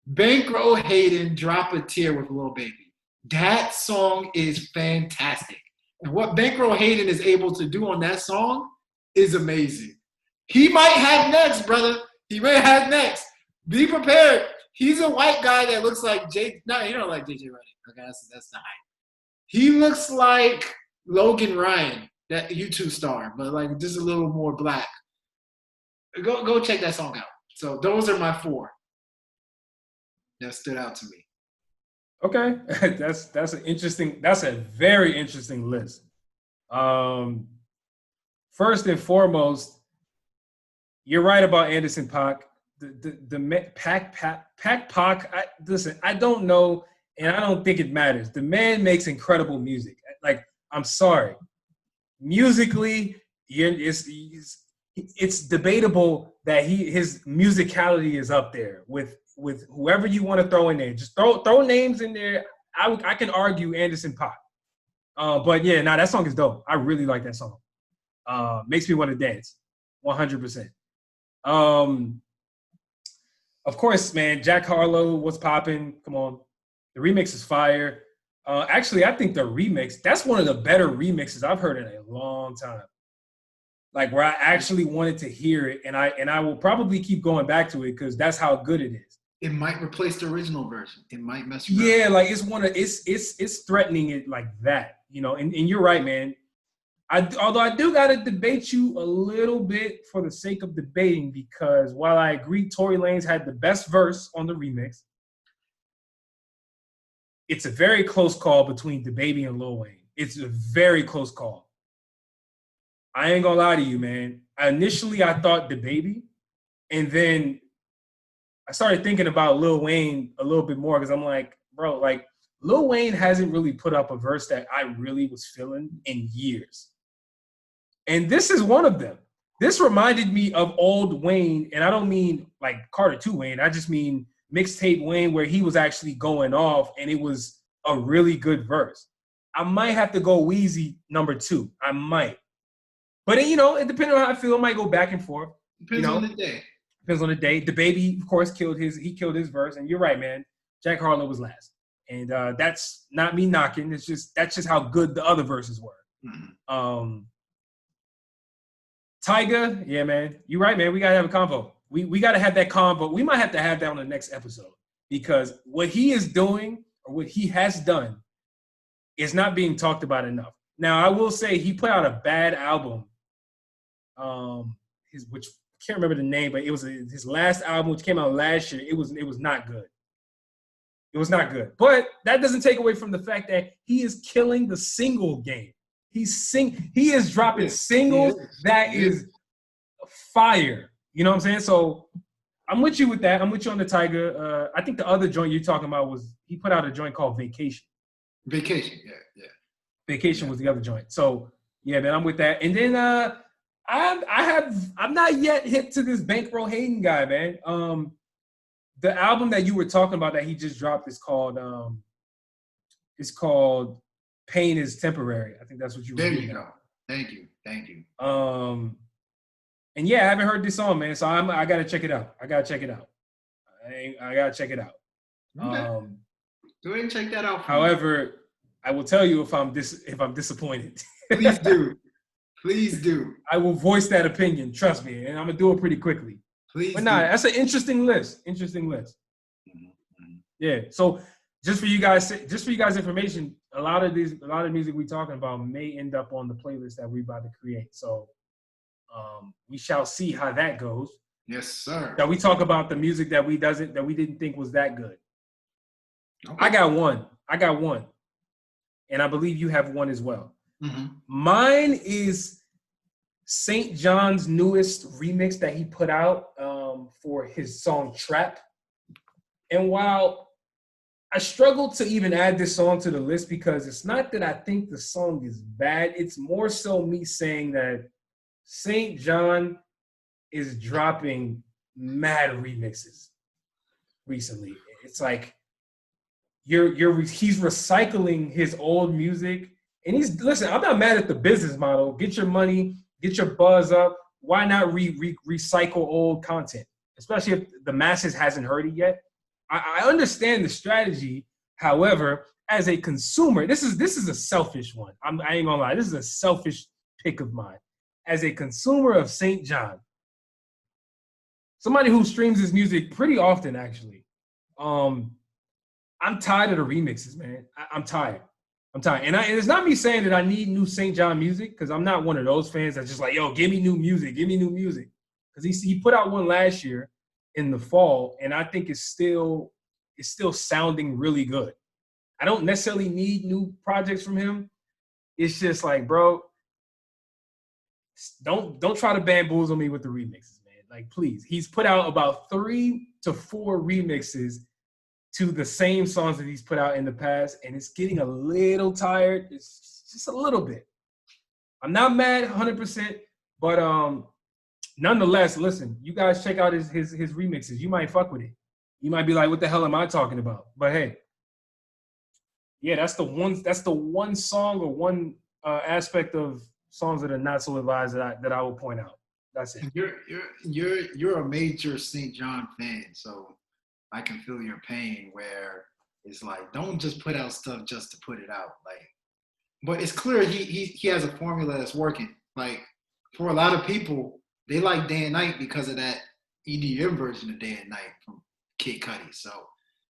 Bankroll Hayden, Drop a Tear with Lil Baby. That song is fantastic. And what Bankroll Hayden is able to do on that song is amazing. He might have next, brother. He may have next. Be prepared. He's a white guy that looks like no, he don't like JJ Redick. Okay, that's the hype. He looks like Logan Ryan, that YouTube star, but like just a little more black. Go check that song out. So those are my four that stood out to me. Okay, that's a very interesting list. First and foremost, you're right about Anderson .Paak. The Pac. Listen, I don't know, and I don't think it matters. The man makes incredible music. Like, I'm sorry, musically, it's debatable that his musicality is up there with whoever you want to throw in there. Just throw names in there. I can argue Anderson .Paak. But yeah, that song is dope. I really like that song. Makes me want to dance, 100%. Of course, man, Jack Harlow, What's Poppin'? Come on. The remix is fire. Actually, I think the remix, that's one of the better remixes I've heard in a long time. like where I actually wanted to hear it, and I will probably keep going back to it because that's how good it is. It might replace the original version. It might mess around. Yeah, like it's threatening it like that, and you're right, man. Although I do gotta debate you a little bit for the sake of debating, because while I agree Tory Lanez had the best verse on the remix, it's a very close call between DaBaby and Lil Wayne. It's a very close call. I ain't gonna lie to you, man. Initially, I thought DaBaby, and then I started thinking about Lil Wayne a little bit more because I'm like, bro, like Lil Wayne hasn't really put up a verse that I really was feeling in years. And this is one of them. This reminded me of old Wayne, and I don't mean like Carter 2 Wayne. I just mean mixtape Wayne, where he was actually going off, and it was a really good verse. I might have to go Weezy number 2. I might. But, it depending on how I feel, I might go back and forth. Depends on the day. Depends on the day. DaBaby, of course, killed his verse. And you're right, man. Jack Harlow was last. And that's not me knocking. That's just how good the other verses were. Mm-hmm. Tyga, yeah, man. You're right, man. We got to have a convo. We got to have that convo. We might have to have that on the next episode, because what he is doing, or what he has done, is not being talked about enough. Now, I will say he put out a bad album, which I can't remember the name, but it was his last album, which came out last year. It was not good. It was not good. But that doesn't take away from the fact that he is killing the single game. He is dropping singles that is fire. You know what I'm saying? So I'm with you with that. I'm with you on the Tyga. I think the other joint you're talking about was, he put out a joint called Vacation. Vacation, yeah. Vacation was the other joint. So yeah, man, I'm with that. And then I'm not yet hip to this Bankroll Hayden guy, man. The album that you were talking about that he just dropped is called Pain is Temporary. I think that's what you were reading. There you go. Thank you. And yeah, I haven't heard this song, man. So I gotta check it out. I gotta check it out. Okay. Go ahead and check that out. However, I will tell you if I'm disappointed. Please do. Please do. I will voice that opinion. Trust me, and I'm gonna do it pretty quickly. Please. But that's an interesting list. Mm-hmm. Yeah. So just for you guys' information, a lot of music we're talking about may end up on the playlist that we're about to create. So we shall see how that goes. Yes, sir. That we talk about the music that we didn't think was that good. Okay. I got one. And I believe you have one as well. Mm-hmm. Mine is St. John's newest remix that he put out for his song Trap. And while I struggled to even add this song to the list, because it's not that I think the song is bad, it's more so me saying that St. John is dropping mad remixes recently. It's like he's recycling his old music, and listen, I'm not mad at the business model. Get your money, get your buzz up. Why not recycle old content, especially if the masses hasn't heard it yet? I understand the strategy. However, as a consumer, this is a selfish one. I ain't gonna lie. This is a selfish pick of mine. As a consumer of St. John, somebody who streams his music pretty often, actually, I'm tired of the remixes, man. I'm tired. And it's not me saying that I need new St. John music, because I'm not one of those fans that's just like, yo, give me new music. Because he put out one last year in the fall, and I think it's still sounding really good. I don't necessarily need new projects from him. It's just like, bro, don't try to bamboozle me with the remixes, man. Like, please. He's put out about 3 to 4 remixes to the same songs that he's put out in the past, and it's getting a little tired. It's just a little bit. I'm not mad 100%, but nonetheless, listen, you guys check out his remixes. You might fuck with it. You might be like, what the hell am I talking about? But hey, yeah, that's the one song or one aspect of songs that are not so advised that I will point out. That's it. You're a major St. John fan, so I can feel your pain, where it's like, don't just put out stuff just to put it out. Like, but it's clear he has a formula that's working. Like, for a lot of people, they like Day and Night because of that EDM version of Day and Night from Kid Cudi. So,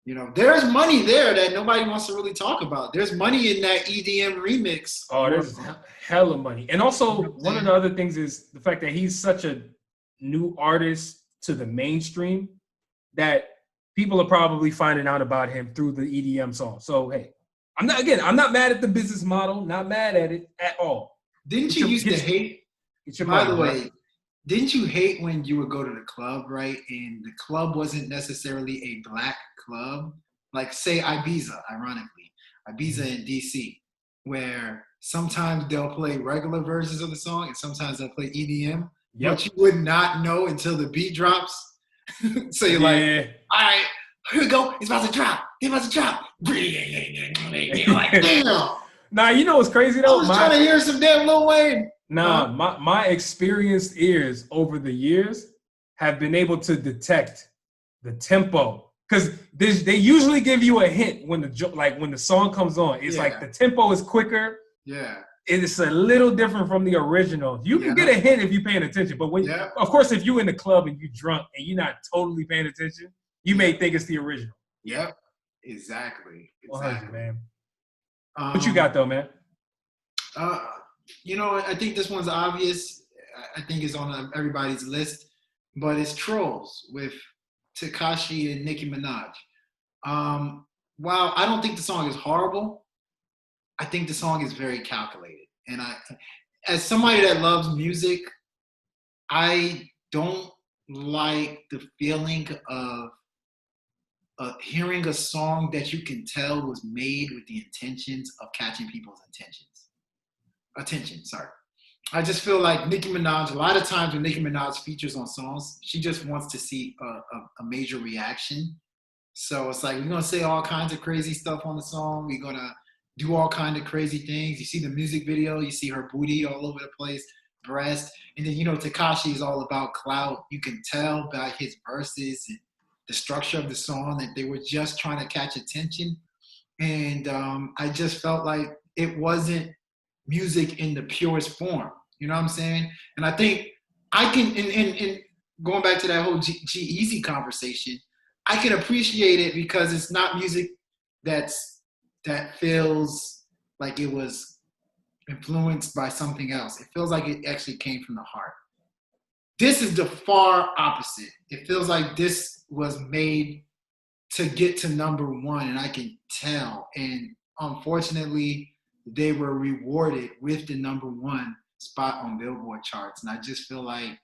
you know, there's money there that nobody wants to really talk about. There's money in that EDM remix. Oh, there's hella money. And also, one of the other things is the fact that he's such a new artist to the mainstream that people are probably finding out about him through the EDM song. So, hey, I'm not mad at the business model, not mad at it at all. Didn't you used to hate, by the way, didn't you hate when you would go to the club, right? And the club wasn't necessarily a black club, like say Ibiza, ironically, Ibiza in DC, where sometimes they'll play regular versions of the song and sometimes they'll play EDM, but you would not know until the beat drops. So you're like, all right, here we go. It's about to drop. It's about to drop. You're like, damn. Nah, you know what's crazy though? I was trying to hear some damn Lil Wayne. Nah, my experienced ears over the years have been able to detect the tempo, because they usually give you a hint when the song comes on. It's like the tempo is quicker. Yeah, it's a little different from the original. You can get a hint if you're paying attention, but when of course if you're in the club and you drunk and you're not totally paying attention, you may think it's the original. Yep, exactly. 100, man. What you got though, man? You know, I think this one's obvious. I think it's on everybody's list, but it's Trolls with Tekashi and Nicki Minaj. While I don't think the song is horrible, I think the song is very calculated. And as somebody that loves music, I don't like the feeling of hearing a song that you can tell was made with the intentions of catching people's attention. I just feel like Nicki Minaj, a lot of times when Nicki Minaj features on songs, she just wants to see a major reaction. So it's like, we're going to say all kinds of crazy stuff on the song. We're going to do all kinds of crazy things. You see the music video, you see her booty all over the place, breast. And then, you know, Tekashi is all about clout. You can tell by his verses and the structure of the song that they were just trying to catch attention. And I just felt like it wasn't music in the purest form. You know what I'm saying? And I think I can, in going back to that whole G-Eazy conversation, I can appreciate it because it's not music that feels like it was influenced by something else. It feels like it actually came from the heart. This is the far opposite. It feels like this was made to get to number one, and I can tell. And unfortunately, they were rewarded with the number one spot on Billboard charts. And I just feel like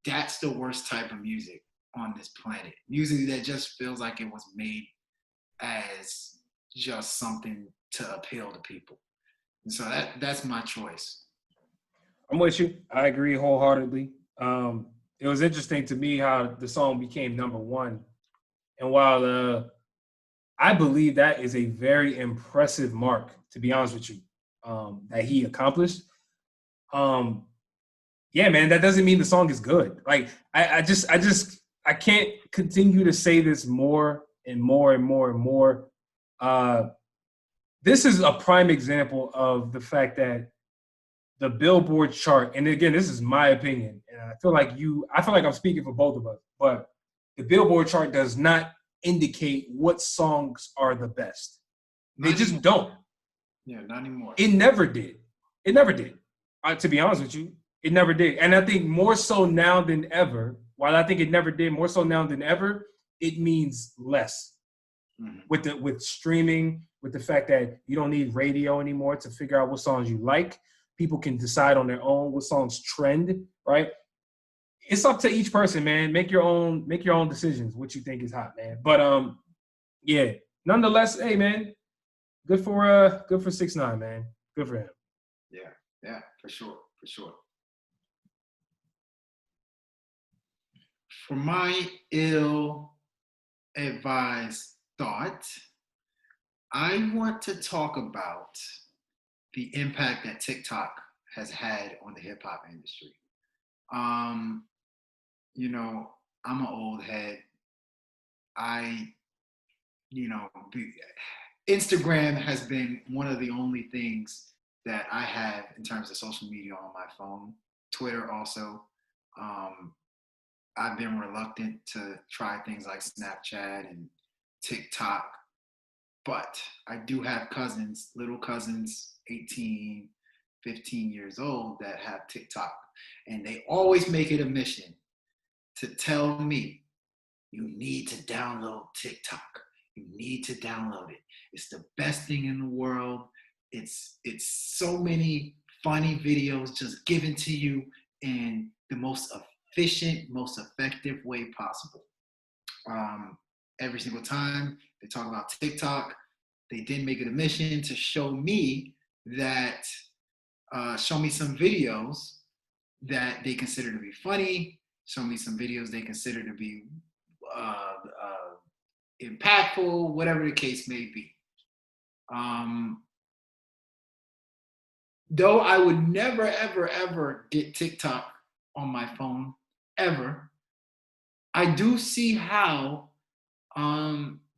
that's the worst type of music on this planet. Music that just feels like it was made as just something to appeal to people. And so that's my choice. I'm with you. I agree wholeheartedly. It was interesting to me how the song became number one. And while I believe that is a very impressive mark, to be honest with you, that he accomplished. Yeah, man, that doesn't mean the song is good. Like I can't continue to say this more and more and more and more. This is a prime example of the fact that the Billboard chart, and again, this is my opinion, and I feel like I'm speaking for both of us, but the Billboard chart does not indicate what songs are the best. They just don't. Yeah, not anymore. It never did. It never did. To be honest with you, it never did. And I think more so now than ever, while I think it never did, more so now than ever, it means less. Mm-hmm. With streaming, with the fact that you don't need radio anymore to figure out what songs you like. People can decide on their own what songs trend, right? It's up to each person, man. Make your own decisions, what you think is hot, man. But yeah, nonetheless, hey man, good for 6ix9ine, man. Good for him. Yeah, for sure. For my ill-advised thought, I want to talk about the impact that TikTok has had on the hip hop industry. You know, I'm an old head. Instagram has been one of the only things that I have in terms of social media on my phone. Twitter also. I've been reluctant to try things like Snapchat and TikTok, but I do have cousins, little cousins, 18, 15 years old, that have TikTok. And they always make it a mission to tell me, you need to download TikTok. You need to download it. It's the best thing in the world. It's so many funny videos just given to you in the most efficient, most effective way possible. Every single time they talk about TikTok, they did make it a mission to show me that, show me some videos that they consider to be funny, show me some videos they consider to be impactful, whatever the case may be. Though I would never, ever, ever get TikTok on my phone, ever, I do see how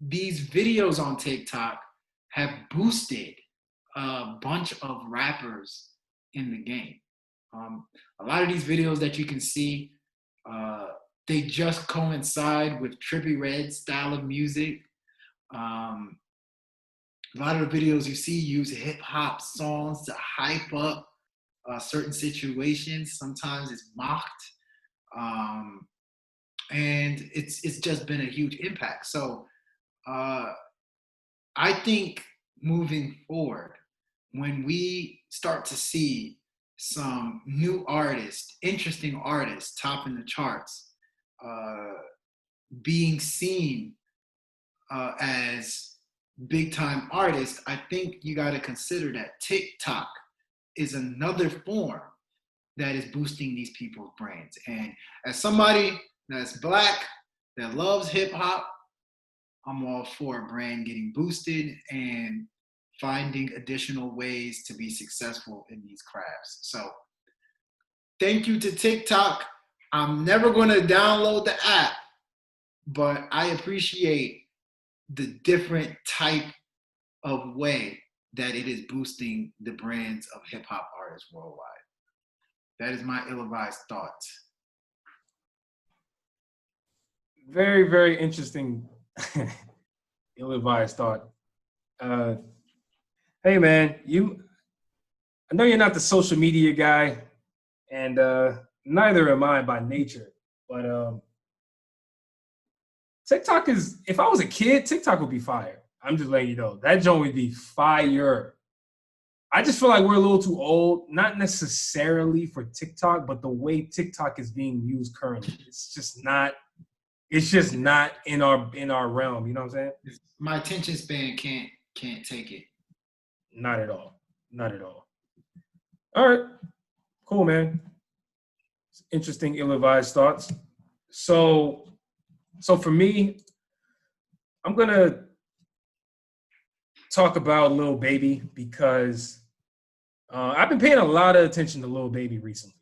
these videos on TikTok have boosted a bunch of rappers in the game. A lot of these videos that you can see, they just coincide with Trippie Redd's style of music. A lot of the videos you see use hip hop songs to hype up certain situations. Sometimes it's mocked, and it's just been a huge impact. So I think moving forward, when we start to see some new artists, interesting artists topping the charts, being seen as big time artists, I think you got to consider that TikTok is another form that is boosting these people's brains. And as somebody that's Black, that loves hip hop, I'm all for a brand getting boosted and finding additional ways to be successful in these crafts. So thank you to TikTok. I'm never going to download the app, but I appreciate the different type of way that it is boosting the brands of hip hop artists worldwide. That is my ill-advised thoughts. Very, very interesting ill-advised thought. Hey man, I know you're not the social media guy, and neither am I by nature, but TikTok is, if I was a kid, TikTok would be fire. I'm just letting you know. That joint would be fire. I just feel like we're a little too old, not necessarily for TikTok, but the way TikTok is being used currently. It's just not in our realm, you know what I'm saying? My attention span can't take it. Not at all. Not at all. All right. Cool, man. Interesting, ill-advised thoughts. So for me, I'm going to talk about Lil Baby because I've been paying a lot of attention to Lil Baby recently.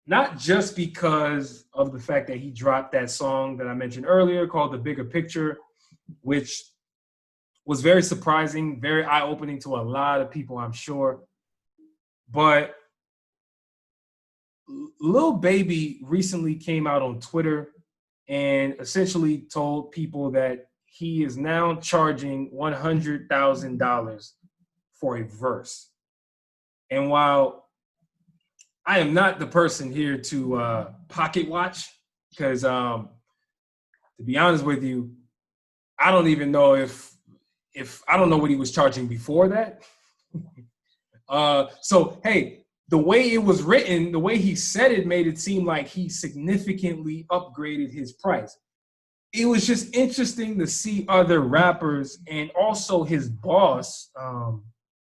Not just because of the fact that he dropped that song that I mentioned earlier called The Bigger Picture, which was very surprising, very eye-opening to a lot of people, I'm sure. But Lil Baby recently came out on Twitter and essentially told people that he is now charging $100,000 for a verse. And while I am not the person here to pocket watch, because to be honest with you, I don't even know if I don't know what he was charging before that. So, hey, the way it was written, the way he said it made it seem like he significantly upgraded his price. It was just interesting to see other rappers and also his boss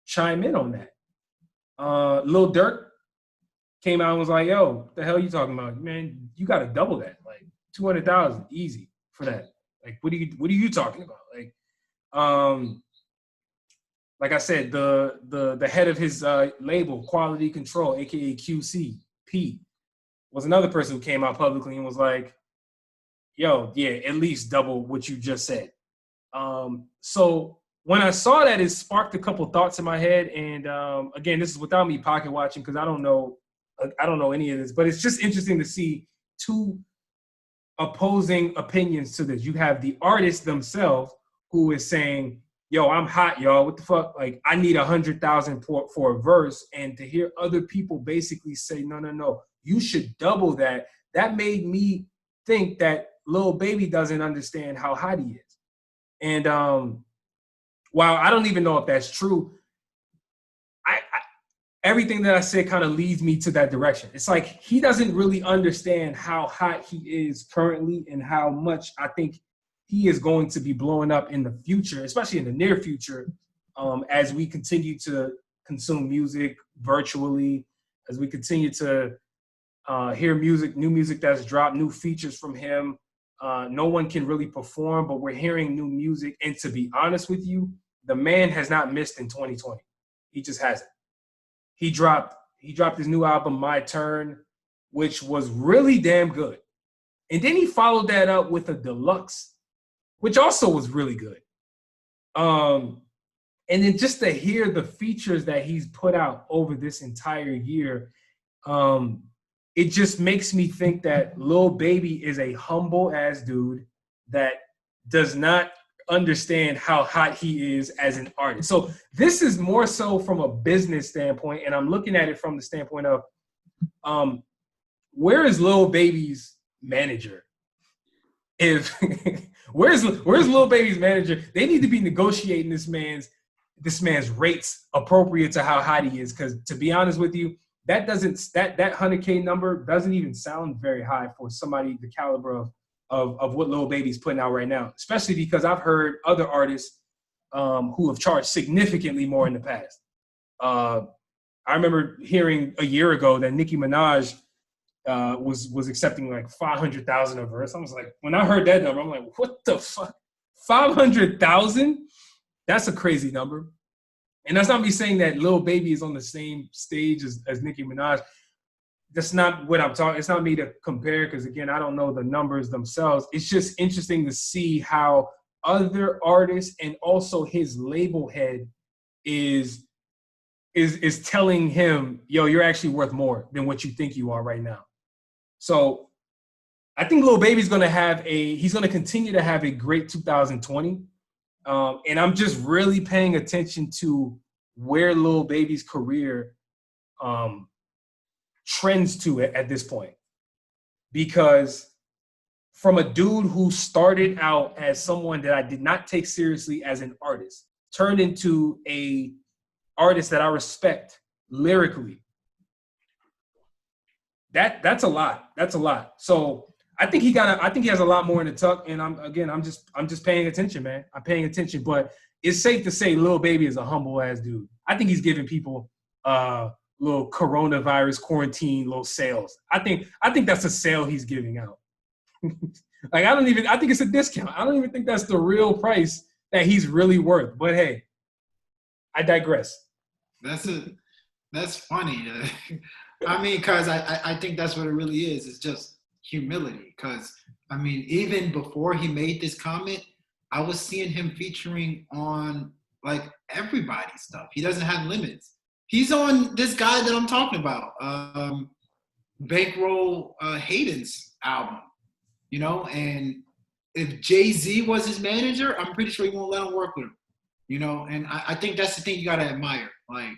chime in on that. Lil Durk came out and was like, yo, what the hell are you talking about? Man, you got to double that. Like, 200,000 easy for that. Like, what are you talking about? Like I said, the head of his label, Quality Control, aka QCP, was another person who came out publicly and was like, yo, yeah, at least double what you just said. So when I saw that, it sparked a couple thoughts in my head. And again, this is without me pocket watching because I don't know I don't know any of this, but it's just interesting to see two opposing opinions to this. You have the artists themselves who is saying, yo, I'm hot, y'all. What the fuck? Like, I need 100,000 for a verse. And to hear other people basically say, no, you should double that. That made me think that Lil Baby doesn't understand how hot he is. And while I don't even know if that's true, everything that I said kind of leads me to that direction. It's like he doesn't really understand how hot he is currently and how much I think he is going to be blowing up in the future, especially in the near future, as we continue to consume music virtually, as we continue to hear music, new music that's dropped, new features from him. No one can really perform, but we're hearing new music. And to be honest with you, the man has not missed in 2020. He just hasn't. He dropped his new album, My Turn, which was really damn good. And then he followed that up with a deluxe, which also was really good. And then just to hear the features that he's put out over this entire year, it just makes me think that Lil Baby is a humble ass dude that does not understand how hot he is as an artist. So this is more so from a business standpoint, and I'm looking at it from the standpoint of where is Lil Baby's manager? If where's Lil Baby's manager? They need to be negotiating this man's rates appropriate to how hot he is. Because to be honest with you, that 100K number doesn't even sound very high for somebody the caliber of what Lil Baby's putting out right now, especially because I've heard other artists who have charged significantly more in the past. I remember hearing a year ago that Nicki Minaj was accepting like 500,000 a verse. I was like, when I heard that number, I'm like, what the fuck? 500,000? That's a crazy number. And that's not me saying that Lil Baby is on the same stage as Nicki Minaj. That's not what I'm talking. It's not me to compare because, again, I don't know the numbers themselves. It's just interesting to see how other artists and also his label head is telling him, yo, you're actually worth more than what you think you are right now. So I think Lil Baby's going to continue to have a great 2020. And I'm just really paying attention to where Lil Baby's career trends to it at this point. Because from a dude who started out as someone that I did not take seriously as an artist, turned into a artist that I respect lyrically. That's a lot. That's a lot. So I think he has a lot more in the tuck. And I'm just paying attention, man. I'm paying attention. But it's safe to say Lil Baby is a humble ass dude. I think he's giving people little coronavirus quarantine little sales. I think that's a sale he's giving out. Like I think it's a discount. I don't even think that's the real price that he's really worth. But hey, I digress. That's funny. I mean, because I think that's what it really is. It's just humility. Because, I mean, even before he made this comment, I was seeing him featuring on, like, everybody's stuff. He doesn't have limits. He's on this guy that I'm talking about, Bankroll Hayden's album, you know? And if Jay-Z was his manager, I'm pretty sure he won't let him work with him, you know? And I think that's the thing you got to admire. Like,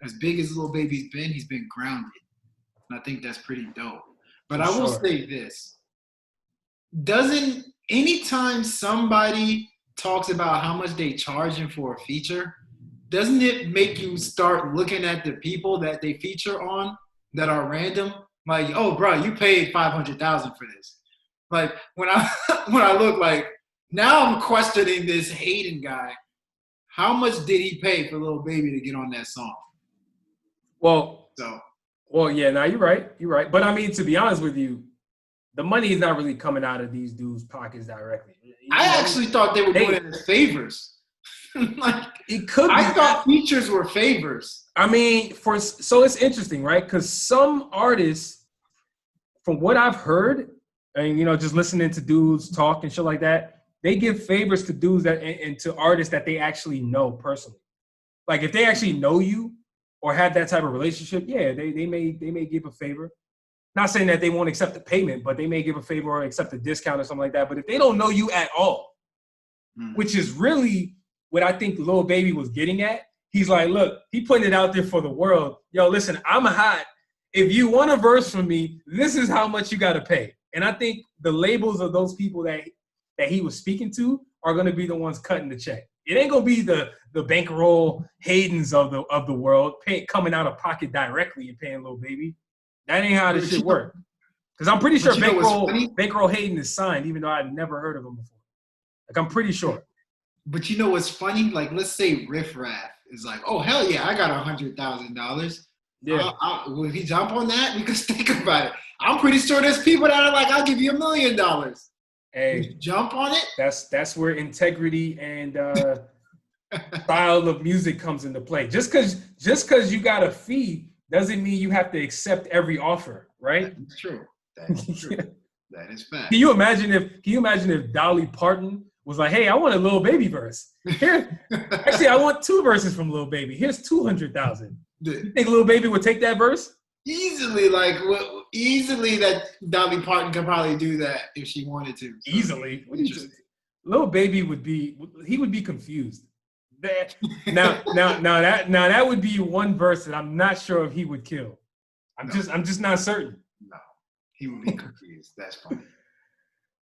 as big as Lil Baby's been, he's been grounded. And I think that's pretty dope. But I will say this. Anytime somebody talks about how much they charging for a feature, doesn't it make you start looking at the people that they feature on that are random? Like, oh, bro, you paid $500,000 for this. Like, when I look, like, now I'm questioning this Hayden guy. How much did he pay for Lil Baby to get on that song? Well, yeah, now you're right. But I mean, to be honest with you, the money is not really coming out of these dudes' pockets directly. I actually thought they were doing it as favors. Like, it could be. I thought features were favors. I mean, so it's interesting, right? Because some artists, from what I've heard, and just listening to dudes talk and shit like that, they give favors to dudes and to artists that they actually know personally. Like if they actually know you, or have that type of relationship, yeah, they may give a favor. Not saying that they won't accept the payment, but they may give a favor or accept a discount or something like that. But if they don't know you at all, which is really what I think Lil Baby was getting at, he's like, look, he putting it out there for the world. Yo, listen, I'm hot. If you want a verse from me, this is how much you got to pay. And I think the labels of those people that he was speaking to are going to be the ones cutting the check. It ain't going to be the bankroll Haydens of the world coming out of pocket directly and paying Lil Baby. That ain't how this shit work. Because I'm pretty sure bankroll Hayden is signed, even though I'd never heard of him before. Like, I'm pretty sure. But you know what's funny? Like, let's say Riff Raff is like, oh, hell yeah, I got $100,000. Yeah. Will he jump on that? Because think about it. I'm pretty sure there's people that are like, I'll give you $1 million. Hey, jump on it? That's where integrity and style of music comes into play. Just because you got a fee doesn't mean you have to accept every offer, right? That's true. That's true. That is fact. Can you imagine if Dolly Parton was like, hey, I want a Lil Baby verse. Here, actually, I want 2 verses from Lil Baby. Here's $200,000. You think Lil Baby would take that verse? Easily, easily that Dolly Parton could probably do that if she wanted to. So. Easily. Lil Baby would be confused. Now that would be one verse that I'm not sure if he would kill. I'm just not certain. No, he would be confused. That's funny.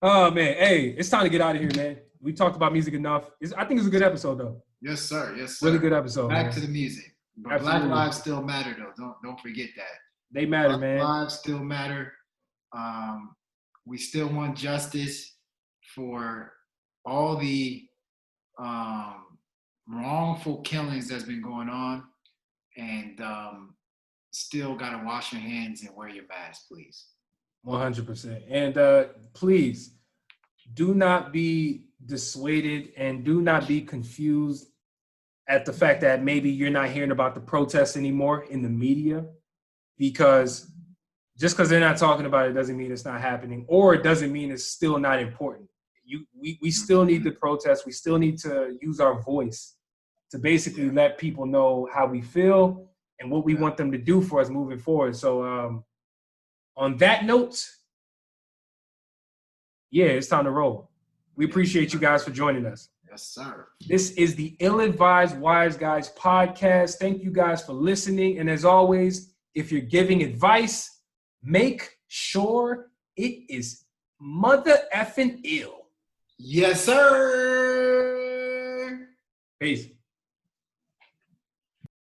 Oh man, hey, it's time to get out of here, man. We talked about music enough. I think it's a good episode though. Yes, sir. Yes, sir. Really good episode. Back to the music. But Black lives still matter, though. Don't forget that. They matter, Black man. lives still matter. We still want justice for all the wrongful killings that's been going on, and still gotta wash your hands and wear your mask, please. 100%. And please do not be dissuaded and do not be confused at the fact that maybe you're not hearing about the protests anymore in the media, because just because they're not talking about it doesn't mean it's not happening, or it doesn't mean it's still not important. We still need the protest. We still need to use our voice to basically let people know how we feel and what we want them to do for us moving forward. So on that note, yeah, it's time to roll. We appreciate you guys for joining us. Yes, sir. This is the Ill-Advised Wise Guys podcast. Thank you guys for listening. And as always, if you're giving advice, make sure it is mother effing ill. Yes, sir. Peace.